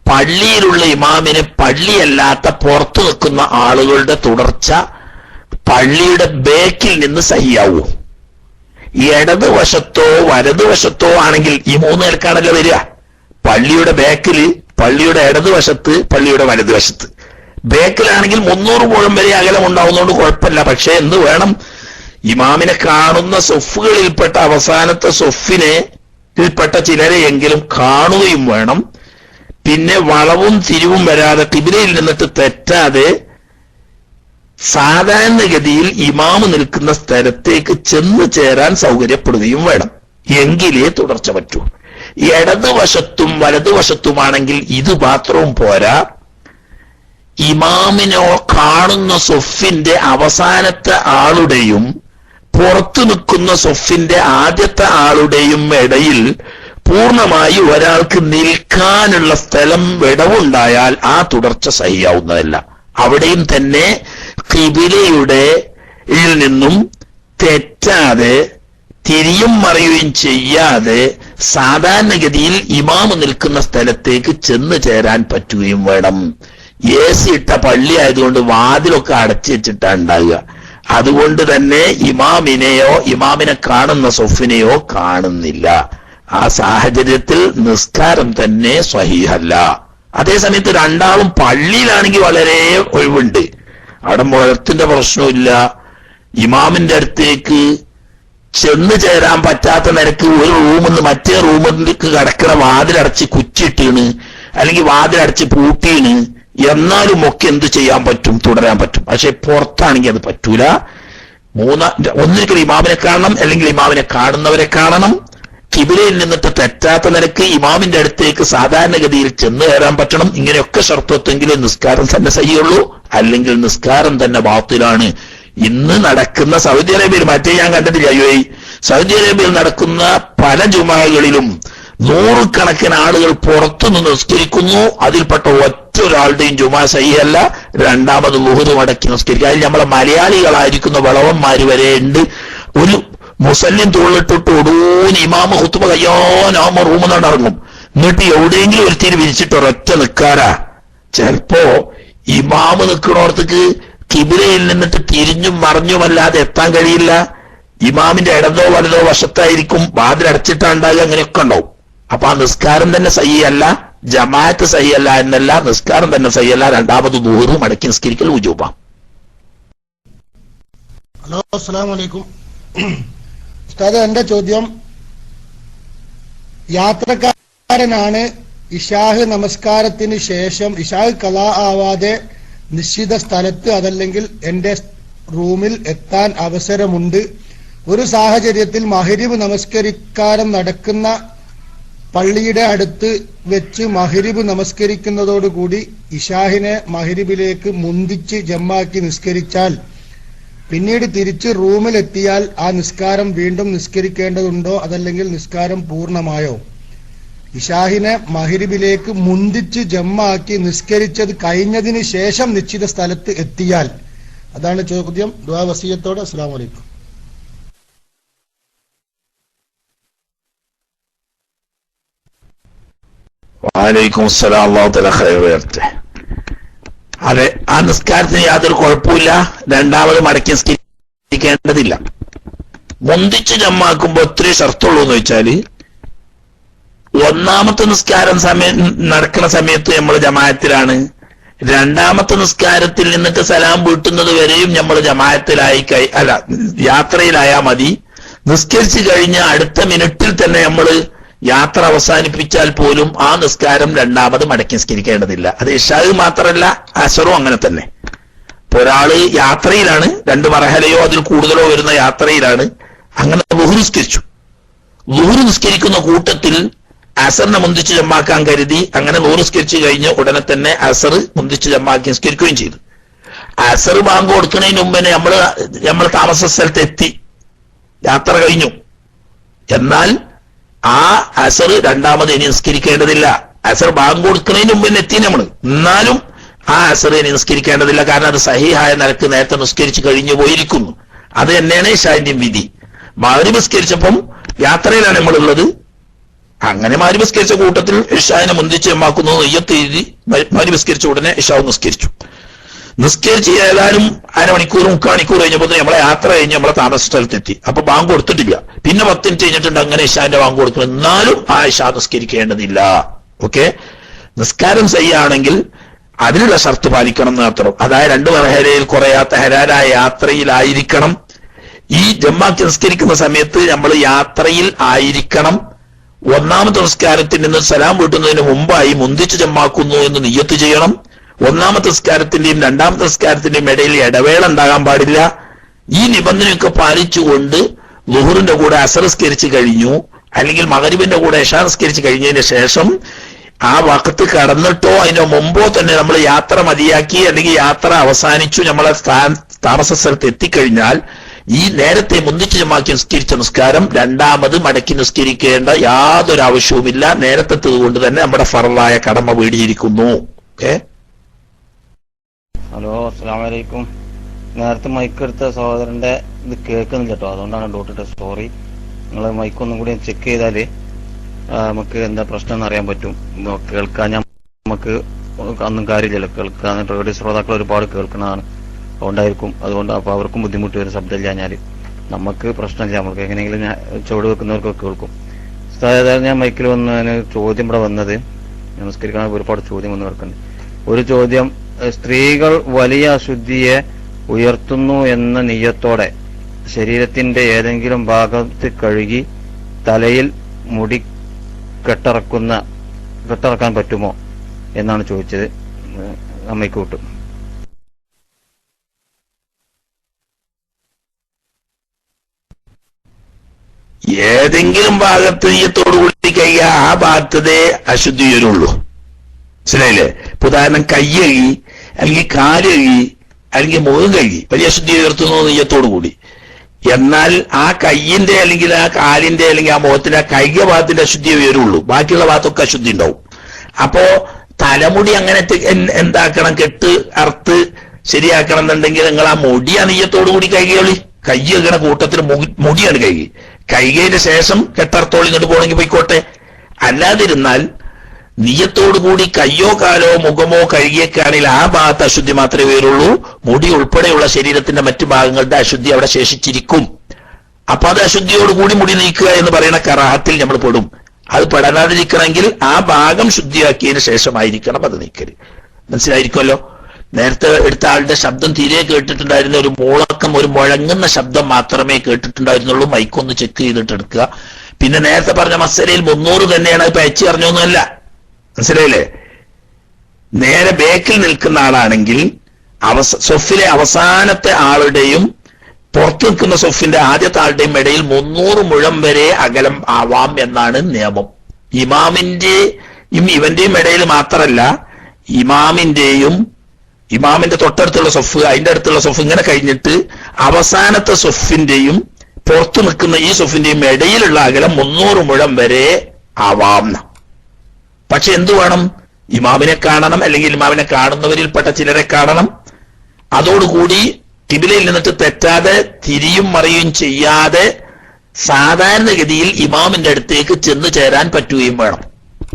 പള്ളിയിലുള്ള ഇമാമിനെ പള്ളിയല്ലാത്ത പുറത്തു നിൽക്കുന്ന ആളുകളുടെ തുടർച്ച പള്ളിയുടെ ബേക്കിൽ നിന്ന് സഹിയാവൂ. ഇടതുവശത്തോ വലതുവശത്തോ ആണെങ്കിൽ ഈ 3 നിലക്കാണല്ലോ വരിക. പള്ളിയുടെ ബേക്കിൽ, പള്ളിയുടെ ഇടതുവശത്ത്, പള്ളിയുടെ വലതുവശത്ത്. ബേക്കിലാണെങ്കിൽ 300 മുഴം വരെ അകലം ഉണ്ടാവുന്നതുകൊണ്ട് കുഴപ്പമില്ല. പക്ഷെ എന്ത് വേണം? ഇമാമിനെ കാണുന്ന സൊഫുകളിൽപ്പെട്ട അവസാനത്തെ സൊഫിനെൽപ്പെട്ട ചിലരെയെങ്കിലും കാണുകയും വേണം. പിന്നെ വളവും തിരിവും വരാതെ ഖിബിലയിൽ നിന്നിട്ട് തെറ്റാതെ സാധാരണഗതിയിൽ ഇമാമ് നിൽക്കുന്ന സ്ഥലത്തേക്ക് ചെന്ന് ചേരാൻ സൗകര്യപ്പെടുകയും വേണം. എങ്കിലേ തുടർച്ച പറ്റൂ. ഇടതുവശത്തും വലതുവശത്തുമാണെങ്കിൽ ഇത് മാത്രവും പോരാ, ഇമാമിനോ കാണുന്ന സൊഫിന്റെ അവസാനത്തെ ആളുടെയും പുറത്തു നിൽക്കുന്ന സൊഫിന്റെ ആദ്യത്തെ ആളുടെയും ഇടയിൽ പൂർണ്ണമായി ഒരാൾക്ക് നിൽക്കാനുള്ള സ്ഥലം വിടവുണ്ടായാൽ ആ തുടർച്ച സഹിയാവുന്നതല്ല. അവിടെയും തന്നെ ഖിബിലയുടെ നിന്നും തെറ്റാതെ തിരിയും മറിയുകയും ചെയ്യാതെ സാധാരണഗതിയിൽ ഇമാമ് നിൽക്കുന്ന സ്ഥലത്തേക്ക് ചെന്ന് ചേരാൻ പറ്റുകയും വേണം. AC ഇട്ട പള്ളി ആയതുകൊണ്ട് വാതിലൊക്കെ അടച്ചു വെച്ചിട്ടാണ് ഉണ്ടാകുക. അതുകൊണ്ട് തന്നെ ഇമാമിനെയോ ഇമാമിനെ കാണുന്ന സൊഫിനെയോ കാണുന്നില്ല. ആ സാഹചര്യത്തിൽ നിസ്കാരം തന്നെ സ്വഹീഹല്ല. അതേസമയത്ത് 2ആളും പള്ളിയിലാണെങ്കിൽ വളരെ ഒഴിവുണ്ട്. അവിടെ മുഴത്തിന്റെ പ്രശ്നമില്ല. ഇമാമിന്റെ അടുത്തേക്ക് ചെന്ന് ചേരാൻ പറ്റാത്ത നിരക്ക് ഒരു റൂമിൽ നിന്ന് മറ്റേ റൂമിലേക്ക് കടക്കണ വാതിലടച്ച് കുറ്റിട്ടീണ്, അല്ലെങ്കിൽ വാതിലടച്ച് പൂട്ടീണ്, എന്നാലും ഒക്കെ എന്ത് ചെയ്യാൻ പറ്റും? തുടരാൻ പറ്റും. പക്ഷെ പുറത്താണെങ്കിൽ അത് പറ്റൂല. ഒന്നിരിക്കൽ ഇമാമിനെ കാണണം, അല്ലെങ്കിൽ ഇമാമിനെ കാണുന്നവരെ കാണണം. ഖിബിലയിൽ നിന്നിട്ട് തെറ്റാത്ത നിരക്ക് ഇമാമിന്റെ അടുത്തേക്ക് സാധാരണഗതിയിൽ ചെന്ന് കയറാൻ പറ്റണം. ഇങ്ങനെയൊക്കെ ഷർത്തൊത്തെങ്കിലും നിസ്കാരം തന്നെ സഹിയുള്ളൂ, അല്ലെങ്കിൽ നിസ്കാരം തന്നെ ബാത്തിലാണ്. ഇന്ന് നടക്കുന്ന സൗദി അറേബ്യയിൽ, മറ്റേ ഞാൻ കണ്ടിട്ടില്ല, സൗദി അറേബ്യയിൽ നടക്കുന്ന പല ജുമാകളിലും 100 കണക്കിന് ആളുകൾ പുറത്തുനിന്ന് നിസ്കരിക്കുന്നു. അതിൽപ്പെട്ട ഒറ്റൊരാളുടെയും ജുമാ സഹിയല്ല. 2ാമത് ളുഹ്ർ മടക്കി നിസ്കരിക്കുക. അതിൽ നമ്മളെ മലയാളികളായിരിക്കുന്ന വളവന്മാര് വരെ ഉണ്ട്. ഒരു മുസല്ലിം തോളിട്ടിട്ട് ഒടൂന്ന് ഇമാമ ഖുത്ബ കഴിയാനാവുമ്പോ റൂമിൽ നിന്ന് ഇറങ്ങും. എന്നിട്ട് എവിടെയെങ്കിലും ഒരു തിരി വിരിച്ചിട്ട് ഒരൊറ്റ നിൽക്കാരാ. ചിലപ്പോ ഇമാമ് നിൽക്കണോടത്തേക്ക് കിബിലയിൽ നിന്നിട്ട് തിരിഞ്ഞും മറിഞ്ഞുമല്ലാതെ എത്താൻ കഴിയില്ല. ഇമാമിന്റെ ഇടതോ വലതോ വശത്തായിരിക്കും, വാതിലടച്ചിട്ടാണ്ടാകുക, അങ്ങനെയൊക്കെ ഉണ്ടാവും. അപ്പൊ ആ നിസ്കാരം തന്നെ സഹിയല്ല, ജമാഅത്ത് സഹിയല്ല എന്നല്ല, നിസ്കാരം തന്നെ സഹിയല്ല. രണ്ടാമത് ദുഹ്റ് മടക്കി നിസ്കരിക്കൽ വുജൂബാ. ഹലോ, അസ്സലാമു അലൈക്കും ഉസ്താദ്. എന്റെ ചോദ്യം, യാത്രക്കാരനാണ്, ഇശാഹ് നമസ്കാരത്തിന് ശേഷം ഇശാഹ് ഖളാ ആവാതെ നിശ്ചിത സ്ഥലത്ത് അതല്ലെങ്കിൽ എന്റെ റൂമിൽ എത്താൻ അവസരമുണ്ട്. ഒരു സാഹചര്യത്തിൽ മഗ്രിബ് നമസ്കരിക്കാരം നടക്കുന്ന പള്ളിയുടെ അടുത്ത് വെച്ച് മഗ്രിബ് നമസ്കരിക്കുന്നതോടുകൂടി ഇശാഹിനെ മഗ്രിബിലേക്ക് മുന്തിച്ച് ജമ്മാക്കി നിസ്കരിച്ചാൽ പിന്നീട് തിരിച്ച് റൂമിലെത്തിയാൽ ആ നിസ്കാരം വീണ്ടും നിസ്കരിക്കേണ്ടതുണ്ടോ, അതല്ലെങ്കിൽ നിസ്കാരം പൂർണ്ണമായോ? ഇശാഹിനെ മഗ്രിബിലേക്ക് മുന്തിച്ച് ജമ്മാക്കി നിസ്കരിച്ചത് കഴിഞ്ഞതിന് ശേഷം നിശ്ചിത സ്ഥലത്ത് എത്തിയാൽ, അതാണ് ചോദ്യം. ദുആ വസിയത്തോടെ. അസ്സലാമു അലൈക്കും. വഅലൈക്കും അസ്സലാം. അല്ലാഹു തആല ഖൈർ ചെയ്യട്ടെ. അതെ, ആ നിസ്കാരത്തിന് യാതൊരു കുഴപ്പമില്ല. രണ്ടാമത് മടക്കി നിസ്കരിക്കേണ്ടതില്ല. മുന്തിച്ച് ജമ്മാക്കുമ്പോ ഒത്തിരി ഷർത്തുള്ളൂ എന്ന് വെച്ചാല്, ഒന്നാമത്തെ നിസ്കാരം നടക്കുന്ന സമയത്ത് നമ്മൾ ജമാഅത്തിലാണ്. രണ്ടാമത്തെ നിസ്കാരത്തിൽ നിന്നിട്ട് സലാം വീട്ടുന്നത് വരെയും നമ്മൾ ജമാഅത്തിലായി യാത്രയിലായാൽ മതി. നിസ്കരിച്ചു കഴിഞ്ഞ അടുത്ത മിനിറ്റിൽ തന്നെ നമ്മൾ യാത്ര അവസാനിപ്പിച്ചാൽ പോലും ആ നിസ്കാരം രണ്ടാമത് മടക്കി നിസ്കരിക്കേണ്ടതില്ല. അത് ഇശാഹ് മാത്രമല്ല, അസറും അങ്ങനെ തന്നെ. ഇപ്പൊ ഒരാള് യാത്രയിലാണ്, 2 മർഹലയോ അതിൽ കൂടുതലോ വരുന്ന യാത്രയിലാണ്, അങ്ങനെ ളുഹ്ർ നിസ്കരിച്ചു. ളുഹ്ർ നിസ്കരിക്കുന്ന കൂട്ടത്തിൽ അസറിനെ മുന്തിച്ച് ജമ്മാക്കാൻ കരുതി. അങ്ങനെ ളുഹ്ർ നിസ്കരിച്ചു കഴിഞ്ഞ് ഉടനെ തന്നെ അസർ മുന്തിച്ച് ജമ്മാക്കി നിസ്കരിക്കുകയും ചെയ്തു. അസർ ബാങ്ക് കൊടുക്കുന്നതിന് മുമ്പേ നമ്മൾ താമസ സ്ഥലത്ത് എത്തി, യാത്ര കഴിഞ്ഞു. എന്നാൽ ആ അസർ രണ്ടാമത് ഇനി നിസ്കരിക്കേണ്ടതില്ല. അസർ ബാങ്ക് കൊടുക്കുന്നതിന് മുമ്പ് തന്നെ എത്തി നമ്മൾ. എന്നാലും ആ അസർ ഇനി നിസ്കരിക്കേണ്ടതില്ല. കാരണം അത് സഹീഹായ നിലക്ക് നേരത്തെ നിസ്കരിച്ച് കഴിഞ്ഞു പോയിരിക്കുന്നു. അത് തന്നെയാണ് ഇശാഇന്റെയും വിധി. മഗ്രിബ് നിസ്കരിച്ചപ്പം യാത്രയിലാണ് നമ്മളുള്ളത്. അങ്ങനെ മഗ്രിബ് നിസ്കരിച്ച കൂട്ടത്തിൽ ഇശാഇനെ മുന്തിച്ച് ജമ്മാക്കുന്നു നെയ്യത്ത് എഴുതി മഗ്രിബ് നിസ്കരിച്ച ഉടനെ ഇശാഉ നിസ്കരിച്ച് ഏതാനും അരമണിക്കൂർ 3/4 മണിക്കൂർ കഴിഞ്ഞപ്പോൾ നമ്മളെ യാത്ര കഴിഞ്ഞ് നമ്മളെ താമസ സ്ഥലത്തെത്തി. അപ്പൊ ബാങ്ക് കൊടുത്തിട്ടില്ല. പിന്നെ 10 മിനിറ്റ് കഴിഞ്ഞിട്ടുണ്ട് അങ്ങനെ ഇശാന്റെ ബാങ്ക് കൊടുക്കണം. എന്നാലും ആ ഇശാ നിസ്കരിക്കേണ്ടതില്ല. ഓക്കെ, നിസ്കാരം സഹിയാണെങ്കിൽ അതിനുള്ള ഷർത്ത് പാലിക്കണം എന്ന് മാത്രം. അതായത് 2 മർഹലയിൽ കുറയാത്ത ഹലാലായ യാത്രയിലായിരിക്കണം. ഈ ജമ്മാക്കി നിസ്കരിക്കുന്ന സമയത്ത് നമ്മൾ യാത്രയിൽ ആയിരിക്കണം. ഒന്നാമത്തെ നിസ്കാരത്തിൽ നിന്ന് സലാം വീട്ടുന്നതിന് മുമ്പായി മുന്തിച്ച് ജമ്മാക്കുന്നു എന്ന് നിയ്യത്ത് ചെയ്യണം. ഒന്നാമത്തെ നിസ്കാരത്തിന്റെയും രണ്ടാമത്തെ നിസ്കാരത്തിന്റെയും ഇടയിൽ ഇടവേള ഉണ്ടാകാൻ പാടില്ല. ഈ നിബന്ധനയൊക്കെ പാലിച്ചുകൊണ്ട് ളുഹ്റിന്റെ കൂടെ അസർ നിസ്കരിച്ച് കഴിഞ്ഞു, അല്ലെങ്കിൽ മഗ്രിബിന്റെ കൂടെ ഇശാ നിസ്കരിച്ച് കഴിഞ്ഞതിന് ശേഷം ആ വഖത്ത് കടന്നിട്ടോ അതിന് മുമ്പോ തന്നെ നമ്മൾ യാത്ര മതിയാക്കി, അല്ലെങ്കിൽ യാത്ര അവസാനിച്ചു, നമ്മളെ താമസ സ്ഥലത്ത് എത്തിക്കഴിഞ്ഞാൽ ഈ നേരത്തെ മുന്തിച്ച് ജമ്മാക്കി നിസ്കരിച്ച നിസ്കാരം രണ്ടാമത് മടക്കി നിസ്കരിക്കേണ്ട യാതൊരു ആവശ്യവുമില്ല. നേരത്തെ കൊണ്ട് തന്നെ നമ്മുടെ ഫർളായ കടമ വീടിയിരിക്കുന്നു. ഓക്കെ. ഹലോ, അസ്സലാമു അലൈക്കും. നേരത്തെ മൈക്ക് എടുത്ത സഹോദരന്റെ ഇത് കേൾക്കുന്നില്ല കേട്ടോ, അതുകൊണ്ടാണ് ഡോട്ടിട്ട്. സോറി. നിങ്ങൾ മൈക്കൊന്നും കൂടി ചെക്ക് ചെയ്താല് നമുക്ക് എന്താ പ്രശ്നം എന്ന് അറിയാൻ പറ്റും. കേൾക്കാൻ നമുക്ക് ഒന്നും കാര്യമില്ലല്ലോ. കേൾക്കാൻ റേഡിയോ ശ്രോതാക്കൾ ഒരുപാട് കേൾക്കുന്നതാണ്, അതുകൊണ്ടായിരിക്കും. അതുകൊണ്ട് അപ്പൊ അവർക്കും ബുദ്ധിമുട്ട് വരും ശബ്ദമില്ലാഞ്ഞാല്. നമുക്ക് പ്രശ്നമില്ല, നമുക്ക് എങ്ങനെയെങ്കിലും ചുവട് വെക്കുന്നവർക്കൊക്കെ കേൾക്കും. അതായത് ഞാൻ മൈക്കിൽ വന്ന് ചോദ്യം ഇവിടെ വന്നത്, നമസ്കരിക്കാൻ ഒരുപാട് ചോദ്യം വന്ന് കിടക്കുന്നുണ്ട്. ഒരു ചോദ്യം, സ്ത്രീകൾ വലിയ അശുദ്ധിയെ ഉയർത്തുന്നു എന്ന നിയ്യത്തോടെ ശരീരത്തിന്റെ ഭാഗത്ത് കഴുകി തലയിൽ മുടി കെട്ടിറക്കാൻ പറ്റുമോ എന്നാണ് ചോദിച്ചത്. അമ്മയ്ക്ക് വിട്ടു. ഏതെങ്കിലും ഭാഗത്ത് നീയത്തോടുകൂടി കഴിയുക, ആ ഭാഗത്തതേ അശുദ്ധി വരുള്ളൂ. മനസ്സിലായില്ലേ? ഉദാഹരണം കൈ കഴുകി, അല്ലെങ്കിൽ കാല് കഴുകി, അല്ലെങ്കിൽ മുഖം കഴുകി വലിയ അശുദ്ധി ഉയർത്തുന്നു നെയ്യത്തോടു കൂടി. എന്നാൽ ആ കയ്യിന്റെ അല്ലെങ്കിൽ ആ കാലിന്റെ അല്ലെങ്കിൽ ആ മുഖത്തിന്റെ ആ കൈക ഭാഗത്തിന്റെ അശുദ്ധി വരുള്ളൂ. ബാക്കിയുള്ള ഭാഗത്തൊക്കെ അശുദ്ധി ഉണ്ടാവും. അപ്പോ തലമുടി അങ്ങനെ എന്താക്കണം, കെട്ട് അറുത്ത് ശരിയാക്കണം എന്നുണ്ടെങ്കിൽ നിങ്ങൾ ആ മുടി ആ നെയ്യത്തോടു കൂടി കഴുകിയോളി. കൈ കഴുകണ കൂട്ടത്തിൽ മുടിയാണ് കഴുകി. കഴുകിയതിന് ശേഷം കെട്ടർത്തോളി ഇങ്ങോട്ട് പോകണമെങ്കിൽ പോയിക്കോട്ടെ. അല്ലാതിരുന്നാൽ നിയ്യത്തോടുകൂടി കയ്യോ കാലോ മുഖമോ കഴുകിയേക്കാണെങ്കിൽ ആ ഭാഗത്ത് അശുദ്ധി മാത്രമേ വരുള്ളൂ. മുടി ഉൾപ്പെടെയുള്ള ശരീരത്തിന്റെ മറ്റു ഭാഗങ്ങളുടെ അശുദ്ധി അവിടെ ശേഷിച്ചിരിക്കും. അപ്പൊ അത് അശുദ്ധിയോടുകൂടി മുടി നീക്കുക എന്ന് പറയുന്ന കറാഹത്തിൽ നമ്മൾ പെടും. അത് പെടാതിരിക്കണമെങ്കിൽ ആ ഭാഗം ശുദ്ധിയാക്കിയതിന് ശേഷമായിരിക്കണം അത് നീക്കല്. മനസ്സിലായിരിക്കുമല്ലോ. നേരത്തെ എടുത്ത ആളുടെ ശബ്ദം തീരെ കേട്ടിട്ടുണ്ടായിരുന്ന ഒരു മൂളക്കം, ഒരു മുഴങ്ങുന്ന ശബ്ദം മാത്രമേ കേട്ടിട്ടുണ്ടായിരുന്നുള്ളൂ. മൈക്കൊന്ന് ചെക്ക് ചെയ്തിട്ട് എടുക്കുക. പിന്നെ നേരത്തെ പറഞ്ഞ മസലയിൽ 300 തന്നെയാണ്, അത് പയച്ചു അറിഞ്ഞൊന്നുമല്ല. മനസ്സിലായില്ലേ? നേരെ ബേക്കിൽ നിൽക്കുന്ന ആളാണെങ്കിൽ സൊഫിലെ അവസാനത്തെ ആളുടെയും പുറത്തു നിൽക്കുന്ന സൊഫിന്റെ ആദ്യത്തെ ആളുടെയും ഇടയിൽ 300 മുഴം വരെ അകലം ആവാം എന്നാണ് നിയമം. ഇവന്റെയും ഇടയിൽ മാത്രമല്ല, ഇമാമിന്റെ തൊട്ടടുത്തുള്ള സൊഫ്, അതിന്റെ അടുത്തുള്ള സൊഫ്, ഇങ്ങനെ കഴിഞ്ഞിട്ട് അവസാനത്തെ സൊഫിന്റെയും പുറത്തു നിൽക്കുന്ന ഈ സൊഫിന്റെയും ഇടയിലുള്ള അകലം 300 മുഴം വരെ ആവാം. പക്ഷെ എന്തു വേണം? ഇമാമിനെ കാണണം, അല്ലെങ്കിൽ ഇമാമിനെ കാണുന്നവരിൽപ്പെട്ട ചിലരെ കാണണം. അതോടുകൂടി കിബിലയിൽ നിന്നിട്ട് തെറ്റാതെ തിരിയും മറിയും ചെയ്യാതെ സാധാരണഗതിയിൽ ഇമാമിന്റെ അടുത്തേക്ക് ചെന്ന് ചേരാൻ പറ്റുകയും വേണം.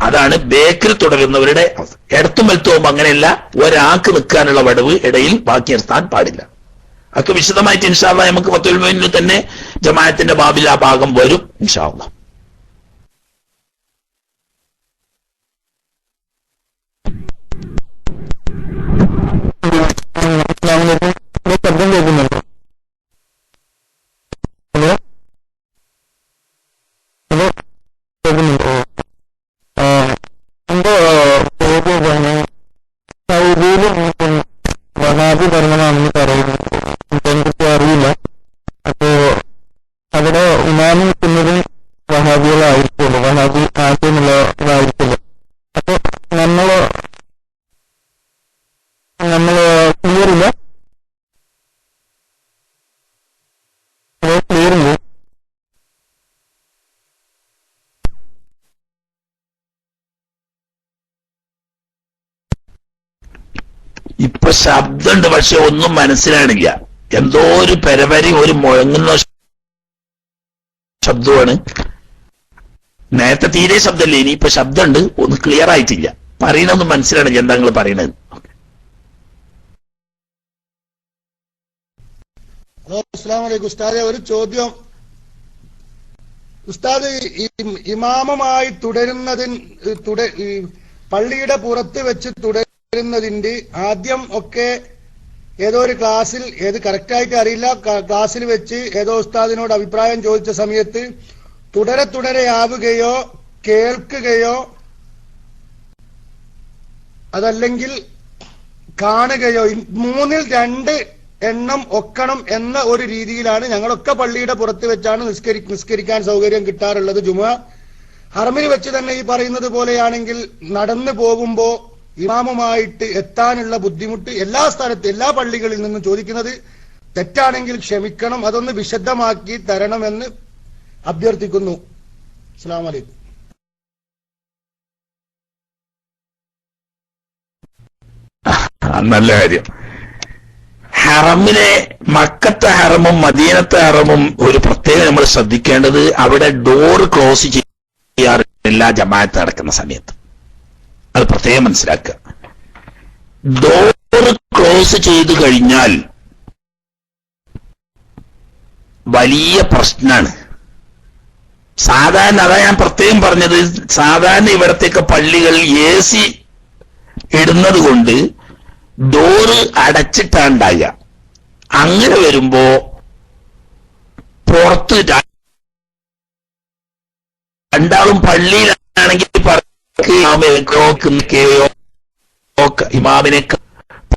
അതാണ് ബേക്കിൽ തുടരുന്നവരുടെ അവസ്ഥ. ഇടത്തും വലത്തും അങ്ങനെയല്ല, ഒരാൾക്ക് നിൽക്കാനുള്ള വടവ് ഇടയിൽ ബാക്കി നിർത്താൻ പാടില്ല. അതൊക്കെ വിശദമായിട്ട് ഇൻഷാ അല്ലാഹ് നമുക്ക് 10 തന്നെ ജമാഅത്തിന്റെ ബാബിൽ ആ ഭാഗം വരും ഇൻഷാ അല്ലാഹ്. ശബ്ദം കേൾക്കുന്നുണ്ടോ? ഹലോ ഹലോ കേൾക്കുന്നുണ്ടോ? എന്റെ ചോദ്യം സൗദിയിൽ വഹാബി ധർമ്മമാണെന്ന് പറയുന്നു. എനിക്കതിനെക്കുറിച്ച് അറിയില്ല. അപ്പോ അവിടെ ഇമാമി നിൽക്കുന്നതും വഹാബികളായിരിക്കുമല്ലോ, വഹാബി ആശയമുള്ളതായിരിക്കുമല്ലോ. അപ്പൊ നമ്മള് ക്ലിയറില്ല. ക്ലിയറില്ല. ഇപ്പൊ ശബ്ദമുണ്ട്, പക്ഷെ ഒന്നും മനസ്സിലാണില്ല. എന്തോ ഒരു പരപരി, ഒരു മുഴങ്ങുന്ന ശബ്ദമാണ്. നേരത്തെ തീരെ ശബ്ദമല്ലേ, ഇനിയിപ്പൊ ശബ്ദമുണ്ട്, ഒന്ന് ക്ലിയർ ആയിട്ടില്ല. പറയണൊന്നും മനസ്സിലാണില്ല എന്താ നിങ്ങൾ പറയണത്. അസ്സലാമു അലൈക്കും ഉസ്താദെ, ഒരു ചോദ്യം. ഉസ്താദ്, ഇമാമുമായി പള്ളിയുടെ പുറത്ത് വെച്ച് തുടരുന്നതിന്റെ ആദ്യം ഒക്കെ ഏതോ ഒരു ക്ലാസ്സിൽ, ഏത് കറക്റ്റായിട്ട് അറിയില്ല, ക്ലാസ്സിൽ വെച്ച് ഏതോ ഉസ്താദിനോട് അഭിപ്രായം ചോദിച്ച സമയത്ത് തുടരെയാവുകയോ കേൾക്കുകയോ അതല്ലെങ്കിൽ കാണുകയോ 3-ൽ 2 എണ്ണം ഒക്കണം എന്ന ഒരു രീതിയിലാണ് ഞങ്ങളൊക്കെ പള്ളിയുടെ പുറത്ത് വെച്ചാണ് നിസ്കരിക്കാൻ സൗകര്യം കിട്ടാറുള്ളത്. ജുമുഅ ഹറമിൽ വെച്ച് തന്നെ ഈ പറയുന്നത് പോലെയാണെങ്കിൽ നടന്നു പോകുമ്പോ ഇമാമുമായിട്ട് എത്താനുള്ള ബുദ്ധിമുട്ട് എല്ലാ സ്ഥലത്തും, എല്ലാ പള്ളികളിൽ നിന്നും ചോദിക്കുന്നത്. തെറ്റാണെങ്കിൽ ക്ഷമിക്കണം, അതൊന്ന് വിശദമാക്കി തരണമെന്ന് അഭ്യർത്ഥിക്കുന്നു. അസ്സലാമു അലൈക്കും. നല്ല കാര്യം. ഹറമിലെ മക്കത്തെ ഹറമും മദീനത്തെ ഹറമും ഒരു പ്രത്യേകം നമ്മൾ ശ്രദ്ധിക്കേണ്ടത്, അവിടെ ഡോർ ക്ലോസ് ചെയ്യാറില്ല ജമാഅത്ത് നടക്കുന്ന സമയത്ത്. അത് പ്രത്യേകം മനസ്സിലാക്കുക. ഡോർ ക്ലോസ് ചെയ്തു കഴിഞ്ഞാൽ വലിയ പ്രശ്നമാണ്. സാധാരണ, അതാ ഞാൻ പ്രത്യേകം പറഞ്ഞത്, സാധാരണ ഇവിടത്തേക്ക് പള്ളികൾ AC ഇടുന്നത് കൊണ്ട് ഡോറ് അടച്ചിട്ടാണ്ടാകുക. അങ്ങനെ വരുമ്പോ പുറത്ത് രണ്ടാളും പള്ളിയിലാണെങ്കിൽ ഇമാമിനെ,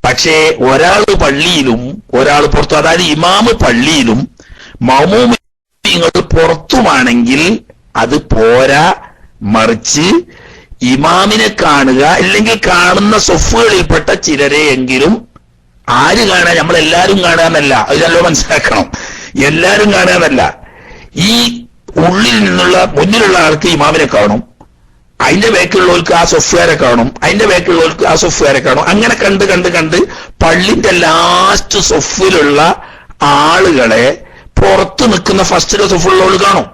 പക്ഷേ ഒരാൾ പള്ളിയിലും ഒരാൾ പുറത്തും, അതായത് ഇമാമ് പള്ളിയിലും മൗമൂമിങ്ങൾ പുറത്തുമാണെങ്കിൽ അത് പോരാ. മറിച്ച് ഇമാമിനെ കാണുക, അല്ലെങ്കിൽ കാണുന്ന സൊഫുകളിൽപ്പെട്ട ചിലരെയെങ്കിലും, ആര് കാണുക, നമ്മളെല്ലാരും കാണുകയെന്നല്ല, അത് നല്ല മനസ്സിലാക്കണം. എല്ലാരും കാണുകയെന്നല്ല. ഈ ഉള്ളിൽ നിന്നുള്ള മുന്നിലുള്ള ആൾക്ക് ഇമാമിനെ കാണും, അതിന്റെ ബാക്കിലുള്ളവർക്ക് ആ സൊഫ്റ്റ്വെയറെ കാണും, അതിന്റെ ബാക്കിലുള്ളവർക്ക് ആ സൊഫ്റ്റ്വെയറെ കാണും. അങ്ങനെ കണ്ട് പള്ളിന്റെ ലാസ്റ്റ് സൊഫിലുള്ള ആളുകളെ പുറത്ത് നിൽക്കുന്ന ഫസ്റ്റിലെ സൊഫിലുള്ളവർ കാണും.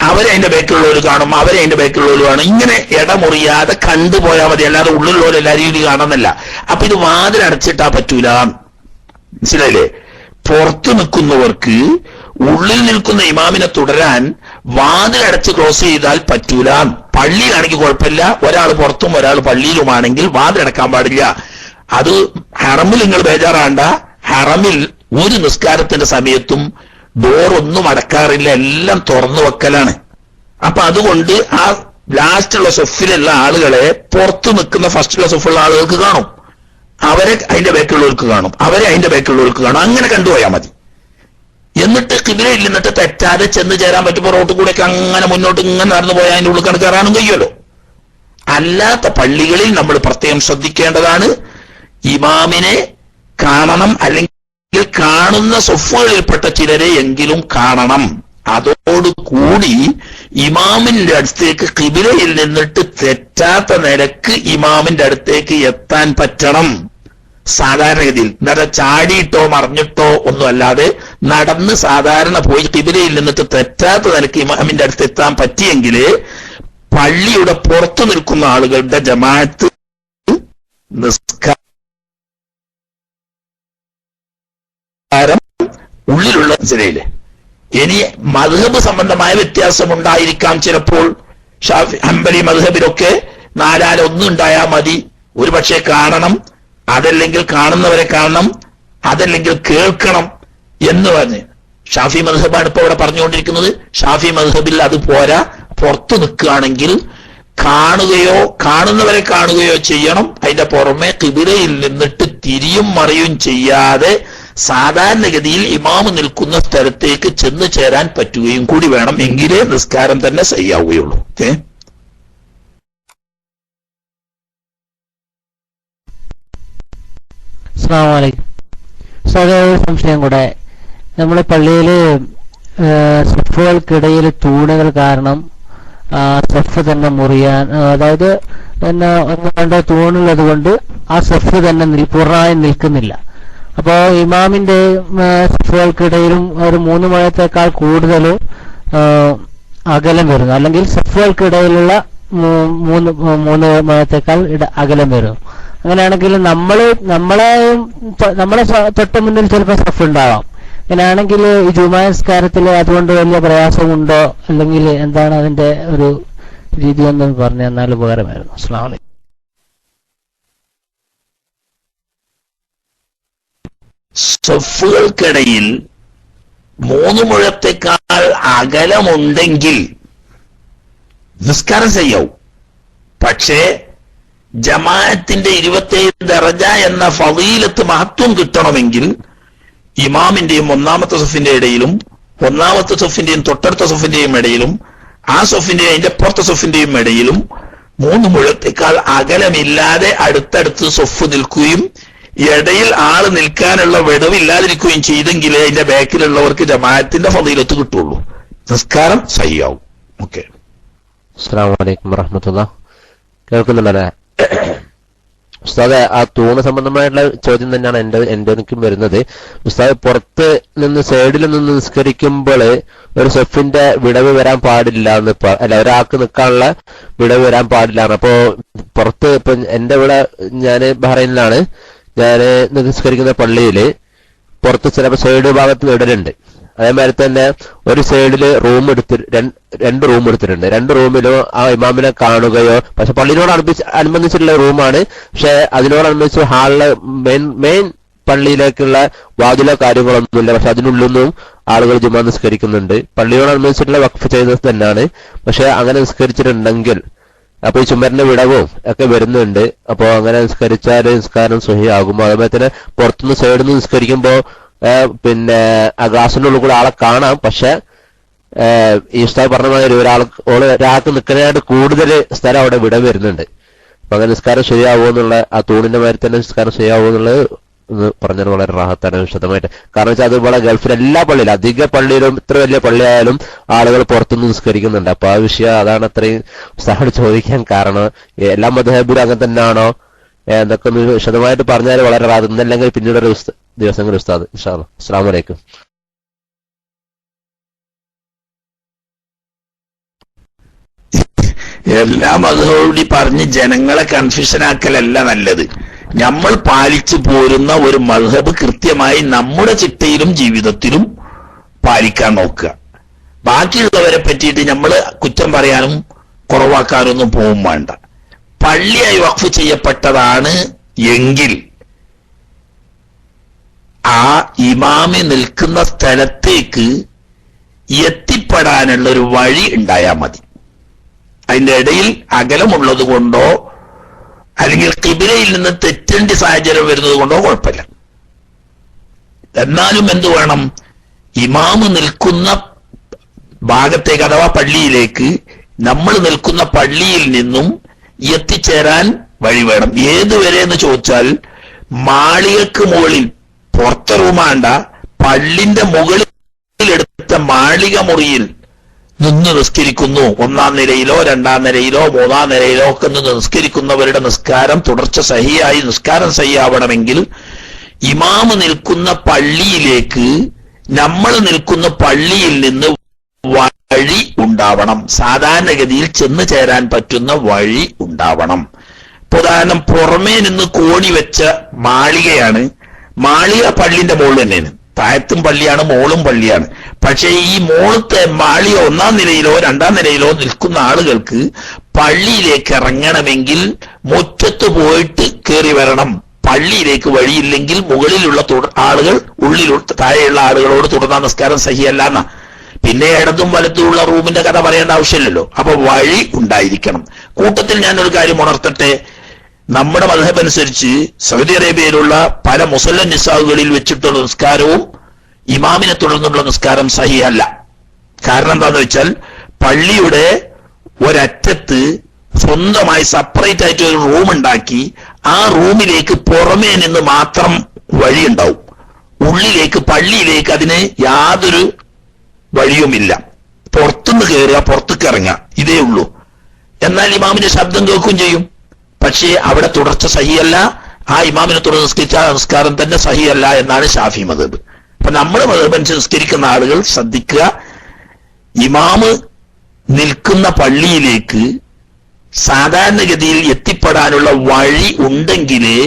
അവരെ അതിന്റെ ബാക്കിലുള്ളവർ കാണും, അവരെ അതിന്റെ ബാക്കിലുള്ളവർ കാണും. ഇങ്ങനെ ഇടമുറിയാതെ കണ്ടുപോയാൽ മതി, അല്ലാതെ ഉള്ളിലുള്ളവർ എല്ലാവരും ഇത് കാണുന്നില്ല. അപ്പൊ ഇത് വാതിലടച്ചിട്ടാ പറ്റൂല, മനസ്സിലായില്ലേ? പുറത്തു നിൽക്കുന്നവർക്ക് ഉള്ളിൽ നിൽക്കുന്ന ഇമാമിനെ തുടരാൻ വാതിലടച്ച് ക്ലോസ് ചെയ്താൽ പറ്റൂല. പള്ളിയിലാണെങ്കിൽ കുഴപ്പമില്ല, ഒരാൾ പുറത്തും ഒരാൾ പള്ളിയിലുമാണെങ്കിൽ വാതിലടക്കാൻ പാടില്ല. അത് ഹറമിൽ നിങ്ങൾ ബേജാറാണ്ട. ഹറമിൽ ഒരു നിസ്കാരത്തിന്റെ സമയത്തും ഡോറൊന്നും അടക്കാറില്ല, എല്ലാം തുറന്നു വെക്കലാണ്. അപ്പൊ അതുകൊണ്ട് ആ ലാസ്റ്റുള്ള സൊഫിലുള്ള ആളുകളെ പുറത്തു നിൽക്കുന്ന ഫസ്റ്റുള്ള സൊഫുള്ള ആളുകൾക്ക് കാണും, അവരെ അതിന്റെ ബാക്കിയുള്ളവർക്ക് കാണും, അവരെ അതിന്റെ ബാക്കിയുള്ളവർക്ക് കാണും. അങ്ങനെ കണ്ടുപോയാൽ മതി. എന്നിട്ട് കിബിലയിൽ നിന്നിട്ട് തെറ്റാതെ ചെന്ന് ചേരാൻ പറ്റുമ്പോൾ റോട്ടിൽ കൂടെയൊക്കെ അങ്ങനെ മുന്നോട്ട് ഇങ്ങനെ നടന്നു പോയാൽ അതിന്റെ ഉള്ളിൽ കയറാനും കഴിയുമല്ലോ. അല്ലാത്ത പള്ളികളിൽ നമ്മൾ പ്രത്യേകം ശ്രദ്ധിക്കേണ്ടതാണ്, ഇമാമിനെ കാണണം, അല്ലെങ്കിൽ കാണുന്ന സൊഫുകളിൽപ്പെട്ട ചിലരെ എങ്കിലും കാണണം. അതോടുകൂടി ഇമാമിന്റെ അടുത്തേക്ക് കിബിലയിൽ നിന്നിട്ട് തെറ്റാത്ത നിലക്ക് ഇമാമിന്റെ അടുത്തേക്ക് എത്താൻ പറ്റണം. സാധാരണഗതിയിൽ നേരെ ചാടിയിട്ടോ മറിഞ്ഞിട്ടോ ഒന്നും അല്ലാതെ നടന്ന് സാധാരണ പോയി കിബിലയിൽ നിന്നിട്ട് തെറ്റാത്ത നിലക്ക് ഇമാമിന്റെ അടുത്ത് എത്താൻ പറ്റിയെങ്കിൽ പള്ളിയുടെ പുറത്തു നിൽക്കുന്ന ആളുകളുടെ ജമാഅത്ത് നിസ്കാരം ഉള്ളിലുള്ള ചിലയില്. ഇനി മദ്ഹബ് സംബന്ധമായ വ്യത്യാസമുണ്ടായിരിക്കാം. ചിലപ്പോൾ ഹംബലി മദ്ഹബിലൊക്കെ 4-1 ഉണ്ടായാൽ മതി, ഒരു പക്ഷേ കാണണം, അതല്ലെങ്കിൽ കാണുന്നവരെ കാണണം, അതല്ലെങ്കിൽ കേൾക്കണം എന്ന് പറഞ്ഞ് ഷാഫി മദ്ഹബാണ് ഇപ്പൊ ഇവിടെ പറഞ്ഞുകൊണ്ടിരിക്കുന്നത്. ഷാഫി മദ്ഹബിൽ അത് പോരാ, പുറത്തു നിൽക്കുകയാണെങ്കിൽ കാണുകയോ കാണുന്നവരെ കാണുകയോ ചെയ്യണം. അതിന്റെ പുറമെ കിബിലയിൽ നിന്നിട്ട് തിരിയും മറിയും ചെയ്യാതെ സാധാരണഗതിയിൽ ഇമാമ് നിൽക്കുന്ന സ്ഥലത്തേക്ക് ചെന്ന് ചേരാൻ പറ്റുകയും കൂടി വേണം, എങ്കിലേ നിസ്കാരം തന്നെ ശരിയാവുകയുള്ളൂ. അസ്സലാമു അലൈക്കും. ഒരു സംശയം കൂടെ, നമ്മളെ പള്ളിയില് സഫുകൾക്കിടയിൽ തൂണുകൾ കാരണം സഫ് തന്നെ മുറിയാൻ, അതായത് ഒന്ന് രണ്ട് തൂണുള്ളത് കൊണ്ട് ആ സഫ് തന്നെ പൂർണ്ണമായും നിൽക്കുന്നില്ല. അപ്പോ ഇമാമിന്റെ സഫുകൾക്കിടയിലും ഒരു 3 മുഴത്തേക്കാൾ കൂടുതൽ അകലം വരുന്നു, അല്ലെങ്കിൽ സഫുകൾക്കിടയിലുള്ള 3 മുഴത്തേക്കാൾ അകലം വരുന്നു. അങ്ങനെയാണെങ്കിൽ നമ്മളെ തൊട്ട് മുന്നിൽ ചിലപ്പോൾ സഫ് ഉണ്ടാവാം. അങ്ങനെയാണെങ്കിൽ ഈ ജുമാ നിസ്കാരത്തിൽ അതുകൊണ്ട് വലിയ പ്രയാസമുണ്ടോ, അല്ലെങ്കിൽ എന്താണ് അതിന്റെ ഒരു രീതി എന്ന് പറഞ്ഞു തന്നാൽ ഉപകാരമായിരുന്നു. അസ്സലാമു അലൈക്കും. സഫുകൾക്കിടയിൽ 3 മുഴത്തേക്കാൾ അകലമുണ്ടെങ്കിൽ നിസ്കാരം ചെയ്യാവും. പക്ഷേ ജമാഅത്തിന്റെ 27 ദറജ എന്ന ഫളീലത്ത് മഹത്വം കിട്ടണമെങ്കിൽ ഇമാമിന്റെയും 1-ാമത്തെ സഫിന്റെ ഇടയിലും 1-ാമത്തെ സഫിന്റെയും തൊട്ടടുത്ത സഫിന്റെയും ഇടയിലും ആ സഫിന്റെയും അതിന്റെ പുറത്തെ സഫിന്റെയും ഇടയിലും 3 മുഴത്തേക്കാൾ അകലമില്ലാതെ അടുത്തടുത്ത് സഫ് നിൽക്കുകയും ഇടയിൽ ആള് നിൽക്കാനുള്ള വിടവില്ലാതിരിക്കുകയും ചെയ്തെങ്കിലേ അതിന്റെ ബാക്കിലുള്ളവർക്ക് ജമാഅത്തിന്റെ ഫളീലത്ത് കിട്ടുള്ളൂ, നിസ്കാരം സഹിയാവും. ഓക്കെ. അസ്സലാമു അലൈക്കും വറഹ്മത്തുള്ളാഹി. കേൾക്കുന്നുണ്ടല്ലേ ഉസ്താദെ? ആ തൂണ് സംബന്ധമായിട്ടുള്ള ചോദ്യം തന്നെയാണ് എനിക്കും വരുന്നത്. ഉസ്താദ്, പുറത്ത് നിന്ന് സൈഡിൽ നിന്ന് നിസ്കരിക്കുമ്പോൾ ഒരു സഫിന്റെ വിടവ് വരാൻ പാടില്ല എന്ന്, അല്ല ഒരാൾക്ക് നിൽക്കാനുള്ള വിടവ് വരാൻ പാടില്ല. അപ്പോ പുറത്ത് ഇപ്പൊ എന്റെ ഇവിടെ ഞാന് ബഹ്റൈനിലാണ്, ഞാന് നിസ്കരിക്കുന്ന പള്ളിയില് പുറത്ത് ചിലപ്പോൾ സൈഡ് ഭാഗത്ത് ഇടലുണ്ട്. അതേമാതിരി തന്നെ ഒരു സൈഡില് രണ്ട് റൂം എടുത്തിട്ടുണ്ട്. 2 റൂമിലും ആ ഇമാമിനെ കാണുകയോ, പക്ഷെ പള്ളിയോട് അനുബന്ധിച്ചിട്ടുള്ള റൂമാണ്, പക്ഷെ അതിനോടനുബന്ധിച്ച് ഹാളിലെ മെയിൻ പള്ളിയിലേക്കുള്ള വാതിലോ കാര്യങ്ങളൊന്നുമില്ല, പക്ഷെ അതിനുള്ളിൽ ആളുകൾ ജുമാ നിസ്കരിക്കുന്നുണ്ട്. പള്ളിയോടനുബന്ധിച്ചിട്ടുള്ള വഖഫ് ചെയ്തത് തന്നെയാണ്, പക്ഷെ അങ്ങനെ നിസ്കരിച്ചിട്ടുണ്ടെങ്കിൽ അപ്പൊ ഈ ചുമരിന്റെ വിടവും ഒക്കെ വരുന്നുണ്ട്. അപ്പൊ അങ്ങനെ നിസ്കരിച്ചാൽ നിസ്കാരം സ്വഹിയാകുമോ? അതേപോലെ തന്നെ പുറത്തുനിന്ന് സൈഡിൽ നിന്ന് നിസ്കരിക്കുമ്പോ പിന്നെ ആ ഗ്ലാസിന്റെ ഉള്ളിൽ കൂടെ ആളെ കാണാം, പക്ഷെ ഈ ഉസ്താദ് പറഞ്ഞ മാതിരി ഒരാൾക്ക് നിൽക്കുന്നതിനായിട്ട് കൂടുതൽ സ്ഥലം അവിടെ വിട വരുന്നുണ്ട്. അപ്പൊ അങ്ങനെ നിസ്കാരം ശരിയാവുമോ എന്നുള്ള, ആ തൂണിന്റെ മാതിരി തന്നെ നിസ്കാരം ശരിയാവുമോ എന്നുള്ളത് എന്ന് പറഞ്ഞാൽ വളരെ റാഹത്താണ് വിശദമായിട്ട്. കാരണം വെച്ചാൽ അത് ഇവിടെ ഗൾഫിൽ എല്ലാ പള്ളിയിലും, അധിക പള്ളിയിലും ഇത്ര വലിയ പള്ളിയായാലും ആളുകൾ പുറത്തുനിന്ന് നിസ്കരിക്കുന്നുണ്ട്. അപ്പൊ ആ വിഷയം അതാണ് അത്രയും ഉസ്താദോട് ചോദിക്കാൻ കാരണം. എല്ലാ മദ്ഹബിലും അങ്ങനെ തന്നെയാണോ എന്നൊക്കെ ഒന്ന് വിശദമായിട്ട് പറഞ്ഞാൽ വളരെ റാഹത്ത്. ഇന്നല്ലെങ്കിൽ പിന്നീടൊരു ദിവസങ്ങളിൽ ഉസ്താദ് ഇൻഷാ അല്ലാഹ്. അസ്സലാമു അലൈക്കും. എല്ലാ മതത്തോടുകൂടി പറഞ്ഞ് ജനങ്ങളെ കൺഫ്യൂഷനാക്കലല്ല നല്ലത്. നമ്മൾ പാലിച്ചു പോരുന്ന ഒരു മദ്ഹബ് കൃത്യമായി നമ്മുടെ ചിട്ടയിലും ജീവിതത്തിലും പാലിക്കാൻ നോക്കുക. ബാക്കിയുള്ളവരെ പറ്റിയിട്ട് നമ്മൾ കുറ്റം പറയാനും കുറവാക്കാനൊന്നും പോവും വേണ്ട. പള്ളിയായി വഖഫ് ചെയ്യപ്പെട്ടതാണ് എങ്കിൽ ആ ഇമാമി നിൽക്കുന്ന സ്ഥലത്തേക്ക് എത്തിപ്പെടാനുള്ള ഒരു വഴി ഉണ്ടായാൽ മതി. അതിന്റെ ഇടയിൽ അകലമുള്ളത് കൊണ്ടോ അല്ലെങ്കിൽ ഖിബിലയിൽ നിന്ന് തെറ്റേണ്ട സാഹചര്യം വരുന്നത് കൊണ്ടോ കുഴപ്പമില്ല. എന്നാലും എന്തു വേണം? ഇമാമ് നിൽക്കുന്ന ഭാഗത്തേക്ക് അഥവാ പള്ളിയിലേക്ക് നമ്മൾ നിൽക്കുന്ന പള്ളിയിൽ നിന്നും എത്തിച്ചേരാൻ വഴി വേണം. ഏതുവരെ എന്ന് ചോദിച്ചാൽ മാളികക്ക് മുകളിൽ, പുറത്തെ റൂമാണ്ട, പള്ളിന്റെ മുകളിൽ എടുത്ത മാളിക മുറിയിൽ നിന്ന് നിസ്കരിക്കുന്നു. 1-ാം നിലയിലോ 2-ാം നിലയിലോ 3-ാം നിലയിലോ ഒക്കെ നിന്ന് നിസ്കരിക്കുന്നവരുടെ നിസ്കാരം തുടർച്ച സഹിയായി നിസ്കാരം സഹിയാവണമെങ്കിൽ ഇമാമ് നിൽക്കുന്ന പള്ളിയിലേക്ക് നമ്മൾ നിൽക്കുന്ന പള്ളിയിൽ നിന്ന് വഴി ഉണ്ടാവണം. സാധാരണഗതിയിൽ ചെന്ന് ചേരാൻ പറ്റുന്ന വഴി ഉണ്ടാവണം. ഉദാഹരണം, പുറമേ നിന്ന് കോണി വെച്ച മാളികയാണ്. മാളിക പള്ളിന്റെ മുകളിൽ തന്നെയാണ്. താഴത്തും പള്ളിയാണ്, മോളും പള്ളിയാണ്. പക്ഷേ ഈ മോളത്തെ മാളിക 1-ാം നിലയിലോ 2-ാം നിലയിലോ നിൽക്കുന്ന ആളുകൾക്ക് പള്ളിയിലേക്ക് ഇറങ്ങണമെങ്കിൽ മുറ്റത്ത് പോയിട്ട് കയറി വരണം. പള്ളിയിലേക്ക് വഴിയില്ലെങ്കിൽ മുകളിലുള്ള ആളുകൾ താഴെയുള്ള ആളുകളോട് തുടർന്ന നിസ്കാരം സഹിയല്ല എന്നാ. പിന്നെ ഇടതും വലത്തുമുള്ള റൂമിന്റെ കഥ പറയേണ്ട ആവശ്യമില്ലല്ലോ. അപ്പൊ വഴി ഉണ്ടായിരിക്കണം. കൂട്ടത്തിൽ ഞാനൊരു കാര്യം ഉണർത്തട്ടെ. നമ്മുടെ മദ്ഹബ് അനുസരിച്ച് സൗദി അറേബ്യയിലുള്ള പല മുസല്ലൻ നിസാഹുകളിൽ വെച്ചിട്ടുള്ള നിസ്കാരവും ഇമാമിനെ തുടർന്നുള്ള നിസ്കാരം സഹിയല്ല. കാരണം എന്താണെന്ന് വെച്ചാൽ പള്ളിയുടെ ഒരറ്റത്ത് സ്വന്തമായി സെപ്പറേറ്റ് ആയിട്ട് ഒരു റൂം ഉണ്ടാക്കി ആ റൂമിലേക്ക് പുറമേ നിന്ന് മാത്രം വഴിയുണ്ടാവും. ഉള്ളിലേക്ക് പള്ളിയിലേക്ക് അതിന് യാതൊരു വഴിയുമില്ല. പുറത്തുനിന്ന് കയറുക, പുറത്തേക്ക് ഇറങ്ങുക, ഇതേ ഉള്ളൂ. എന്നാൽ ഇമാമിന്റെ ശബ്ദം കേൾക്കുകയും ചെയ്യും. പക്ഷേ അവിടെ തുടർച്ച സഹിയല്ല. ആ ഇമാമിനെ തുടർന്ന് നിസ്കരിച്ച നിസ്കാരം തന്നെ സഹിയല്ല എന്നാണ് ഷാഫി മദ്ഹബ്. അപ്പൊ നമ്മുടെ മദ്ഹബ് അനുസരിച്ച് നിസ്കരിക്കുന്ന ആളുകൾ ശ്രദ്ധിക്കുക, ഇമാമ് നിൽക്കുന്ന പള്ളിയിലേക്ക് സാധാരണഗതിയിൽ എത്തിപ്പെടാനുള്ള വഴി ഉണ്ടെങ്കിലേ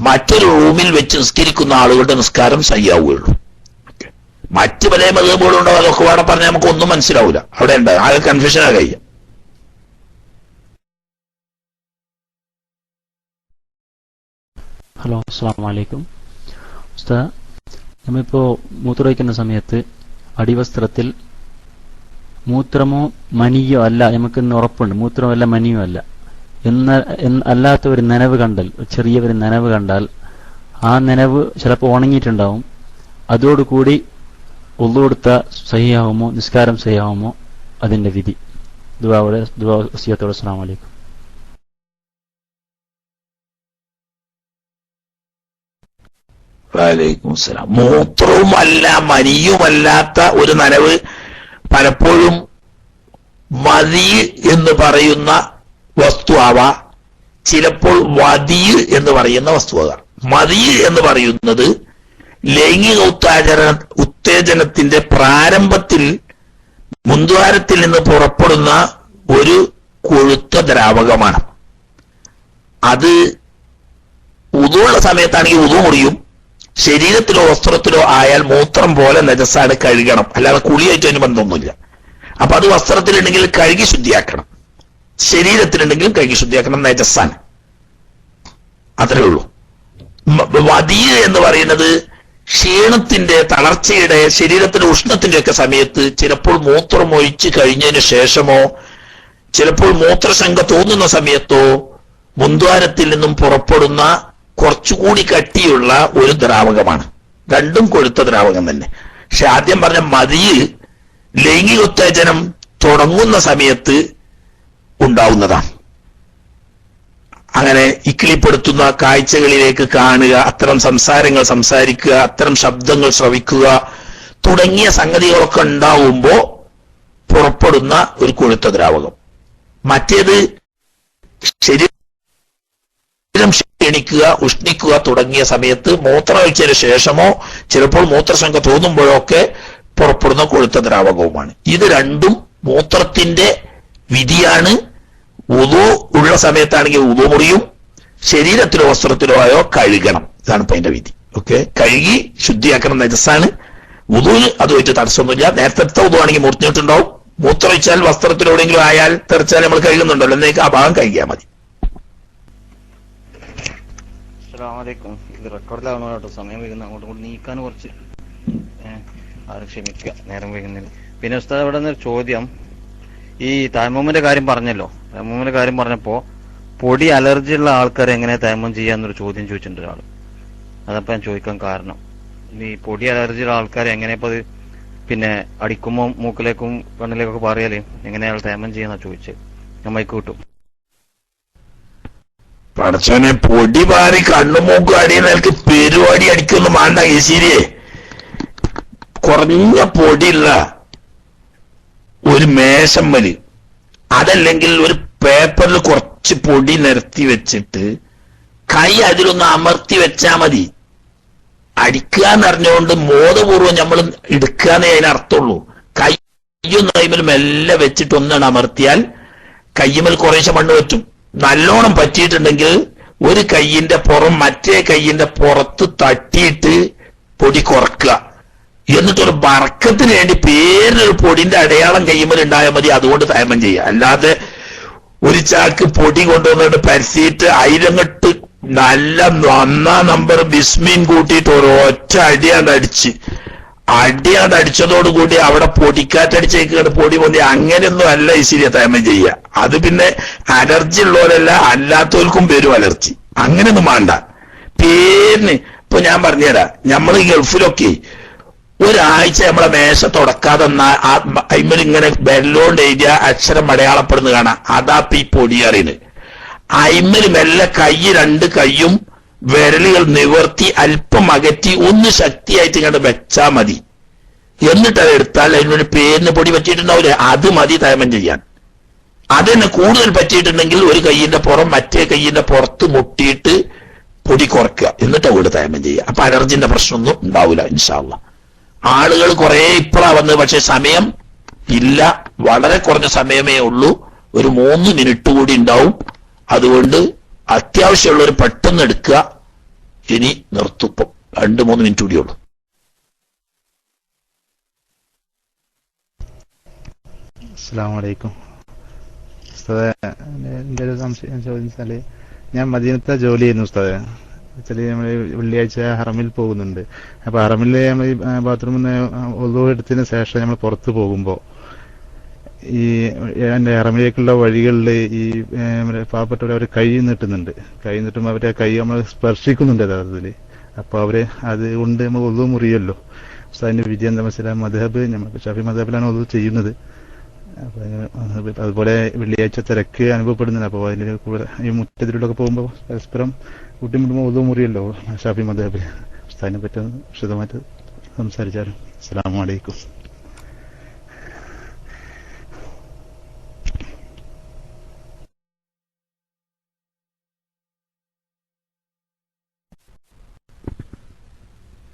മറ്റൊരു റൂമിൽ വെച്ച് നിസ്കരിക്കുന്ന ആളുകളുടെ നിസ്കാരം സഹിയാവുകയുള്ളൂ. മറ്റു പല മദ്ഹബുകളുണ്ടോ അതൊക്കെ വേറെ പറഞ്ഞാൽ നമുക്ക് ഒന്നും മനസ്സിലാവില്ല. അവിടെ ഉണ്ട്, ആകെ കൺഫ്യൂഷനാ കഴിയുക. ഹലോ, അസ്സലാമു അലൈക്കും. ഉസ്താദ്, നമ്മളിപ്പോൾ മൂത്രമൊഴിക്കുന്ന സമയത്ത് അടിവസ്ത്രത്തിൽ മൂത്രമോ മനിയോ അല്ല, നമുക്കിന്ന് ഉറപ്പുണ്ട് മൂത്രമല്ല മനിയോ അല്ല അല്ലാത്ത ഒരു നനവ് കണ്ടാൽ, ചെറിയ ഒരു നനവ് കണ്ടാൽ ആ നനവ് ചിലപ്പോൾ ഉണങ്ങിയിട്ടുണ്ടാവും. അതോടുകൂടി ഒളു കൊടുത്ത സഹിയാവുമോ, നിസ്കാരം സഹിയാവുമോ, അതിന്റെ വിധി? വസിയത്തോടെ അസ്സലാമു അലൈക്കും. വലൈക്കും സലാം. മൂത്രവുമല്ല മനിയുമല്ലാത്ത ഒരു നനവ് പലപ്പോഴും മതി എന്ന് പറയുന്ന വസ്തുവാവാ, ചിലപ്പോൾ വതി എന്ന് പറയുന്ന വസ്തുവാകാം. മതി എന്ന് പറയുന്നത് ലൈംഗിക ഉത്തേജനത്തിന്റെ പ്രാരംഭത്തിൽ മുൻദ്വാരത്തിൽ നിന്ന് പുറപ്പെടുന്ന ഒരു കൊഴുത്ത ദ്രാവകമാണ്. അത് ഉദുവുള്ള സമയത്താണെങ്കിൽ ഉദു മുറിയും. ശരീരത്തിലോ വസ്ത്രത്തിലോ ആയാൽ മൂത്രം പോലെ നജസാണ്, കഴുകണം. അല്ലാതെ കുളിയായിട്ട് അതിന് ബന്ധമൊന്നുമില്ല. അപ്പൊ അത് വസ്ത്രത്തിലുണ്ടെങ്കിൽ കഴുകി ശുദ്ധിയാക്കണം, ശരീരത്തിലുണ്ടെങ്കിലും കഴുകി ശുദ്ധിയാക്കണം, നജസാണ്. അത്രേ ഉള്ളൂ. വതി എന്ന് പറയുന്നത് ക്ഷീണത്തിന്റെ, തളർച്ചയുടെ, ശരീരത്തിന്റെ ഉഷ്ണത്തിന്റെ ഒക്കെ സമയത്ത് ചിലപ്പോൾ മൂത്രം ഒഴിച്ച് കഴിഞ്ഞതിന് ശേഷമോ ചിലപ്പോൾ മൂത്രശങ്ക തോന്നുന്ന സമയത്തോ മുൻദ്വാരത്തിൽ നിന്നും പുറപ്പെടുന്ന കുറച്ചുകൂടി കട്ടിയുള്ള ഒരു ദ്രാവകമാണ്. രണ്ടും കൊഴുത്ത ദ്രാവകം തന്നെ. പക്ഷെ ആദ്യം പറഞ്ഞ മതി ലൈംഗിക ഉത്തേജനം തുടങ്ങുന്ന സമയത്ത് ഉണ്ടാവുന്നതാണ്. അങ്ങനെ ഇക്കിളിപ്പെടുത്തുന്ന കാഴ്ചകളിലേക്ക് കാണുക, അത്തരം സംസാരങ്ങൾ സംസാരിക്കുക, അത്തരം ശബ്ദങ്ങൾ ശ്രവിക്കുക തുടങ്ങിയ സംഗതികളൊക്കെ ഉണ്ടാവുമ്പോൾ പുറപ്പെടുന്ന ഒരു കൊഴുത്ത ദ്രാവകം. മറ്റേത് ശരീരം ക്ഷീണിക്കുക, ഉഷ്ണിക്കുക തുടങ്ങിയ സമയത്ത് മൂത്രമൊഴിച്ചതിന് ശേഷമോ ചിലപ്പോൾ മൂത്രശങ്ക തോന്നുമ്പോഴോ ഒക്കെ പുറപ്പെടുന്ന കൊഴുത്ത ദ്രാവകവുമാണ്. ഇത് രണ്ടും മൂത്രത്തിന്റെ വിധിയാണ്, ഉദു ഉള്ള സമയത്താണെങ്കിൽ ഉദു മുറിയും, ശരീരത്തിലോ വസ്ത്രത്തിലോ ആയോ കഴുകണം. ഇതാണ് ഇപ്പൊ അതിന്റെ വിധി. ഓക്കെ, കഴുകി ശുദ്ധിയാക്കണം. നജസാണ്. ഉദുവിന് അതുമായിട്ട് തടസ്സമൊന്നുമില്ല. നേരത്തെ ഉദു ആണെങ്കിൽ മുറിഞ്ഞിട്ടുണ്ടാവും. മൂത്രമൊഴിച്ചാൽ വസ്ത്രത്തിലെവിടെയെങ്കിലും ആയാൽ തെറിച്ചാൽ നമ്മൾ കഴുകുന്നുണ്ടല്ലോ, എന്നേക്ക് ആ ഭാഗം കഴുകിയാൽ മതി. അസ്സലാമലൈക്കും. ഇത് റെക്കോർഡിലാവണോ കേട്ടോ, സമയം വൈകുന്ന അങ്ങോട്ടും ഇങ്ങോട്ട് നീക്കാൻ കുറച്ച് ആരും ക്ഷമിക്കുക, നേരം വൈകുന്നതിന്. പിന്നെ ഉസ്താദ് ഇവിടെ നിന്നൊരു ചോദ്യം, ഈ തയമ്മൂമിന്റെ കാര്യം പറഞ്ഞല്ലോ. തയമ്മൂമിന്റെ കാര്യം പറഞ്ഞപ്പോ പൊടി അലർജി ഉള്ള ആൾക്കാർ എങ്ങനെ തയമ്മം ചെയ്യാന്നൊരു ചോദ്യം ചോദിച്ചിട്ടുണ്ട് ഒരാൾ. അതപ്പോ ഞാൻ ചോദിക്കാൻ കാരണം, ഈ പൊടി അലർജി ഉള്ള ആൾക്കാരെ എങ്ങനെയപ്പോ അത് പിന്നെ അടിക്കുമ്പോ മൂക്കിലേക്കും കണ്ണിലേക്കൊക്കെ പറയാല് എങ്ങനെയാണ് തയമ്മം ചെയ്യാന്നാ ചോദിച്ചത്. ഞാൻ മൈക്ക് കിട്ടും. പടച്ചോനെ, പൊടി പാറി കണ്ണുമൂക്ക് അടിയുന്നവർക്ക് പെരുവാടി അടിക്കൊന്നും വേണ്ട. ഈശീരിയെ കുറഞ്ഞ പൊടിയുള്ള ഒരു മേശമ്മല്, അതല്ലെങ്കിൽ ഒരു പേപ്പറിൽ കുറച്ച് പൊടി നിരത്തി വെച്ചിട്ട് കൈ അതിലൊന്ന് അമർത്തി വെച്ചാ മതി. അടിക്കുക എന്നറിഞ്ഞുകൊണ്ട് ബോധപൂർവം നമ്മൾ എടുക്കാന്നേ അതിനർത്ഥമുള്ളൂ. കയ്യൊന്ന് കൈമൽ മെല്ലെ വെച്ചിട്ട് ഒന്നാണ് അമർത്തിയാൽ കയ്യുമൽ കുറേശ്ശെ മണ്ണ് പറ്റും. നല്ലോണം പറ്റിയിട്ടുണ്ടെങ്കിൽ ഒരു കയ്യിന്റെ പുറം മറ്റേ കയ്യിന്റെ പുറത്ത് തട്ടിയിട്ട് പൊടി കുറക്കുക. എന്നിട്ടൊരു ബർക്കത്തിന് വേണ്ടി പേരിനൊരു പൊടിന്റെ അടയാളം കയ്യുമൽ ഉണ്ടായാൽ മതി. അതുകൊണ്ട് തയമ്മം ചെയ്യുക. അല്ലാതെ ഒരു ചാക്ക് പൊടി കൊണ്ടുവന്നിട്ട് പരത്തിയിട്ട് അതിലങ്ങട്ട് നല്ല 1 നമ്പർ ബിസ്മീൻ കൂട്ടിയിട്ട് ഒരൊറ്റ അടിച്ചതോടുകൂടി അവിടെ പൊടിക്കാറ്റടിച്ചേക്കാണ് പൊടി പൊന്തി. അങ്ങനെയൊന്നും അല്ല ഈശ്വര്യ തയമ്മം ചെയ്യുക. അത് പിന്നെ അലർജി ഉള്ളവരല്ല, അല്ലാത്തവർക്കും വരും അലർജി. അങ്ങനെയൊന്നും വേണ്ട. പേരിന് ഇപ്പൊ ഞാൻ പറഞ്ഞുതരാം, നമ്മൾ ഈ ഗൾഫിലൊക്കെ ഒരാഴ്ച നമ്മളെ മേശ തുടക്കാതെ അയിമൽ ഇങ്ങനെ ബെല്ലോണ്ട് എഴുതിയ അക്ഷരം അടയാളപ്പെടുന്ന കാണാം. അതാപ്പ ഈ പൊടി അറിയുന്നത്. അയിമൽ മെല്ലെ രണ്ട് കൈയും വിരലുകൾ നിവർത്തി അല്പം അകറ്റി ഒന്ന് ശക്തിയായിട്ട് ഇങ്ങോട്ട് വെച്ചാ മതി. എന്നിട്ട് അത് എടുത്താൽ അതിനൊരു പേരിന് പൊടി പറ്റിയിട്ടുണ്ടാവില്ലേ, അത് മതി തയമ്മം ചെയ്യാൻ. അതിന് കൂടുതൽ പറ്റിയിട്ടുണ്ടെങ്കിൽ ഒരു കൈയിന്റെ പുറം മറ്റേ കൈയിന്റെ പുറത്ത് മുട്ടിയിട്ട് പൊടി കുറയ്ക്കുക. എന്നിട്ട് അവിടെ തയമ്മം ചെയ്യുക. അപ്പൊ അലർജിന്റെ പ്രശ്നമൊന്നും ഉണ്ടാവില്ല ഇൻഷാ അല്ലാഹ്. ആളുകൾ കുറെ ഇപ്പഴാ വന്നത്, പക്ഷെ സമയം ഇല്ല, വളരെ കുറഞ്ഞ സമയമേ ഉള്ളൂ. ഒരു 3 മിനിറ്റ് കൂടി ഉണ്ടാവും. അതുകൊണ്ട് അത്യാവശ്യമുള്ളവർ പെട്ടെന്ന് എടുക്കുക. ഇനി നിർത്തുപ്പം 2-3 മിനിറ്റ് കൂടിയേ ഉള്ളൂ. അസ്സലാമു അലൈക്കും. ഉസ്താദേ, എൻ്റെ ഒരു സംശയം ചോദിച്ചാല്, ഞാൻ മദീനത്തെ ജോലി ചെയ്യുന്നു ഉസ്താദേ. വെച്ചാല് നമ്മൾ വെള്ളിയാഴ്ച ഹറമിൽ പോകുന്നുണ്ട്. അപ്പൊ ഹറമിൽ നമ്മൾ ബാത്റൂമിൽ നിന്ന് ഒളു എടുത്തതിന് ശേഷം നമ്മൾ പുറത്തു പോകുമ്പോ ഈ എന്റെ ഹറമിലേക്കുള്ള വഴികളിൽ ഈ പാവപ്പെട്ടവർ അവർ കൈ നീട്ടുന്നുണ്ട്. കൈ നീട്ടുമ്പോൾ അവരെ കൈ നമ്മൾ സ്പർശിക്കുന്നുണ്ട് യഥാർത്ഥത്തില്. അപ്പൊ അവര് അതുകൊണ്ട് നമ്മൾ ഒളു മുറിയല്ലോ. ഉസ്താദിന്റെ വിജയ മനസ്സിലായ മദ്ഹബ് നമ്മൾ ഷാഫി മദ്ഹബിലാണ് ഒളു ചെയ്യുന്നത്. അപ്പൊ അതുപോലെ വെള്ളിയാഴ്ച തിരക്ക് അനുഭവപ്പെടുന്നുണ്ട്. അപ്പൊ അതിന്റെ കൂടെ ഈ മുറ്റത്തിലൂടെയൊക്കെ പോകുമ്പോൾ പരസ്പരം കൂട്ടിമുട്ടുമ്പോൾ ഒതു മുറിയല്ലോ ഷാഫി മദ്ഹബിൽ. ഉസ്താദിനെ പറ്റി വിശദമായിട്ട് സംസാരിച്ചാലും. അസ്സലാമു അലൈക്കും.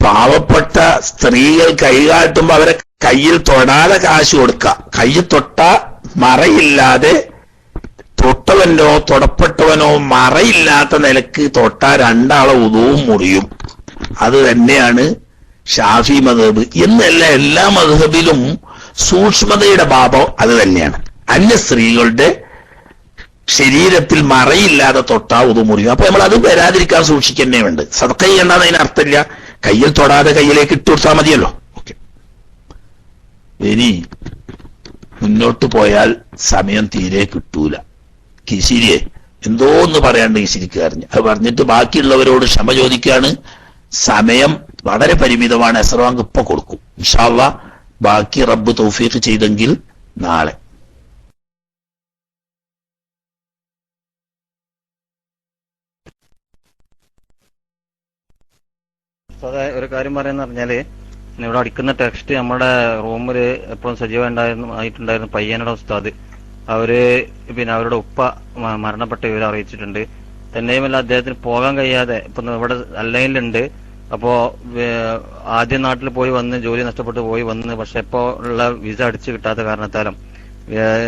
പാവപ്പെട്ട സ്ത്രീകൾ കൈ കാട്ടുമ്പോ അവരെ കയ്യിൽ തൊടാതെ കാശ് കൊടുക്കുക. കൈ തൊട്ട മറയില്ലാതെ, തൊട്ടവനോ തൊടപ്പെട്ടവനോ മറയില്ലാത്ത നിലക്ക് തൊട്ട രണ്ടാളെ ഉദവും മുറിയും. അത് തന്നെയാണ് ഷാഫി മദ്ഹബ് എന്നല്ല, എല്ലാ മദ്ഹബിലും സൂക്ഷ്മതയുടെ ഭാവം അത് തന്നെയാണ്. അന്യ സ്ത്രീകളുടെ ശരീരത്തിൽ മറയില്ലാതെ തൊട്ടാ ഉദു മുറിയും. അപ്പൊ നമ്മൾ അത് വരാതിരിക്കാൻ സൂക്ഷിക്കുന്നേ വേണ്ട. സദഖ ചെയ്യണ്ടെന്ന് അതിന് അർത്ഥമില്ല. കയ്യിൽ തൊടാതെ കയ്യിലേക്ക് ഇട്ടു കൊടുത്താൽ മതിയല്ലോ. ഓക്കെ, ഇനി മുന്നോട്ട് പോയാൽ സമയം തീരെ കിട്ടൂല. കിശിരിയെ എന്തോ ഒന്ന് പറയാണ്ട് കിശിരിക്കാറിഞ്ഞ് അത് പറഞ്ഞിട്ട് ബാക്കിയുള്ളവരോട് ക്ഷമ ചോദിക്കുകയാണ്. സമയം വളരെ പരിമിതമാണ്. അസ്റവാങ്ക് ഇപ്പൊ കൊടുക്കും ഇൻഷാ അല്ലാഹ്. ബാക്കി റബ്ബ് തൗഫീഖ് ചെയ്തെങ്കിൽ നാളെ. ഒരു കാര്യം പറയാന്ന് പറഞ്ഞാല്, ഇവിടെ അടിക്കുന്ന ടെക്സ്റ്റ് നമ്മുടെ റൂമില് എപ്പോഴും ആയിട്ടുണ്ടായിരുന്ന പയ്യനയുടെ ഉസ്താദ്, അവര് പിന്നെ അവരുടെ ഉപ്പ മരണപ്പെട്ട ഇവരെ അറിയിച്ചിട്ടുണ്ട്. തന്നെയുമല്ല, അദ്ദേഹത്തിന് പോകാൻ കഴിയാതെ ഇപ്പൊ ഇവിടെ അല്ലൈനിലുണ്ട്. അപ്പോ ആദ്യം നാട്ടിൽ പോയി വന്ന് ജോലി നഷ്ടപ്പെട്ട് പോയി വന്ന്, പക്ഷെ ഇപ്പോ ഉള്ള വിസ അടിച്ചു കിട്ടാത്ത കാരണത്താലും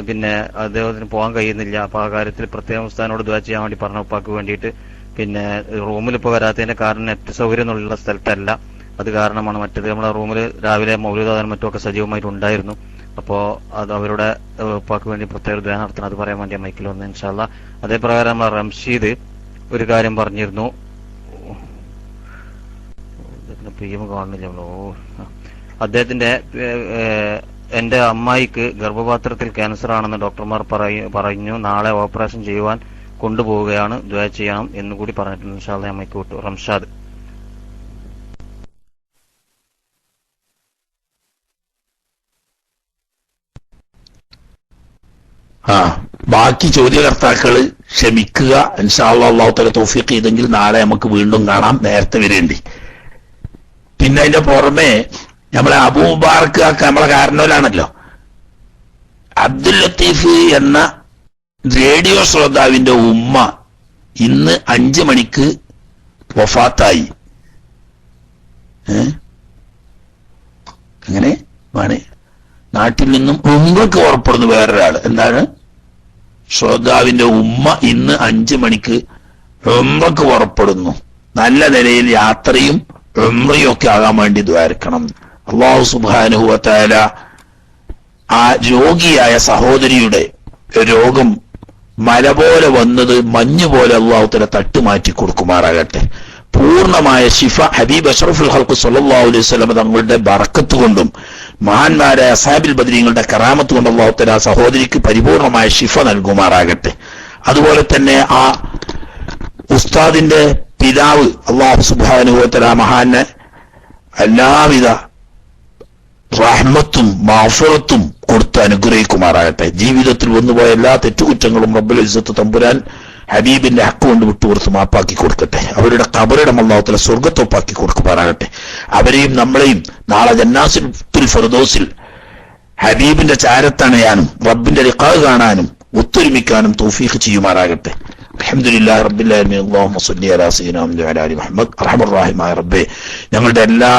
പിന്നെ അദ്ദേഹത്തിന് പോകാൻ കഴിയുന്നില്ല. അപ്പൊ ആ കാര്യത്തിൽ പ്രത്യേകം ഉസ്താദിനോട് ദുആ ചെയ്യാൻ വേണ്ടി പറഞ്ഞ ഉപ്പാക്ക് വേണ്ടിയിട്ട്. പിന്നെ റൂമിൽ ഇപ്പോൾ വരാത്തതിന്റെ കാരണം നെറ്റ് സൗകര്യമൊന്നുള്ള സ്ഥലത്തല്ല, അത് കാരണമാണ്. മറ്റേത് നമ്മളെ റൂമിൽ രാവിലെ മൗലിദാനും മറ്റുമൊക്കെ സജീവമായിട്ടുണ്ടായിരുന്നു. അപ്പോ അത് അവരുടെ ഉപ്പാക്ക് വേണ്ടി പ്രത്യേക ദുആ നടത്തണം, അത് പറയാൻ വേണ്ടി മൈക്കിൽ വന്നു ഇൻഷാ അല്ലാഹ്. അതേപ്രകാരം നമ്മളെ റംഷീദ് ഒരു കാര്യം പറഞ്ഞിരുന്നു. കാണുന്നില്ല. അദ്ദേഹത്തിന്റെ എന്റെ അമ്മായിക്ക് ഗർഭപാത്രത്തിൽ ക്യാൻസർ ആണെന്ന് ഡോക്ടർമാർ പറഞ്ഞു. നാളെ ഓപ്പറേഷൻ ചെയ്യുവാൻ കൊണ്ടുപോവുകയാണ്, ദുആ ചെയ്യണം എന്നുകൂടി പറഞ്ഞിട്ടുണ്ട്. ഇൻഷാ അല്ലാഹ് അമ്മയ്ക്ക് വിട്ടു. റംഷാദ്. ബാക്കി ചോദ്യകർത്താക്കള് ക്ഷമിക്കുക. ഇൻഷാ അല്ലാഹ് അല്ലാഹു തആല തൗഫീഖ് ചെയ്തെങ്കിൽ നാളെ നമുക്ക് വീണ്ടും കാണാം, നേരത്തെ വരേണ്ടി. പിന്നെ അതിന്റെ പുറമെ നമ്മളെ അബൂബാർക്ക് നമ്മളെ കാരണവരാണല്ലോ, അബ്ദുൽ ലത്തീഫ് എന്ന റേഡിയോ ശ്രോതാവിന്റെ ഉമ്മ ഇന്ന് 5 മണിക്ക് വഫാത്തായി. അങ്ങനെ വേണേ നാട്ടിൽ നിന്നും ഉമ്മക്ക് ഉറപ്പെടുന്നു വേറൊരാള്. എന്താണ്? ശ്രോതാവിന്റെ ഉമ്മ ഇന്ന് 5 മണിക്ക് ഉമ്മക്ക് ഉറപ്പെടുന്നു. നല്ല നിലയിൽ യാത്രയും ഉംറയും ഒക്കെ ആകാൻ വേണ്ടി ദ്വാരക്കണം. അല്ലാഹു സുബ്ഹാനഹു വ തആല ആ രോഗിയായ സഹോദരിയുടെ രോഗം മല പോലെ വന്നത് മഞ്ഞ് പോലെ അല്ലാഹു തആല തട്ടുമാറ്റി കൊടുക്കുമാറാകട്ടെ. പൂർണ്ണമായ ശിഫ ഹബീബ് അഷ്റഫുൽ ഖൽഖ് സ്വല്ലല്ലാഹു അലൈഹി വസല്ലം തങ്ങളുടെ ബറക്കത്ത് കൊണ്ടും മഹാന്മാരായ അസ്ഹാബുൽ ബദരീങ്ങളുടെ കറാമത്ത് കൊണ്ട് അല്ലാഹു തആല സഹോദരിക്ക് പരിപൂർണമായ ശിഫ നൽകുമാറാകട്ടെ. അതുപോലെ തന്നെ ആ ഉസ്താദിന്റെ പിതാവ് അല്ലാഹു സുബ്ഹാനഹു വ തആല മഹാന് എല്ലാവിധ റഹ്മത്തും മഗ്ഫിറത്തും കൊടുത്ത് അനുഗ്രഹിക്കുമാറാകട്ടെ. ജീവിതത്തിൽ വന്നുപോയ എല്ലാ തെറ്റുകുറ്റങ്ങളും റബ്ബുൽ ഇസ്സത്ത് തമ്പുരാൻ ഹബീബിന്റെ ഹക്ക് കൊണ്ട് വിട്ടുകൊടുത്ത് മാപ്പാക്കി കൊടുക്കട്ടെ. അവരുടെ ഖബറിടം അല്ലാഹു തആല സ്വർഗ്ഗത്തൊപ്പാക്കി കൊടുക്കുമാറാകട്ടെ. അവരെയും നമ്മളെയും നാളെ ജന്നാത്തുൽ ഫിർദൗസിൽ ഹബീബിന്റെ ചാരത്തണയാനും റബ്ബിന്റെ ലിഖാ കാണാനും ഒത്തൊരുമിക്കാനും തൗഫീഖ് ചെയ്യുമാറാകട്ടെ. അൽഹംദുലില്ലാഹി റബ്ബിൽ ആലമീൻ. അല്ലാഹുമ്മ സ്വല്ലി അലാ സയ്യിദിനാ മുഹമ്മദ് വഅലാ ആലി മുഹമ്മദ്. അർഹമർ റഹീമായ റബ്ബേ, ഞങ്ങളുടെ എല്ലാ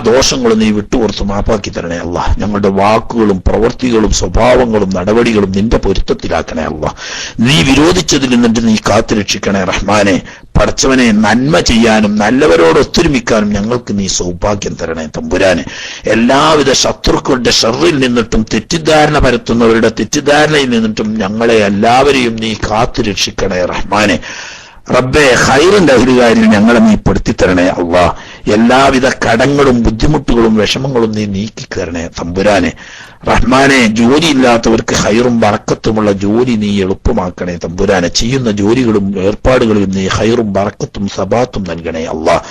ദോഷങ്ങളും നീ വിട്ടുകൊടുത്ത് മാപ്പാക്കി തരണേ അല്ലാഹ്. ഞങ്ങളുടെ വാക്കുകളും പ്രവൃത്തികളും സ്വഭാവങ്ങളും നടപടികളും നിന്റെ പൊരുത്തത്തിലാക്കണേ അല്ലാഹ്. നീ വിരോധിച്ചതിൽ നിന്നിട്ട് നീ കാത്തുരക്ഷിക്കണേ റഹ്മാനെ. പടച്ചവനെ, നന്മ ചെയ്യാനും നല്ലവരോട് ഒത്തൊരുമിക്കാനും ഞങ്ങൾക്ക് നീ സൗഭാഗ്യം തരണേ തമ്പുരാനെ. എല്ലാവിധ ശത്രുക്കളുടെ ഷർറിൽ നിന്നിട്ടും തെറ്റിദ്ധാരണ പരത്തുന്നവരുടെ തെറ്റിദ്ധാരണയിൽ നിന്നിട്ടും ഞങ്ങളെ എല്ലാവരെയും നീ കാത്തുരക്ഷിക്കണേ റഹ്മാനെ. റബ്ബേ, ഖൈറിന്റെ അഹ്ലുകാരിൽ ഞങ്ങളെ നീ പെടുത്തിത്തരണേ അല്ലാഹ്. എല്ലാവിധ കടങ്ങളും ബുദ്ധിമുട്ടുകളും വിഷമങ്ങളും നീ നീക്കിത്തരണേ തമ്പുരാനെ റഹ്മാനെ. ജോലിയില്ലാത്തവർക്ക് ഖൈറും ബറക്കത്തുമുള്ള ജോലി നീ എളുപ്പമാക്കണേ തമ്പുരാനെ. ചെയ്യുന്ന ജോലികളും ഏർപ്പാടുകളിലും നീ ഖൈറും ബറക്കത്തും സബാത്തും നൽകണേ അല്ലാഹ്.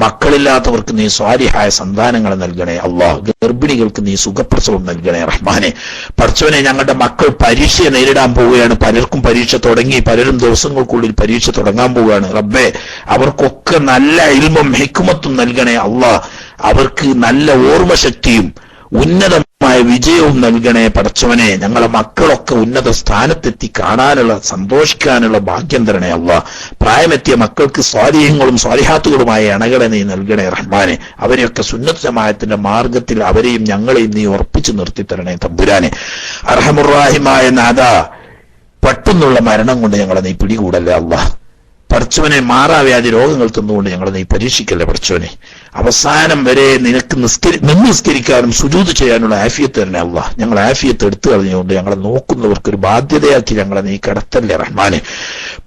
മക്കളില്ലാത്തവർക്ക് നീ സ്വാലിഹായ സന്താനങ്ങളെ നൽകണേ അല്ലാഹ്. ഗർഭിണികൾക്ക് നീ സുഖപ്രസവം നൽകണേ റഹ്മാനെ. പടച്ചവനെ, ഞങ്ങളുടെ മക്കൾ പരീക്ഷ നേരിടാൻ പോവുകയാണ്. പലർക്കും പരീക്ഷ തുടങ്ങി, പലരും ദിവസങ്ങൾക്കുള്ളിൽ പരീക്ഷ തുടങ്ങാൻ പോവുകയാണ്. റബ്ബേ, അവർക്കൊക്കെ നല്ല ഇൽമും ഹിക്മത്തും നൽകണേ അല്ലാഹ്. അവർക്ക് നല്ല ഓർമ്മശക്തിയും ഉന്നതമായ വിജയവും നൽകണേ പടച്ചവനെ. ഞങ്ങളെ മക്കളൊക്കെ ഉന്നത സ്ഥാനത്തെത്തി കാണാനുള്ള സന്തോഷിക്കാനുള്ള ഭാഗ്യം തരണേ അല്ലാഹ്. പ്രായമെത്തിയ മക്കൾക്ക് സ്വാലിഹ്യങ്ങളും സ്വാലിഹാത്തുകളുമായ അണകളെ നീ നൽകണേ റഹ്മാനെ. അവരെയൊക്കെ സുന്നത്ത് ജമാഅത്തിന്റെ മാർഗത്തിൽ അവരെയും ഞങ്ങളെയും നീ ഉറപ്പിച്ചു നിർത്തി തരണേ തമ്പുരാനെ. അർഹമുർ റഹീമായ നാഥാ, പെട്ടെന്നുള്ള മരണം കൊണ്ട് ഞങ്ങളെ നീ പിടികൂടല്ലേ അല്ലാഹ്. പടച്ചവനെ, മാറാവ്യാധി രോഗങ്ങൾ തന്നുകൊണ്ട് ഞങ്ങളെ നീ പരീക്ഷിക്കല്ലേ പടച്ചവനെ. അവസാനം വരെ നിനക്ക് നിസ്കരിക്കാനും സുജൂദ് ചെയ്യാനുള്ള ആഫിയത്ത് തന്നെ അല്ലാഹ്. ഞങ്ങൾ ആഫിയത്ത് എടുത്തു കളഞ്ഞുകൊണ്ട് ഞങ്ങളെ നോക്കുന്നവർക്ക് ഒരു ബാധ്യതയാക്കി ഞങ്ങളെ നീ കടത്തല്ലേ റഹ്മാനെ.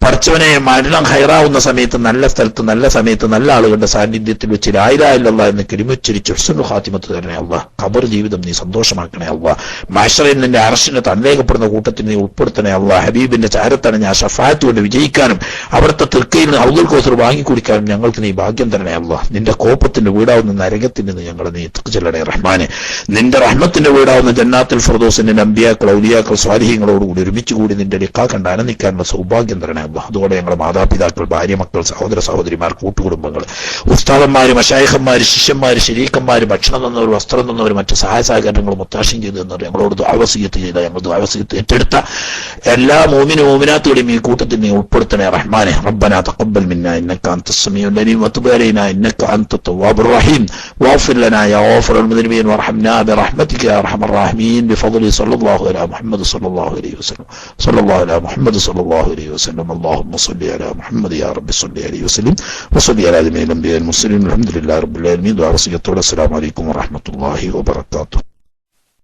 പടച്ചവനെ, മരണം ഹൈറാവുന്ന സമയത്ത് നല്ല സ്ഥലത്ത് നല്ല സമയത്ത് നല്ല ആളുകളുടെ സാന്നിധ്യത്തിൽ വെച്ച് ലാ ഇലാഹ ഇല്ലല്ലാഹ് എന്ന് കലിമച്ചുരിച്ച് ഹുസ്നുൽ ഖാത്തിമത്ത് തരണേ അല്ലാഹ്. ഖബർ ജീവിതം നീ സന്തോഷമാക്കണേ അല്ലാഹ്. മഹ്ശറിൽ നിന്റെ അർശിനെ തന്നേക്കപ്പെടുന്ന കൂട്ടത്തിൽ നീ ഉൾപ്പെടുത്തണേ അല്ലാഹ്. ഹബീബിന്റെ ചാരത്തണഞ്ഞ ആ ശഫാഅത്ത് കൊണ്ട് വിജയിക്കാനും അവിടുത്തെ തൃക്കയിൽ നിന്ന് ഹൗദുൽ കൗസർ വാങ്ങിക്കുടിക്കാനും ഞങ്ങൾക്ക് നീ ഭാഗ്യം തരണേ അല്ലാഹ്. നിന്റെ കോപത്തിന്റെ വീടാവുന്ന നരകത്തിൽ നിന്ന് ഞങ്ങളെ നീ എത്തിച്ചെല്ലണേ റഹ്മാനെ. നിന്റെ റഹ്മത്തിന്റെ വീടാവുന്ന ജന്നാത്തുൽ ഫിർദൗസിന്റെ അമ്പിയാക്കൾ ഔലിയാക്കൾ സ്വാലിഹീങ്ങളോടുകൂടി ഒരുമിച്ച് കൂടി നിന്റെ ലിഖാ കണ്ട് അനനിക്കാനുള്ള സൗഭാഗ്യം തരണേ അല്ലാഹ്. അതോടെ ഞങ്ങളുടെ മാതാപിതാക്കൾ, ഭാര്യ, മക്കൾ, സഹോദര സഹോദരിമാർ, കൂട്ടുകുടുംബങ്ങൾ, ഉസ്താദന്മാര്, മശായിഖന്മാര്, ശിഷ്യന്മാര്, ശരീക്കന്മാര്, ഭക്ഷണം തന്നവർ, വസ്ത്രം തന്നവർ, മറ്റ് സഹായ സഹകരണങ്ങൾ മുത്താശം ചെയ്തു തന്നവർ, ഞങ്ങളോട് ദുആവസിയത്ത് ചെയ്ത, ഞങ്ങൾ ദുആവസിയത്ത് ഏറ്റെടുത്ത എല്ലാ മോമിനും മോമിനാത്തുകളെയും ഈ കൂട്ടത്തിൽ നീ ഉൾപ്പെടുത്തണേ റഹ്മാനെ. റബ്ബനാ തഖബ്ബൽ മിന്നാ ഇന്നക അൻതസ് സമീഉൽ അലീം വതുബ് അലൈനാ ഇന്നക അൻതത് തവ്വാബുർ റഹീം വഗ്ഫിർ ലനാ യാ ഗാഫിറൽ മുദ്നിബീൻ വർഹംനാ ബിറഹ്മതിക യാ അർഹമർ റഹീമീൻ ബിഫദ്ലി സല്ലല്ലാഹു അലാ മുഹമ്മദ് സല്ലല്ലാഹു അലൈഹി വസല്ലം സല്ലല്ലാഹു അലാ മുഹമ്മദ് സല്ലല്ലാഹു അലൈഹി വസല്ലം അല്ലാഹുമ്മ സ്വല്ലി അലാ മുഹമ്മദ് യാ റബ്ബി സ്വല്ലി അലൈഹി വസല്ലം വസല്ലി അലാ ജമീഇൽ അംബിയാ വൽ മുർസലീൻ അൽഹംദുലില്ലാഹി റബ്ബിൽ ആലമീൻ. ദുആ വസിയത്തോടെ അസ്സലാമു അലൈക്കും വറഹ്മത്തുള്ളാഹി വബറകാതുഹു.